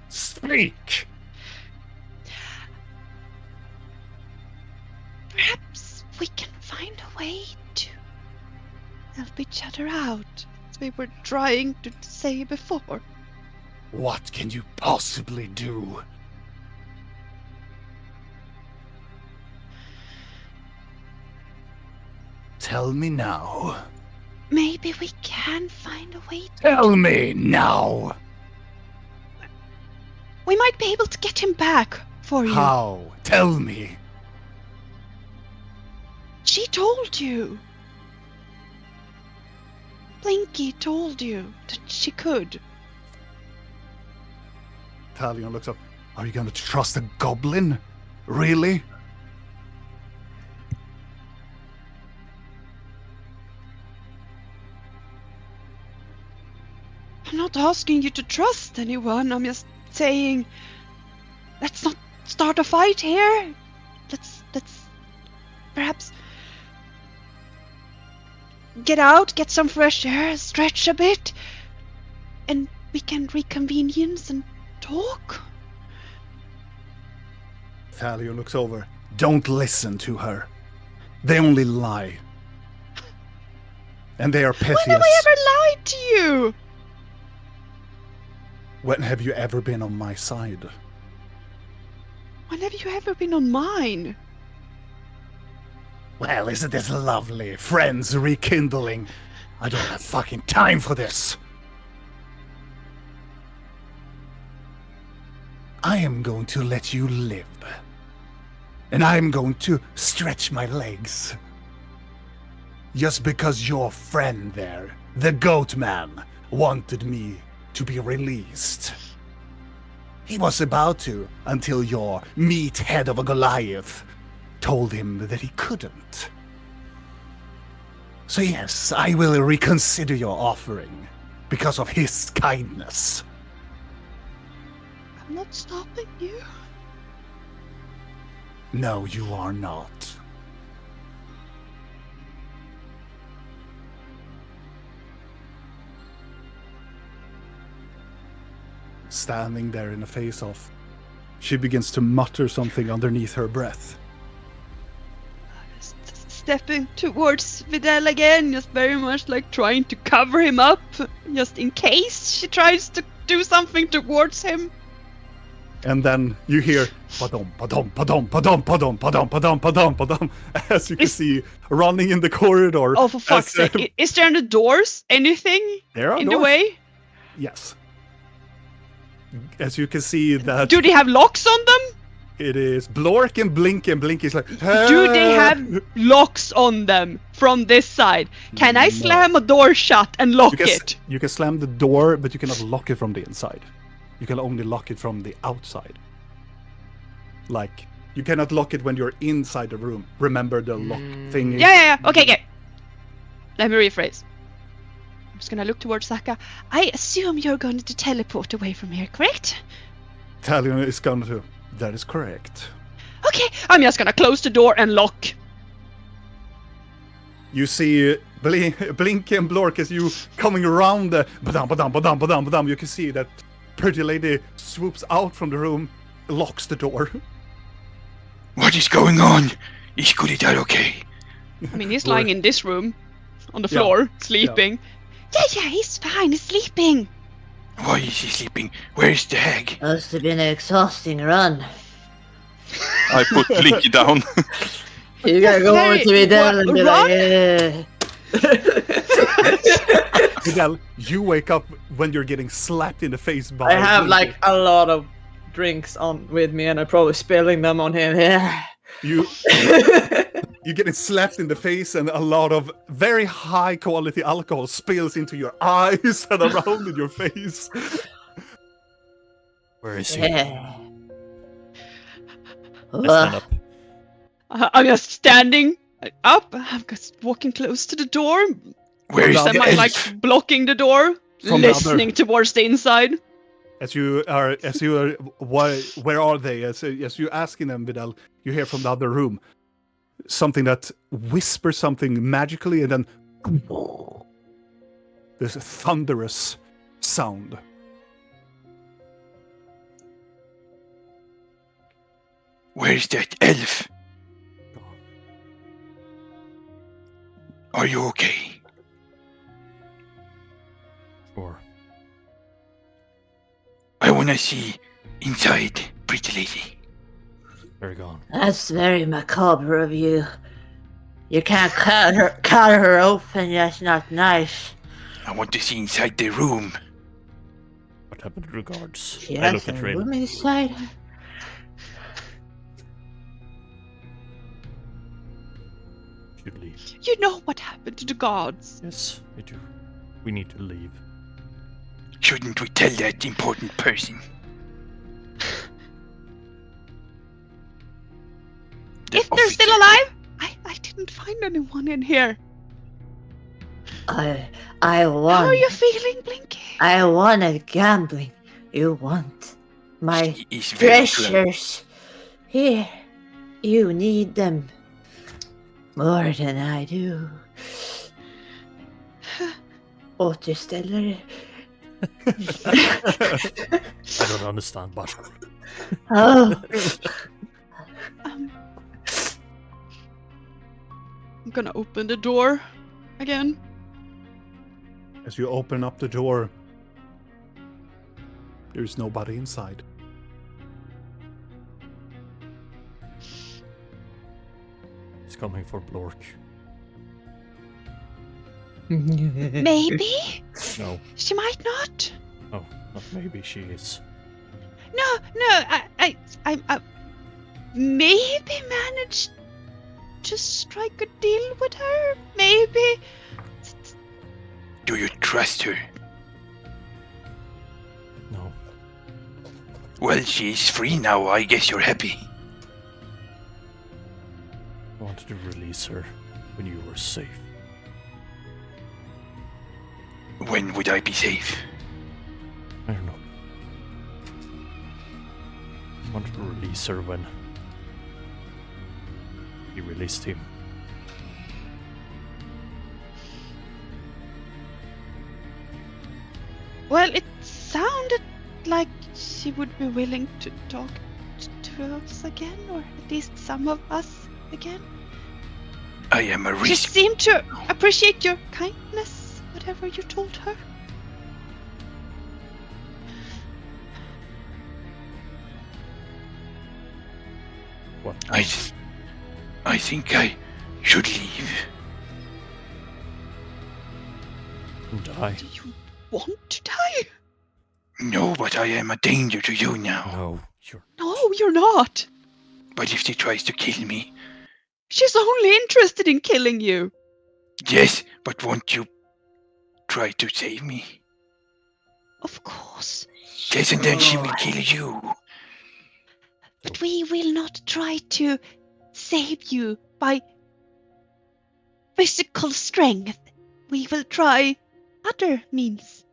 Speak! Perhaps we can find a way to help each other out, as we were trying to say before. What can you possibly do? Tell me now. Maybe we can find a way to... Tell me now. We might be able to get him back for you. How? Tell me. She told you. Blinky told you that she could. Thalion looks up. Are you going to trust a goblin? Really? I'm not asking you to trust anyone. I'm just saying, let's not start a fight here. Let's perhaps get out, get some fresh air, stretch a bit, and we can reconvenience and talk. Thalion looks over. Don't listen to her. They only lie. And they are piteous. When have I ever lied to you? When have you ever been on my side? When have you ever been on mine? Well, isn't this lovely? Friends rekindling. I don't have fucking time for this. I am going to let you live. And I am going to stretch my legs. Just because your friend there, the goat man, wanted me to be released. He was about to, until your meathead of a Goliath told him that he couldn't. So yes, I will reconsider your offering because of his kindness. I'm not stopping you. No, you are not. Standing there in a face-off, she begins to mutter something underneath her breath. Stepping towards Videl again, just very much like trying to cover him up, just in case she tries to do something towards him. And then you hear padom, padom, padom, padom, padom, padom, padom, padom, padom, as you can see running in the corridor. Oh, for fuck's sake. Is there any doors? Anything There are in doors. the way? Yes. As you can see that Do they have locks on them? it is Blork and Blink, and Blink is like, Do they have locks on them from this side? Can I No. slam a door shut and lock You can, it? you can slam the door, but you cannot lock it from the inside. You can only lock it from the outside. Like, you cannot lock it when you're inside the room. Remember the lock thing? Yeah. Okay. Let me rephrase. I'm just gonna look towards Saka. I assume you're going to teleport away from here, correct? Thalion is going to. That is correct. Okay, I'm just gonna close the door and lock. You see Blink and Blork as you coming around the badam, badam, badam, badam, badam. You can see that pretty lady swoops out from the room, locks the door. What is going on? Is Kuridar okay? I mean, he's Or- lying in this room, on the Yeah, floor, sleeping. Yeah, he's fine. He's sleeping. Why is he sleeping? Where is the hag? Must have been an exhausting run. I put Blinky down. You gotta go over to Videl and be run? like, Videl, you wake up when you're getting slapped in the face by. I have Blink. like a lot of drinks on with me, and I'm probably spilling them on him. Yeah. You're getting slapped in the face, and a lot of very high quality alcohol spills into your eyes and around in your face. Where is he? yeah. I stand up. I'm just standing up. I'm just walking close to the door. Where is the Am I elf? like blocking the door, From the listening towards the inside? Where are they? As you're asking them, Vidal, you hear from the other room something that whispers something magically, and then there's a thunderous sound. Where's that elf? Are you okay? Sure. I wanna see inside, pretty lady. They're gone. That's very macabre of you. You can't cut her open. That's not nice. I want to see inside the room. What happened to the guards? She I has look a at Rin. room inside her. Should leave. You know what happened to the guards. Yes, I do. We need to leave. Shouldn't we tell that important person? The If they're officer. still alive, I didn't find anyone in here. I How won. are you feeling, Blinky? I won at gambling. You want my She is very drunk. treasures. Here, you need them more than I do. Återställare. I don't understand Bashkul. Oh, I'm gonna open the door again. As you open up the door, there's nobody inside. He's coming for Blork. Maybe? No, She might not. not maybe she is. No, I maybe managed to strike a deal with her. Maybe. Do you trust her? No. Well, she is free now. I guess you're happy. I wanted to release her when you were safe. When would I be safe? I don't know. I wanted to release her when he released him. Well, it sounded like she would be willing to talk to us again, or at least some of us again. I am a She risk. seemed to appreciate your kindness, whatever you told her. What? I think I should leave. Die? Do you want to die? No, but I am a danger to you now. No, you're. No, you're not. But if she tries to kill me, She's only interested in killing you. yes, but won't you try to save me? Of course. Yes, and then she will kill you. But we will not try to save you by physical strength. We will try other means.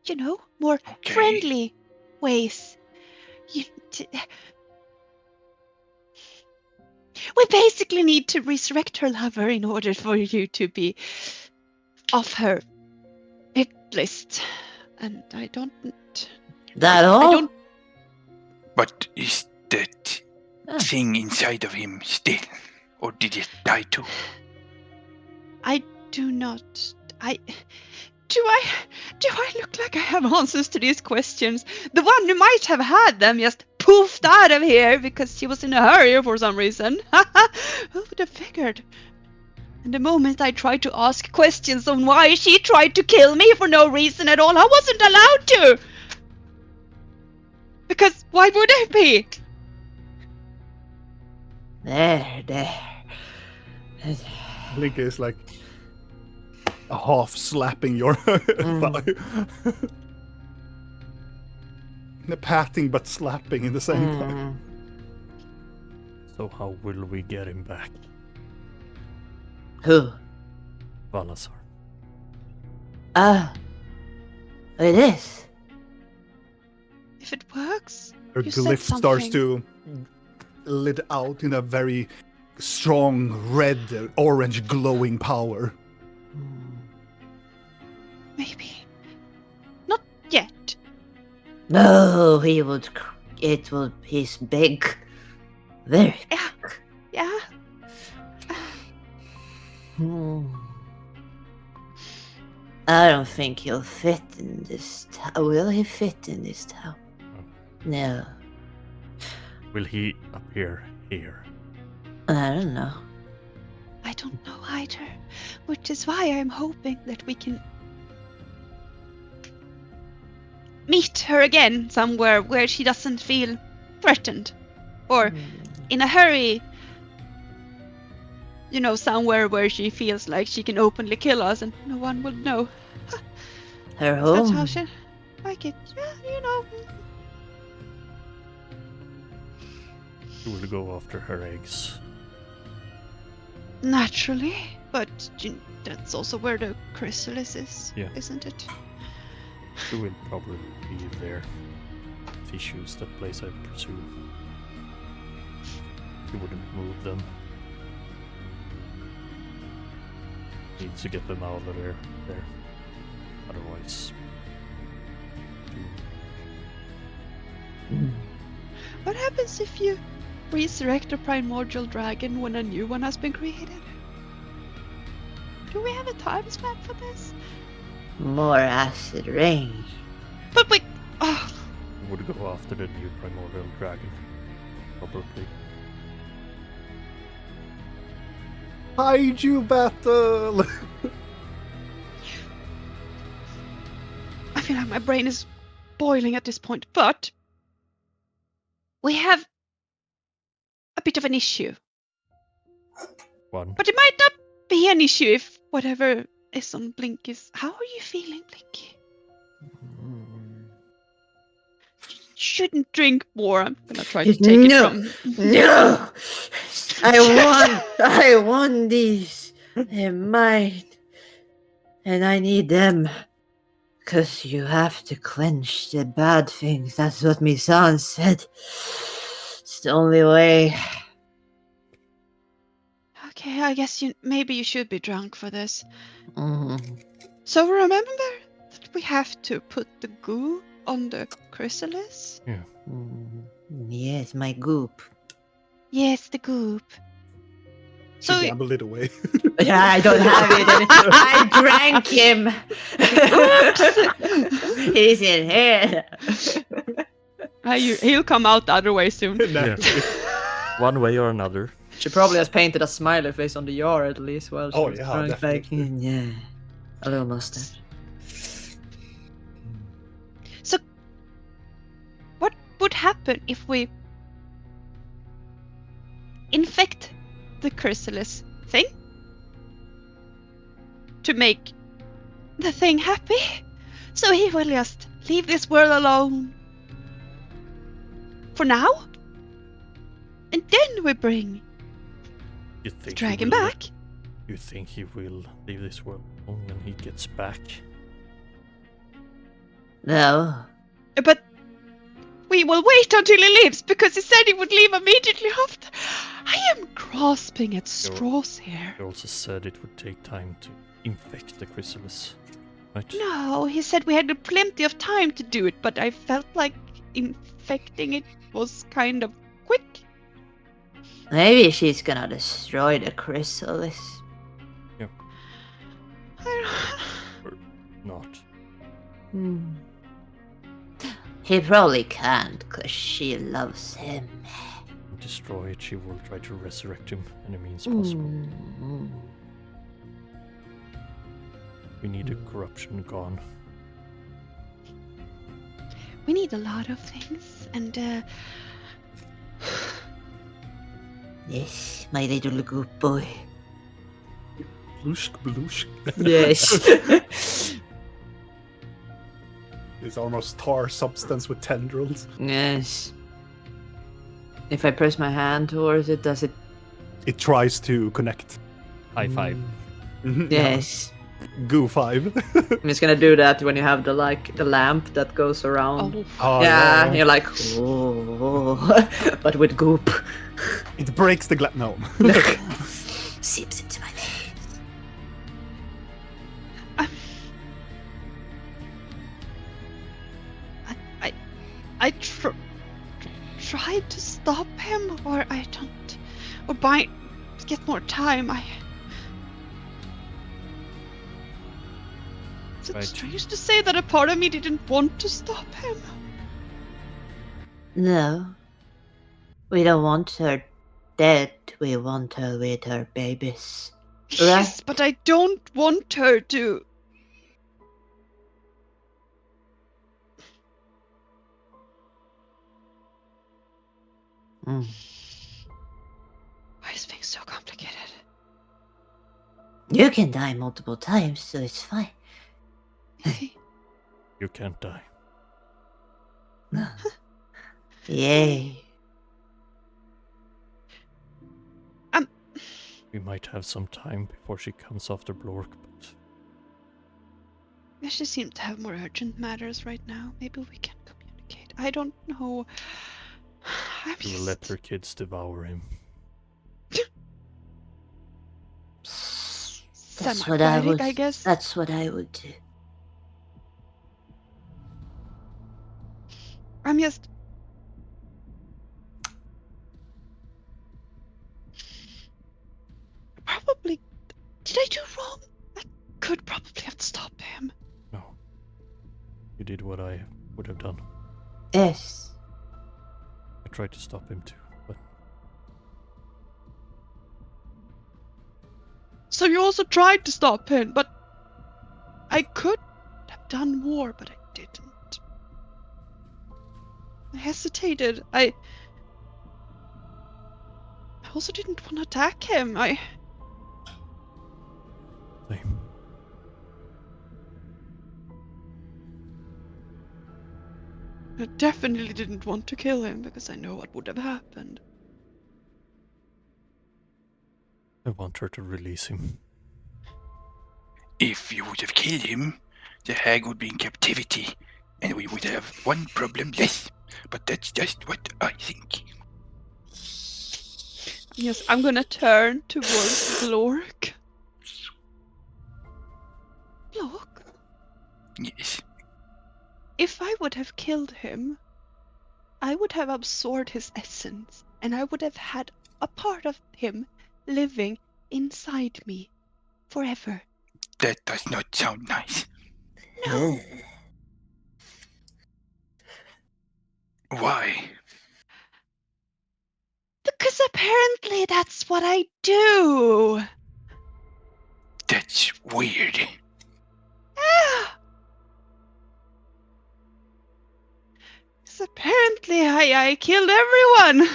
You know, more Okay. friendly ways. We basically need to resurrect her lover in order for you to be off her hit list. And I don't. that I all? don't. But is that Ah. thing inside of him still? Or did it die too? I do not. Do I look like I have answers to these questions? The one who might have had them just poofed out of here because she was in a hurry for some reason. Who would have figured? And the moment I tried to ask questions on why she tried to kill me for no reason at all, I wasn't allowed to! Because why would I be? There. Blink is like half slapping your thigh. Patting but slapping in the same time. So how will we get him back? Who? Valasar. Ah. It is. If it works, Her you said glyph starts something. to lit out in a very strong red, orange glowing power. Maybe. Not yet. No, he would. It will. He's big. Very big. Yeah. I don't think he'll fit in this town. Will he fit in this town? No. Will he appear here? I don't know. I don't know either. Which is why I'm hoping that we can meet her again somewhere where she doesn't feel threatened. Or in a hurry. You know, somewhere where she feels like she can openly kill us and no one will know. Her That's home. how she like it. Yeah, you know. She will go after her eggs. Naturally. But that's also where the chrysalis is, Yeah. isn't it? She will probably be there. If he shoots that place, I presume. He wouldn't move them. Needs to get them out of there. Otherwise. What happens if you resurrect a primordial dragon when a new one has been created? Do we have a time span for this? More acid rain. But wait. Oh, Would go after the new primordial dragon. Probably. Kaiju battle! I feel like my brain is boiling at this point, but we have a bit of an issue. One. But it might not be an issue if whatever is on Blink is. How are you feeling, Blink? Shouldn't drink more. I'm gonna try to take it No. from. No! I won these. They're mine. And I need them. Cause you have to quench the bad things. That's what my son said. It's the only way. Okay, I guess maybe you should be drunk for this. Mm. So remember that we have to put the goo on the chrysalis? Yes, my goop. Yes, the goop. She So gambled it away. Yeah, I don't have it. I drank him. He's in here. he'll come out the other way soon. No. One way or another. She probably has painted a smiley face on the jar at least while she Oh, was yeah, drunk. definitely. Like, yeah. A little mustache. So, what would happen if we infect the chrysalis thing to make the thing happy? So he will just leave this world alone for now, and then we bring You the think dragon he will, back. You think he will leave this world alone when he gets back? No. But we will wait until he leaves because he said he would leave immediately after. I am grasping at straws here. He also said it would take time to infect the chrysalis, right? No, he said we had plenty of time to do it, but I felt like infecting it was kind of quick. Maybe she's gonna destroy the chrysalis. Or not. She probably can't, cause she loves him. Destroy it, she will try to resurrect him any means possible. We need the corruption gone. We need a lot of things, and Yes, my little good boy. Blushk, blushk. Yes. It's almost tar substance with tendrils. Yes. If I press my hand towards it, does it? It tries to connect. High five. Mhm, Yes. yeah. Goo 5. I'm just gonna do that when you have the lamp that goes around. Oh, Oh, Yeah, you're like, oh, but with goop. It breaks the glass. No. Seeps into my veins. I tried to stop him, or I don't, or get more time. Is it Right. strange to say that a part of me didn't want to stop him? No. We don't want her dead. We want her with her babies. Yes, but I don't want her to. Mm. Why is things so complicated? You can die multiple times, so it's fine. You can't die. Yay. We might have some time before she comes after Blork, but She seems to have more urgent matters right now. Maybe we can communicate. I don't know. she will let her kids devour him. That's what I would. I guess. That's what I would do. I'm just. Probably. Did I do wrong? I could probably have stopped him. No. You did what I would have done. Yes. I tried to stop him too, but So you also tried to stop him, but I could have done more, but I didn't. I hesitated. I also didn't want to attack him. same. I definitely didn't want to kill him because I know what would have happened. I want her to release him. If you would have killed him, the hag would be in captivity, and we would have one problem less. But that's just what I think. Yes, I'm gonna turn towards Blork. Blork? Yes. If I would have killed him, I would have absorbed his essence, and I would have had a part of him living inside me forever. That does not sound nice. No, Why? because apparently that's what I do. That's weird. Because apparently I killed everyone.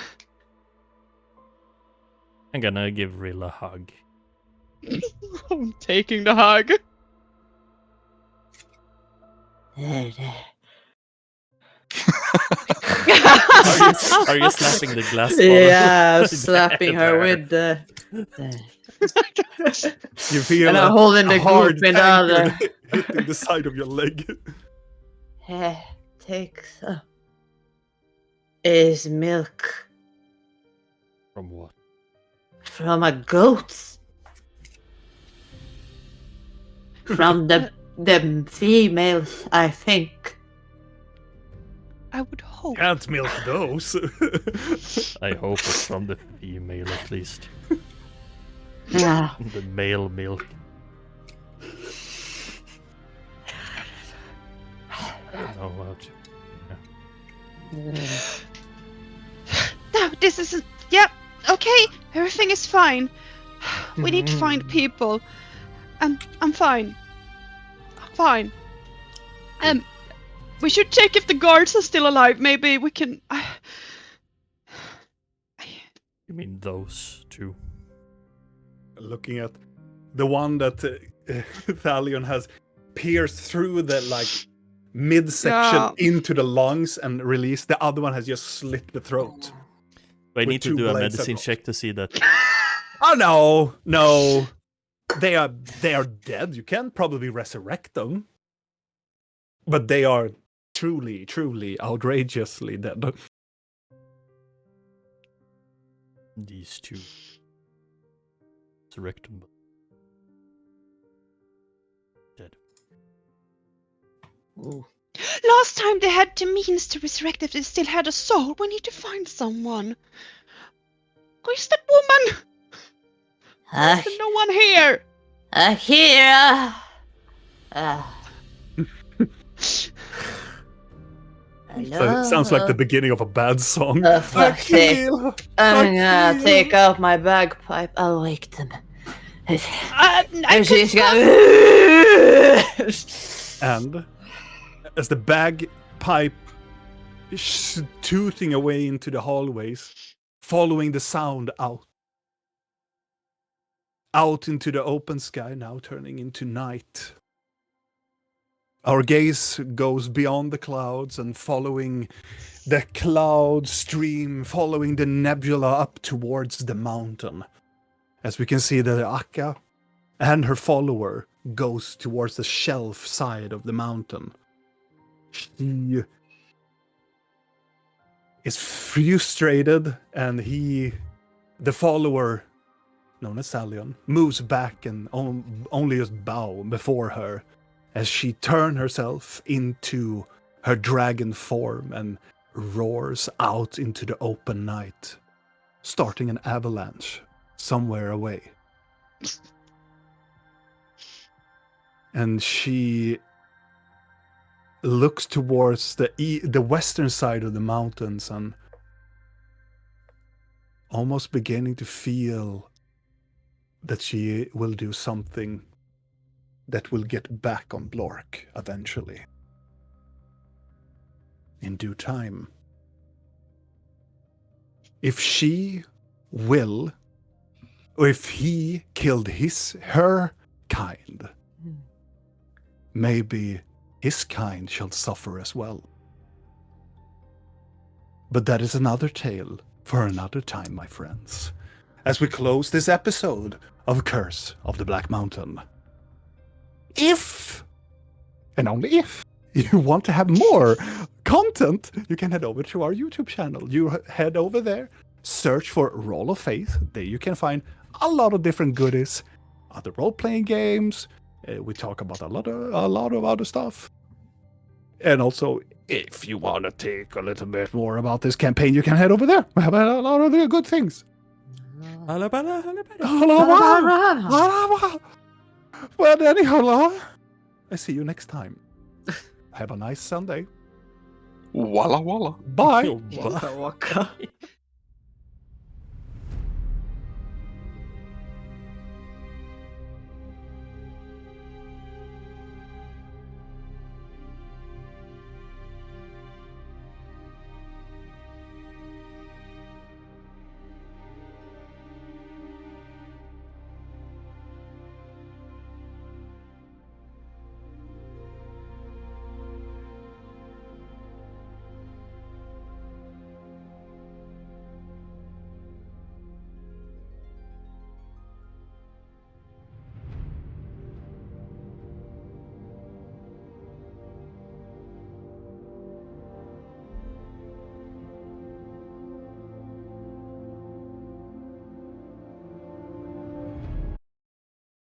I'm gonna give Rill a hug. I'm taking the hug. There, there. Are you slapping the glass bottle? Yeah, I'm There, slapping her there. with the. You feel And I'm a holding the hard goop in the tanker other. hitting the side of your leg. Take some. Is milk From what? from a goat. From the females, I think. I would hope. Can't milk those. I hope it's from the female at least. Yeah. The male milk. I don't know how to. No, this isn't. Yep. Okay, everything is fine. We need to find people. I'm fine. I'm fine. We should check if the guards are still alive. Maybe we can. You mean those two? Looking at the one that Thalion has pierced through the midsection Yeah. into the lungs and released. The other one has just slit the throat. I with need to two do a blades medicine across. check to see that. Oh no. They are dead. You can probably resurrect them. But they are truly, truly outrageously dead. These two. Resurrect them. Dead. Ooh. Last time they had the means to resurrect if they still had a soul. We need to find someone. Where's that woman? Uh, There's no one here. Akira! Hello? So it sounds like the beginning of a bad song. Fuck's sake. Akil! I'm gonna Akil! take out my bagpipe. I'll wake them. I And she's got. And as the bagpipe is tooting away into the hallways, following the sound out into the open sky, now turning into night. Our gaze goes beyond the clouds and following the cloud stream, following the nebula up towards the mountain. As we can see that Akka and her follower goes towards the shelf side of the mountain. She is frustrated, and the follower, known as Salion, moves back and only just bow before her as she turns herself into her dragon form and roars out into the open night, starting an avalanche somewhere away. And she looks towards the western side of the mountains and almost beginning to feel that she will do something that will get back on Blork eventually. In due time. If she will, or if he killed her kind, maybe his kind shall suffer as well. But that is another tale for another time, my friends, as we close this episode of Curse of the Black Mountain. If, and only if, you want to have more content, you can head over to our YouTube channel. You head over there, search for Roll of Faith. There you can find a lot of different goodies, other role-playing games. We talk about a lot of other stuff. And also, if you want to take a little bit more about this campaign, you can head over there. We have a lot of good things. Well, anyhow, I see you next time. Have a nice Sunday. Walla walla. Bye. Waka waka.